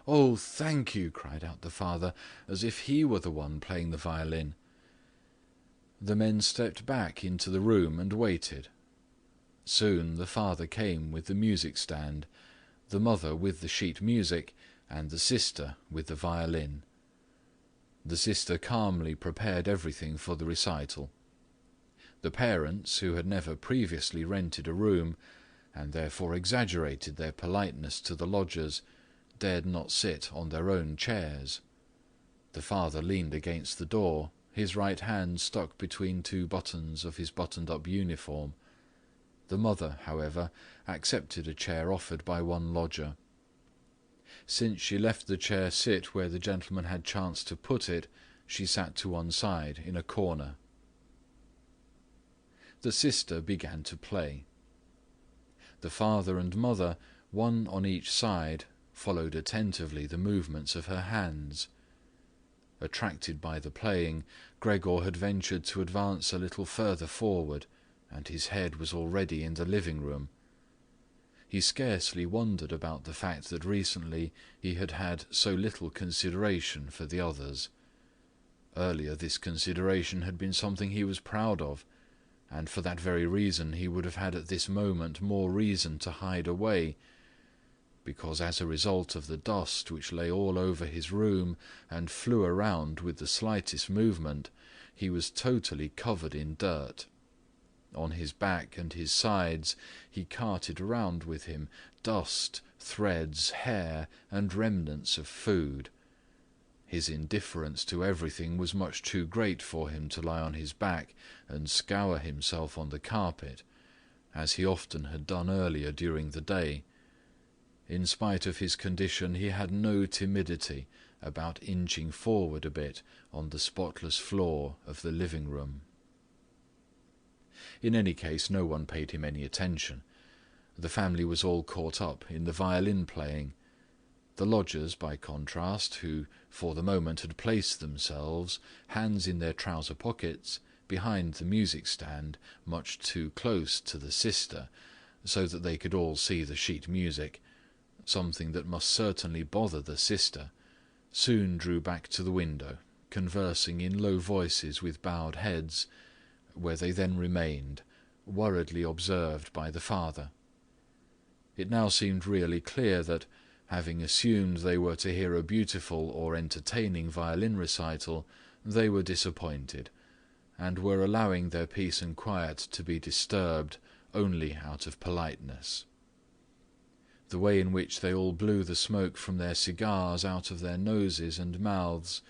"Oh, thank you," cried out the father, as if he were the one playing the violin. The men stepped back into the room and waited. Soon the father came with the music stand, the mother with the sheet music, and the sister with the violin. The sister calmly prepared everything for the recital. The parents, who had never previously rented a room, and therefore exaggerated their politeness to the lodgers, dared not sit on their own chairs. The father leaned against the door, his right hand stuck between two buttons of his buttoned-up uniform. The mother, however, accepted a chair offered by one lodger. Since she left the chair sit where the gentleman had chanced to put it, she sat to one side, in a corner. The sister began to play. The father and mother, one on each side, followed attentively the movements of her hands. Attracted by the playing, Gregor had ventured to advance a little further forward, and his head was already in the living-room. He scarcely wondered about the fact that recently he had had so little consideration for the others. Earlier this consideration had been something he was proud of, and for that very reason he would have had at this moment more reason to hide away, because as a result of the dust which lay all over his room and flew around with the slightest movement, he was totally covered in dirt. On his back and his sides he carted around with him dust, threads, hair, and remnants of food. His indifference to everything was much too great for him to lie on his back and scour himself on the carpet, as he often had done earlier during the day. In spite of his condition, he had no timidity about inching forward a bit on the spotless floor of the living-room. In any case, no one paid him any attention. The family was all caught up in the violin-playing. The lodgers, by contrast, who for the moment had placed themselves, hands in their trouser pockets, behind the music-stand, much too close to the sister, so that they could all see the sheet music, something that must certainly bother the sister, soon drew back to the window, conversing in low voices with bowed heads, where they then remained, worriedly observed by the father. It now seemed really clear that, having assumed they were to hear a beautiful or entertaining violin recital, they were disappointed, and were allowing their peace and quiet to be disturbed only out of politeness. The way in which they all blew the smoke from their cigars out of their noses and mouths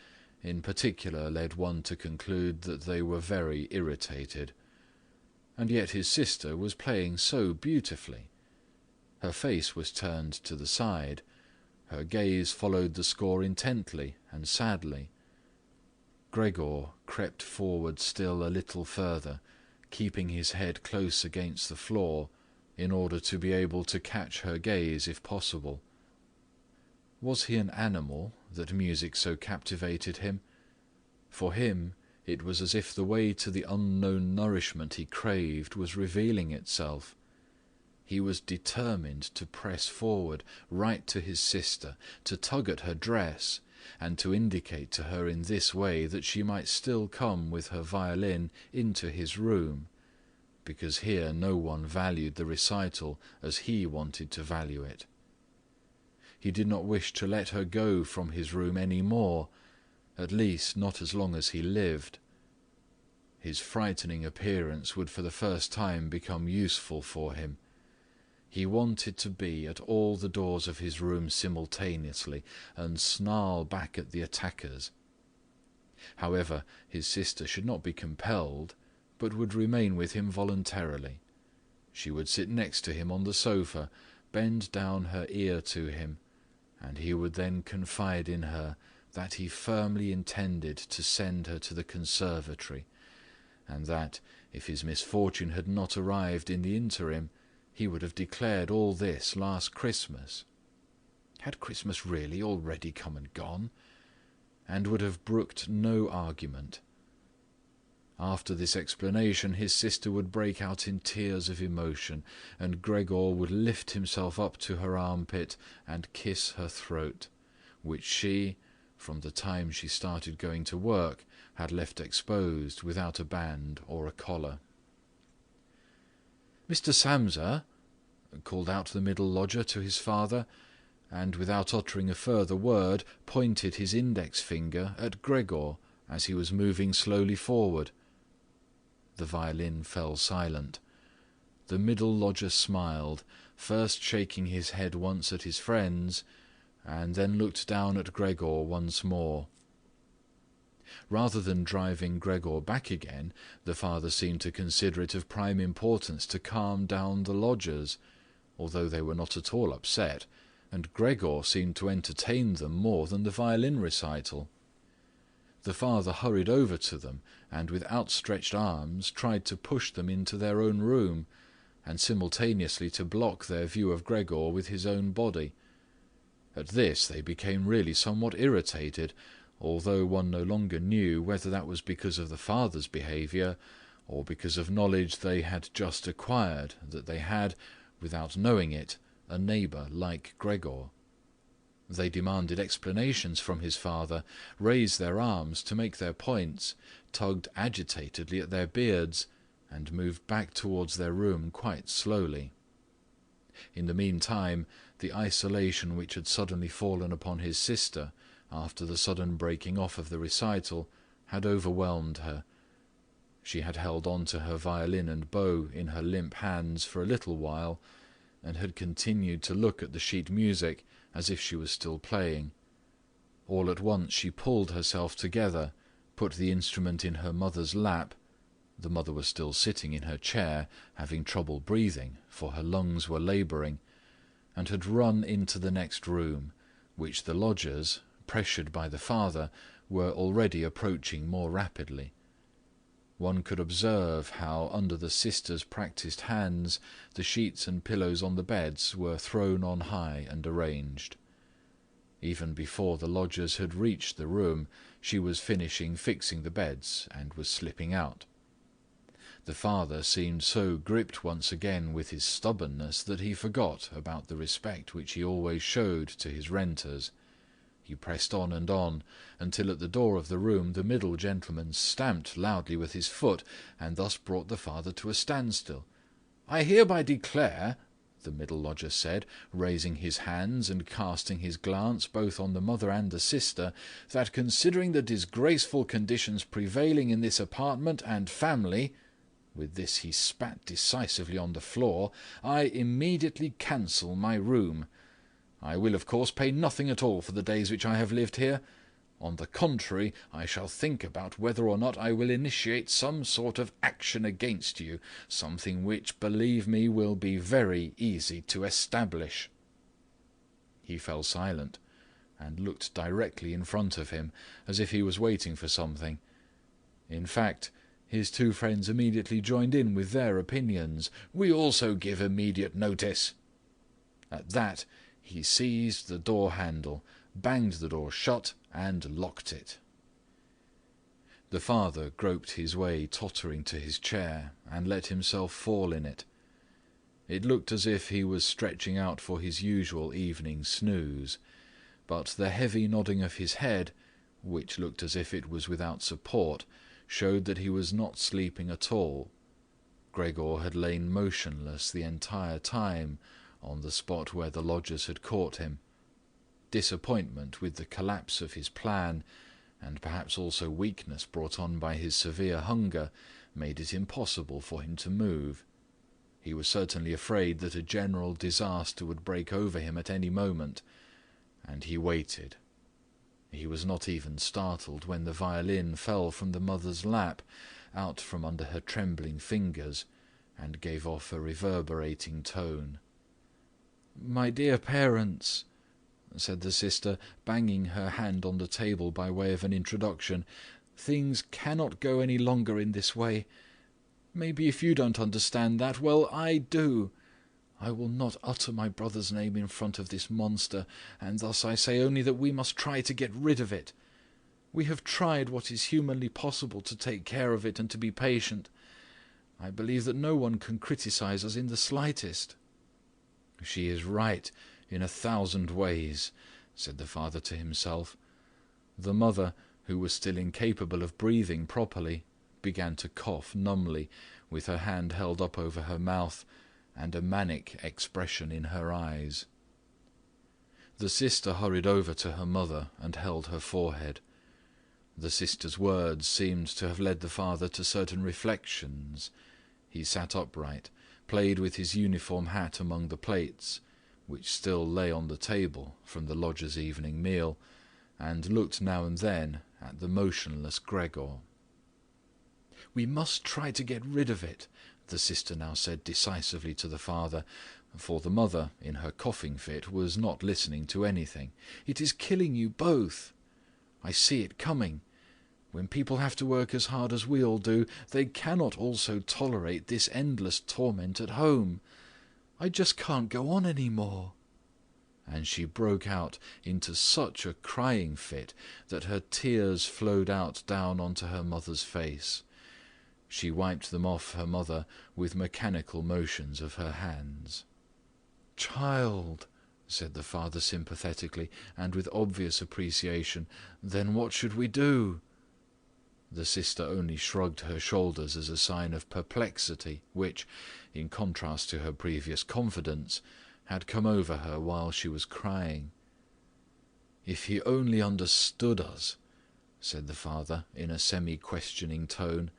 in particular led one to conclude that they were very irritated. And yet his sister was playing so beautifully. Her face was turned to the side. Her gaze followed the score intently and sadly. Gregor crept forward still a little further, keeping his head close against the floor, in order to be able to catch her gaze if possible. Was he an animal that music so captivated him? For him, it was as if the way to the unknown nourishment he craved was revealing itself. He was determined to press forward right to his sister, to tug at her dress, and to indicate to her in this way that she might still come with her violin into his room, because here no one valued the recital as he wanted to value it. He did not wish to let her go from his room any more, at least not as long as he lived. His frightening appearance would for the first time become useful for him. He wanted to be at all the doors of his room simultaneously and snarl back at the attackers. However, his sister should not be compelled, but would remain with him voluntarily. She would sit next to him on the sofa, bend down her ear to him, and he would then confide in her that he firmly intended to send her to the conservatory, and that, if his misfortune had not arrived in the interim, he would have declared all this last Christmas. Had Christmas really already come and gone? And would have brooked no argument. After this explanation, his sister would break out in tears of emotion, and Gregor would lift himself up to her armpit and kiss her throat, which she, from the time she started going to work, had left exposed without a band or a collar. "Mr. Samsa," called out the middle lodger to his father, and without uttering a further word, pointed his index finger at Gregor as he was moving slowly forward. The violin fell silent. The middle lodger smiled, first shaking his head once at his friends, and then looked down at Gregor once more. Rather than driving Gregor back again, the father seemed to consider it of prime importance to calm down the lodgers, although they were not at all upset, and Gregor seemed to entertain them more than the violin recital. The father hurried over to them, and with outstretched arms tried to push them into their own room, and simultaneously to block their view of Gregor with his own body. At this they became really somewhat irritated, although one no longer knew whether that was because of the father's behaviour, or because of knowledge they had just acquired that they had, without knowing it, a neighbour like Gregor. They demanded explanations from his father, raised their arms to make their points, tugged agitatedly at their beards, and moved back towards their room quite slowly. In the meantime, the isolation which had suddenly fallen upon his sister, after the sudden breaking off of the recital, had overwhelmed her. She had held on to her violin and bow in her limp hands for a little while, and had continued to look at the sheet music as if she was still playing. All at once she pulled herself together, put the instrument in her mother's lap. The mother was still sitting in her chair, having trouble breathing, for her lungs were labouring, and had run into the next room, which the lodgers, pressured by the father, were already approaching more rapidly. One could observe how under the sisters' practised hands the sheets and pillows on the beds were thrown on high and arranged. Even before the lodgers had reached the room, she was finishing fixing the beds and was slipping out. The father seemed so gripped once again with his stubbornness that he forgot about the respect which he always showed to his renters. He pressed on, until at the door of the room the middle gentleman stamped loudly with his foot, and thus brought the father to a standstill. "I hereby declare," the middle lodger said, raising his hands and casting his glance both on the mother and the sister, "that considering the disgraceful conditions prevailing in this apartment and family," with this he spat decisively on the floor, "I immediately cancel my room. I will, of course, pay nothing at all for the days which I have lived here. On the contrary, I shall think about whether or not I will initiate some sort of action against you, something which, believe me, will be very easy to establish." He fell silent, and looked directly in front of him, as if he was waiting for something. In fact, his two friends immediately joined in with their opinions. "We also give immediate notice." At that, he seized the door handle, banged the door shut, and locked it. The father groped his way tottering to his chair, and let himself fall in it. It looked as if he was stretching out for his usual evening snooze, but the heavy nodding of his head, which looked as if it was without support, showed that he was not sleeping at all. Gregor had lain motionless the entire time, on the spot where the lodgers had caught him. Disappointment with the collapse of his plan, and perhaps also weakness brought on by his severe hunger, made it impossible for him to move. He was certainly afraid that a general disaster would break over him at any moment, and he waited. He was not even startled when the violin fell from the mother's lap, out from under her trembling fingers, and gave off a reverberating tone. "My dear parents," said the sister, banging her hand on the table by way of an introduction, "things cannot go any longer in this way. Maybe if you don't understand that, well, I do. I will not utter my brother's name in front of this monster, and thus I say only that we must try to get rid of it. We have tried what is humanly possible to take care of it and to be patient. I believe that no one can criticize us in the slightest." "She is right in 1,000 ways," said the father to himself. The mother, who was still incapable of breathing properly, began to cough numbly, with her hand held up over her mouth, and a manic expression in her eyes. The sister hurried over to her mother and held her forehead. The sister's words seemed to have led the father to certain reflections. He sat upright, played with his uniform hat among the plates, which still lay on the table from the lodger's evening meal, and looked now and then at the motionless Gregor. "We must try to get rid of it," the sister now said decisively to the father, for the mother, in her coughing fit, was not listening to anything. "It is killing you both. I see it coming. When people have to work as hard as we all do, they cannot also tolerate this endless torment at home. I just can't go on any more." And she broke out into such a crying fit that her tears flowed out down onto her mother's face. She wiped them off her mother with mechanical motions of her hands. "Child," said the father sympathetically, and with obvious appreciation, "then what should we do?" The sister only shrugged her shoulders as a sign of perplexity which, in contrast to her previous confidence, had come over her while she was crying. "If he only understood us," said the father in a semi-questioning tone.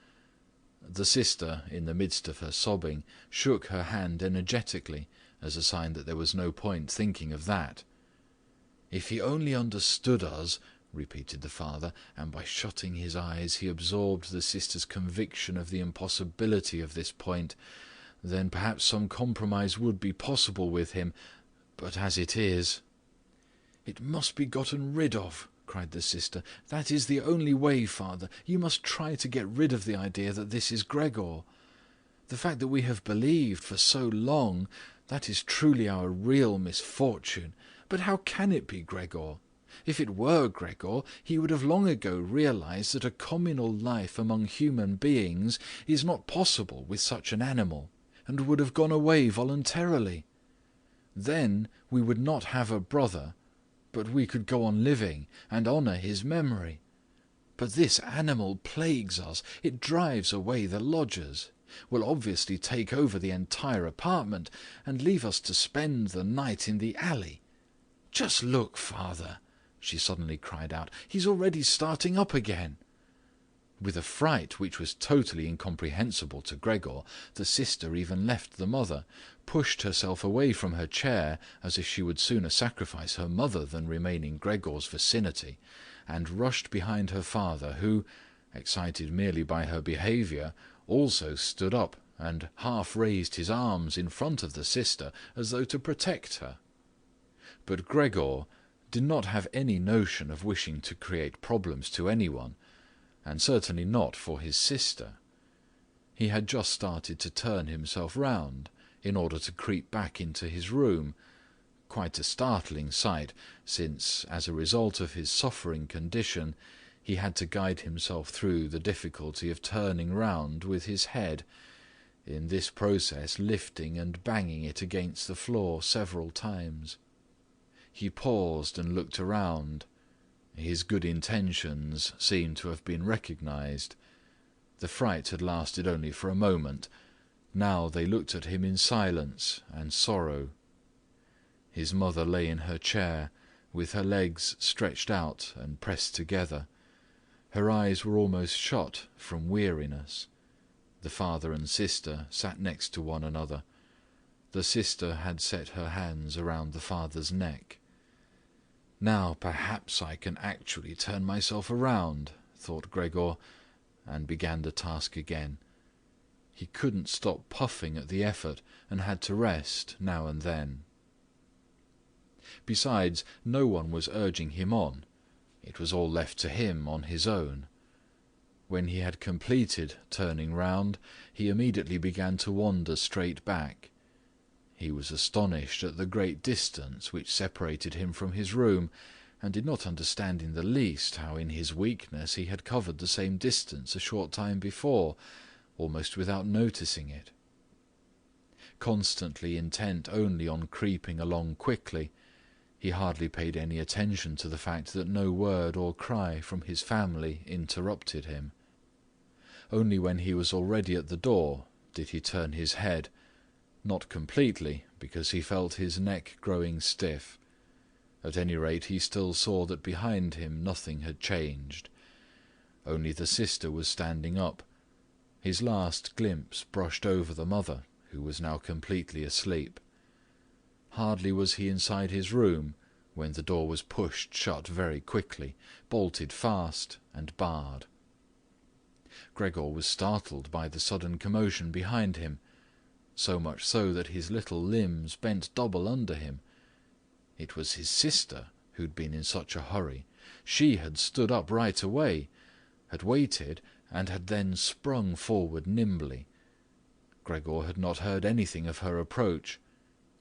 The sister, in the midst of her sobbing, shook her hand energetically as a sign that there was no point thinking of that. "If he only understood us," repeated the father, and by shutting his eyes he absorbed the sister's conviction of the impossibility of this point, then perhaps some compromise would be possible with him, but as it is— "It must be gotten rid of," cried the sister. "That is the only way, father. You must try to get rid of the idea that this is Gregor. The fact that we have believed for so long, that is truly our real misfortune. But how can it be Gregor? If it were Gregor, he would have long ago realized that a communal life among human beings is not possible with such an animal, and would have gone away voluntarily. Then we would not have a brother, but we could go on living and honor his memory. But this animal plagues us. It drives away the lodgers, will obviously take over the entire apartment, and leave us to spend the night in the alley. Just look, father," she suddenly cried out, "he's already starting up again." With a fright which was totally incomprehensible to Gregor, the sister even left the mother, pushed herself away from her chair as if she would sooner sacrifice her mother than remain in Gregor's vicinity, and rushed behind her father, who, excited merely by her behaviour, also stood up and half raised his arms in front of the sister as though to protect her. But Gregor did not have any notion of wishing to create problems to anyone, and certainly not for his sister. He had just started to turn himself round in order to creep back into his room, quite a startling sight, since, as a result of his suffering condition, he had to guide himself through the difficulty of turning round with his head, in this process lifting and banging it against the floor several times. He paused and looked around. His good intentions seemed to have been recognized. The fright had lasted only for a moment. Now they looked at him in silence and sorrow. His mother lay in her chair, with her legs stretched out and pressed together. Her eyes were almost shut from weariness. The father and sister sat next to one another. The sister had set her hands around the father's neck. "Now perhaps I can actually turn myself around," thought Gregor, and began the task again. He couldn't stop puffing at the effort and had to rest now and then. Besides, no one was urging him on. It was all left to him on his own. When he had completed turning round, he immediately began to wander straight back. He was astonished at the great distance which separated him from his room, and did not understand in the least how in his weakness he had covered the same distance a short time before, almost without noticing it. Constantly intent only on creeping along quickly, he hardly paid any attention to the fact that no word or cry from his family interrupted him. Only when he was already at the door did he turn his head, not completely, because he felt his neck growing stiff. At any rate, he still saw that behind him nothing had changed. Only the sister was standing up. His last glimpse brushed over the mother, who was now completely asleep. Hardly was he inside his room when the door was pushed shut very quickly, bolted fast, and barred. Gregor was startled by the sudden commotion behind him, so much so that his little limbs bent double under him. It was his sister who'd been in such a hurry. She had stood up right away, had waited, and had then sprung forward nimbly. Gregor had not heard anything of her approach.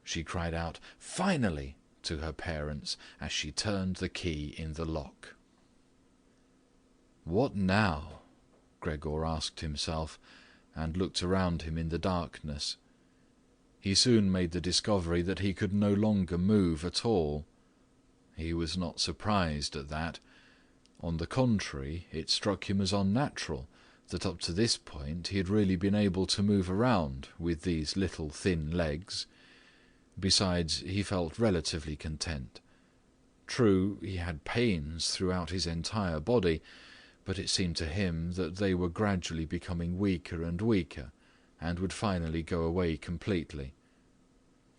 She cried out, "Finally!" to her parents as she turned the key in the lock. "What now?" Gregor asked himself, and looked around him in the darkness. He soon made the discovery that he could no longer move at all. He was not surprised at that. On the contrary, it struck him as unnatural that up to this point he had really been able to move around with these little thin legs. Besides, he felt relatively content. True, he had pains throughout his entire body, but it seemed to him that they were gradually becoming weaker and weaker, and would finally go away completely.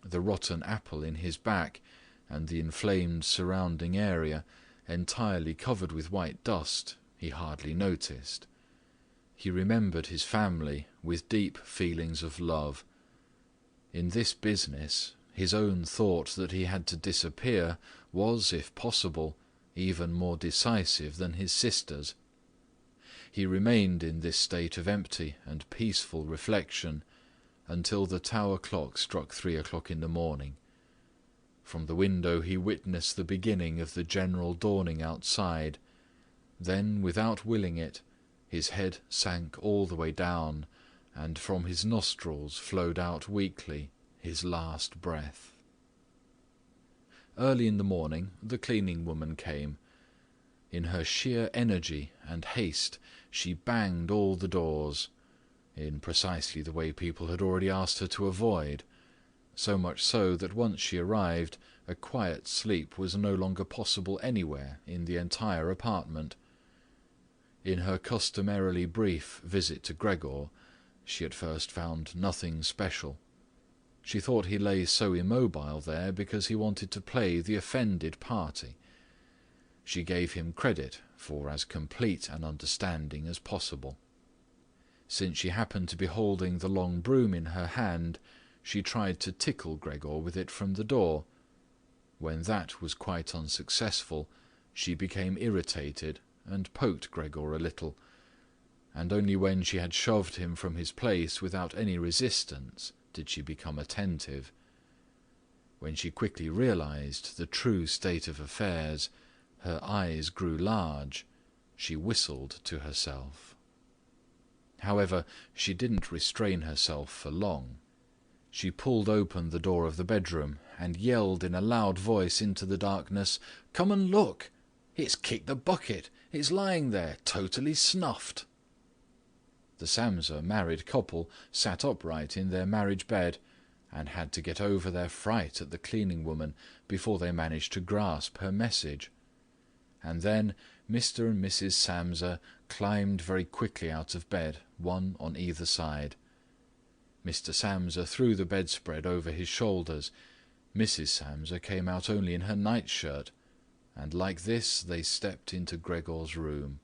The rotten apple in his back, and the inflamed surrounding area, entirely covered with white dust, he hardly noticed. He remembered his family with deep feelings of love. In this business, his own thought that he had to disappear was, if possible, even more decisive than his sister's. He remained in this state of empty and peaceful reflection until the tower clock struck 3 o'clock in the morning. From the window he witnessed the beginning of the general dawning outside. Then, without willing it, his head sank all the way down, and from his nostrils flowed out weakly his last breath. Early in the morning the cleaning woman came. In her sheer energy and haste she banged all the doors, in precisely the way people had already asked her to avoid, so much so that once she arrived, a quiet sleep was no longer possible anywhere in the entire apartment. In her customarily brief visit to Gregor, she at first found nothing special. She thought he lay so immobile there because he wanted to play the offended party. She gave him credit for as complete an understanding as possible. Since she happened to be holding the long broom in her hand, she tried to tickle Gregor with it from the door. When that was quite unsuccessful, she became irritated and poked Gregor a little, and only when she had shoved him from his place without any resistance did she become attentive. When she quickly realized the true state of affairs, her eyes grew large. She whistled to herself. However, she didn't restrain herself for long. She pulled open the door of the bedroom and yelled in a loud voice into the darkness, "Come and look! It's kicked the bucket! It's lying there, totally snuffed!" The Samsa married couple sat upright in their marriage bed and had to get over their fright at the cleaning woman before they managed to grasp her message. And then Mr. and Mrs. Samsa climbed very quickly out of bed, one on either side. Mr. Samsa threw the bedspread over his shoulders. Mrs. Samsa came out only in her nightshirt, and like this they stepped into Gregor's room.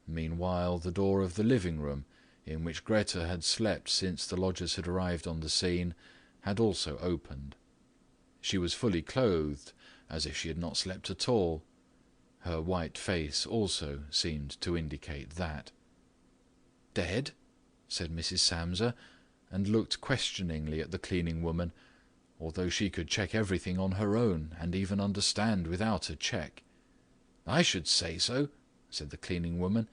Meanwhile the door of the living room, in which Greta had slept since the lodgers had arrived on the scene, had also opened. She was fully clothed, as if she had not slept at all. Her white face also seemed to indicate that. "Dead?" said Mrs. Samsa, and looked questioningly at the cleaning woman, although she could check everything on her own and even understand without a check. "I should say so," said the cleaning woman,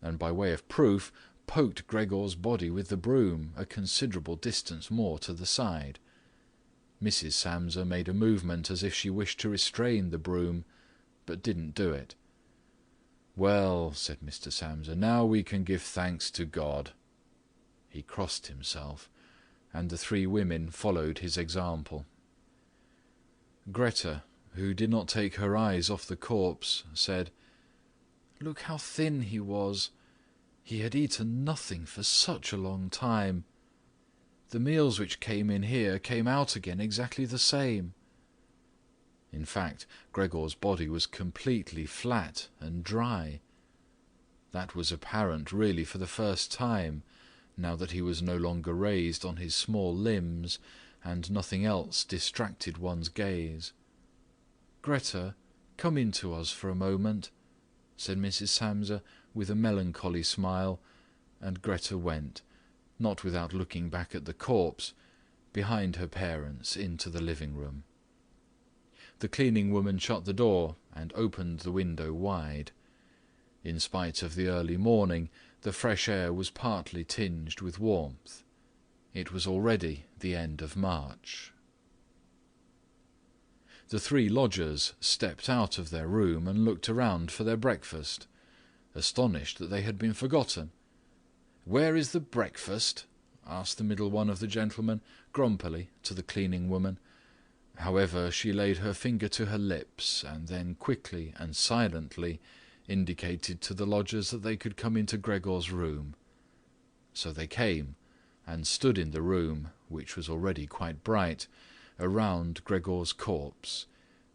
and by way of proof poked Gregor's body with the broom a considerable distance more to the side. Mrs. Samsa made a movement as if she wished to restrain the broom, but didn't do it. "Well," said Mr. Samsa, "now we can give thanks to God." He crossed himself, and the three women followed his example. Greta, who did not take her eyes off the corpse, said, "Look how thin he was. He had eaten nothing for such a long time. The meals which came in here came out again exactly the same." In fact, Gregor's body was completely flat and dry. That was apparent really for the first time, now that he was no longer raised on his small limbs, and nothing else distracted one's gaze. "Greta, come in to us for a moment," said Mrs. Samsa with a melancholy smile, and Greta went, not without looking back at the corpse, behind her parents into the living-room. The cleaning woman shut the door and opened the window wide. In spite of the early morning, the fresh air was partly tinged with warmth. It was already the end of March. The three lodgers stepped out of their room and looked around for their breakfast, astonished that they had been forgotten. "Where is the breakfast?" asked the middle one of the gentlemen, grumpily, to the cleaning woman. However, she laid her finger to her lips, and then quickly and silently indicated to the lodgers that they could come into Gregor's room. So they came, and stood in the room, which was already quite bright, around Gregor's corpse,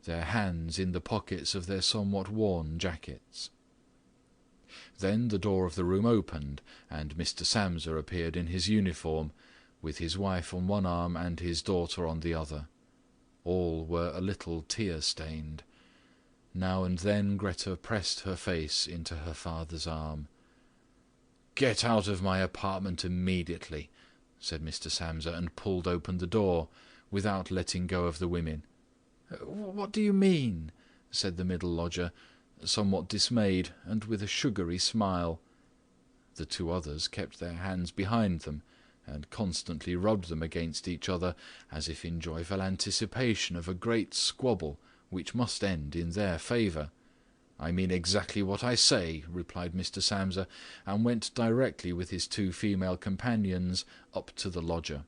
their hands in the pockets of their somewhat worn jackets. Then the door of the room opened, and Mr. Samsa appeared in his uniform, with his wife on one arm and his daughter on the other. All were a little tear-stained. Now and then Greta pressed her face into her father's arm. "Get out of my apartment immediately," said Mr. Samsa, and pulled open the door, without letting go of the women. "What do you mean?" said the middle lodger, somewhat dismayed, and with a sugary smile. The two others kept their hands behind them, and constantly rubbed them against each other, as if in joyful anticipation of a great squabble which must end in their favour. "I mean exactly what I say," replied Mr. Samsa, and went directly with his two female companions up to the lodger.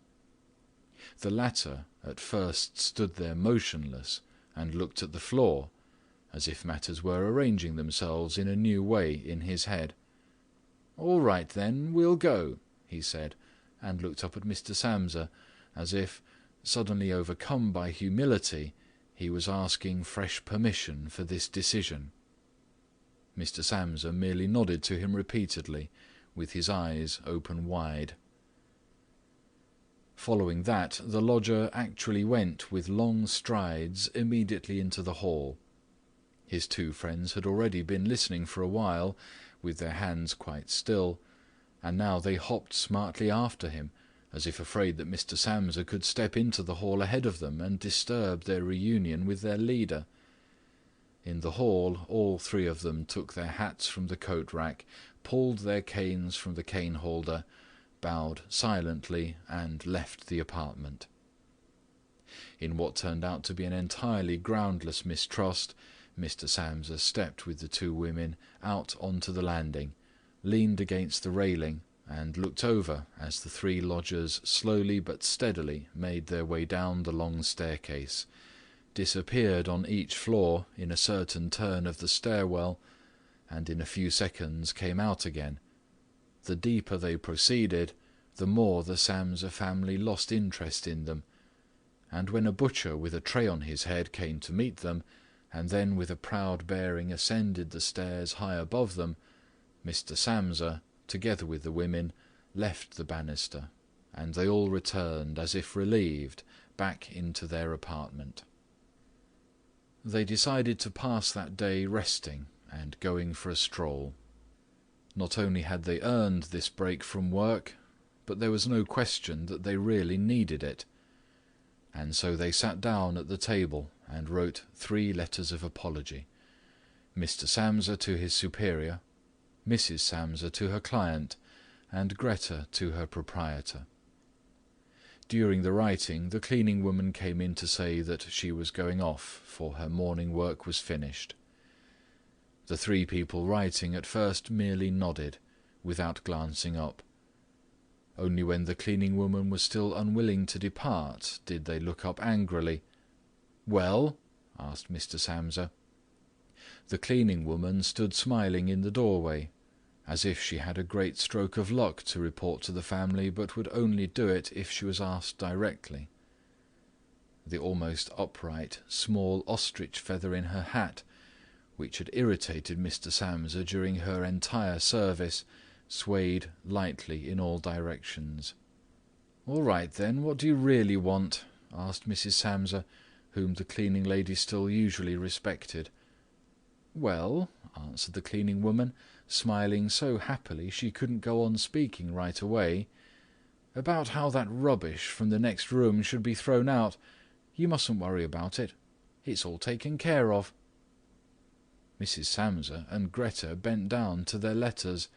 The latter at first stood there motionless, and looked at the floor, as if matters were arranging themselves in a new way in his head. "All right then, we'll go," he said, and looked up at Mr. Samsa, as if, suddenly overcome by humility, he was asking fresh permission for this decision. Mr. Samsa merely nodded to him repeatedly, with his eyes open wide. Following that, the lodger actually went with long strides immediately into the hall. His two friends had already been listening for a while, with their hands quite still, and now they hopped smartly after him, as if afraid that Mr. Samsa could step into the hall ahead of them and disturb their reunion with their leader. In the hall, all three of them took their hats from the coat-rack, pulled their canes from the cane-holder, bowed silently, and left the apartment. In what turned out to be an entirely groundless mistrust, Mr. Samsa stepped with the two women out onto the landing, leaned against the railing, and looked over as the three lodgers slowly but steadily made their way down the long staircase, disappeared on each floor in a certain turn of the stairwell, and in a few seconds came out again. The deeper they proceeded, the more the Samsa family lost interest in them, and when a butcher with a tray on his head came to meet them, and then with a proud bearing ascended the stairs high above them, Mr. Samsa, together with the women, left the banister, and they all returned, as if relieved, back into their apartment. They decided to pass that day resting and going for a stroll. Not only had they earned this break from work, but there was no question that they really needed it. And so they sat down at the table and wrote 3 letters of apology. Mr. Samsa to his superior, Mrs. Samsa to her client, and Greta to her proprietor. During the writing, the cleaning woman came in to say that she was going off, for her morning work was finished. The 3 people writing at first merely nodded, without glancing up. Only when the cleaning woman was still unwilling to depart did they look up angrily. "Well?" asked Mr. Samsa. The cleaning woman stood smiling in the doorway, as if she had a great stroke of luck to report to the family, but would only do it if she was asked directly. The almost upright, small ostrich feather in her hat, which had irritated Mr. Samsa during her entire service, swayed lightly in all directions. "All right then, what do you really want?" asked Mrs. Samsa, whom the cleaning lady still usually respected. "Well," answered the cleaning woman, smiling so happily she couldn't go on speaking right away. "About how that rubbish from the next room should be thrown out. You mustn't worry about it. It's all taken care of." Mrs. Samsa and Greta bent down to their letters,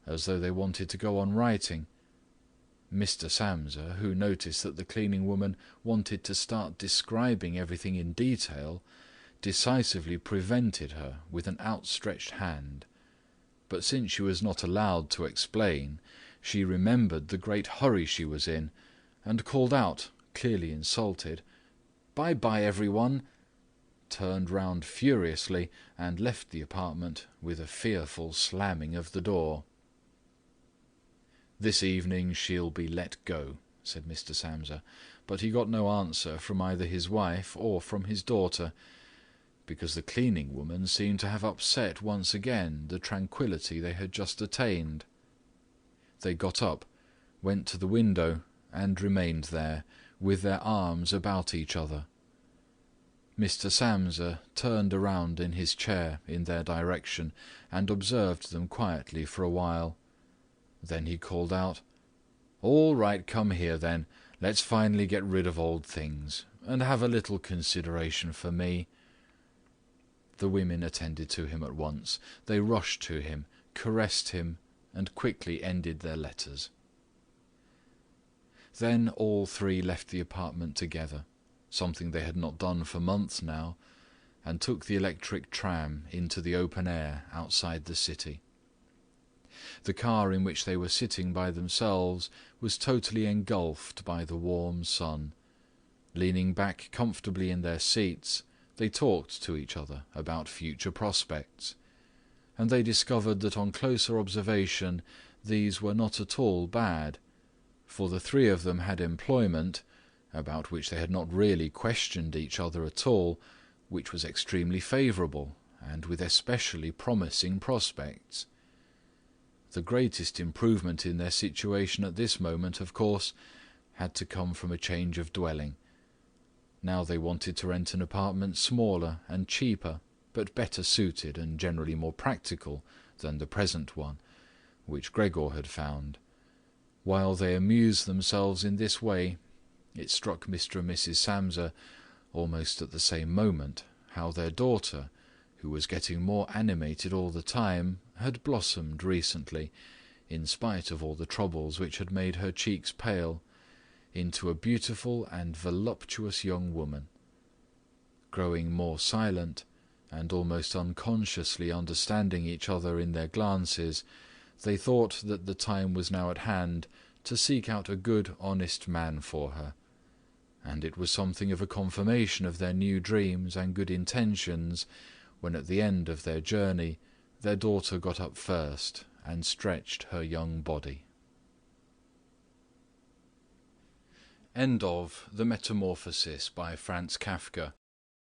as though they wanted to go on writing. Mr. Samsa, who noticed that the cleaning woman wanted to start describing everything in detail, decisively prevented her with an outstretched hand. But since she was not allowed to explain, she remembered the great hurry she was in, and called out, clearly insulted, "Bye-bye, everyone," turned round furiously, and left the apartment with a fearful slamming of the door. "This evening she'll be let go," said Mr. Samsa, but he got no answer from either his wife or from his daughter, because the cleaning woman seemed to have upset once again the tranquillity they had just attained. They got up, went to the window, and remained there, with their arms about each other. Mr. Samsa turned around in his chair in their direction, and observed them quietly for a while. Then he called out, "All right, come here then. Let's finally get rid of old things, and have a little consideration for me." The women attended to him at once. They rushed to him, caressed him, and quickly ended their letters. Then all three left the apartment together, something they had not done for months now, and took the electric tram into the open air outside the city. The car in which they were sitting by themselves was totally engulfed by the warm sun. Leaning back comfortably in their seats, they talked to each other about future prospects, and they discovered that on closer observation these were not at all bad, for the three of them had employment, about which they had not really questioned each other at all, which was extremely favourable, and with especially promising prospects. The greatest improvement in their situation at this moment, of course, had to come from a change of dwelling. Now they wanted to rent an apartment smaller and cheaper, but better suited and generally more practical than the present one, which Gregor had found. While they amused themselves in this way, it struck Mr. and Mrs. Samsa almost at the same moment how their daughter, who was getting more animated all the time, had blossomed recently, in spite of all the troubles which had made her cheeks pale, into a beautiful and voluptuous young woman. Growing more silent, and almost unconsciously understanding each other in their glances, they thought that the time was now at hand to seek out a good, honest man for her, and it was something of a confirmation of their new dreams and good intentions when at the end of their journey their daughter got up first and stretched her young body. End of The Metamorphosis by Franz Kafka,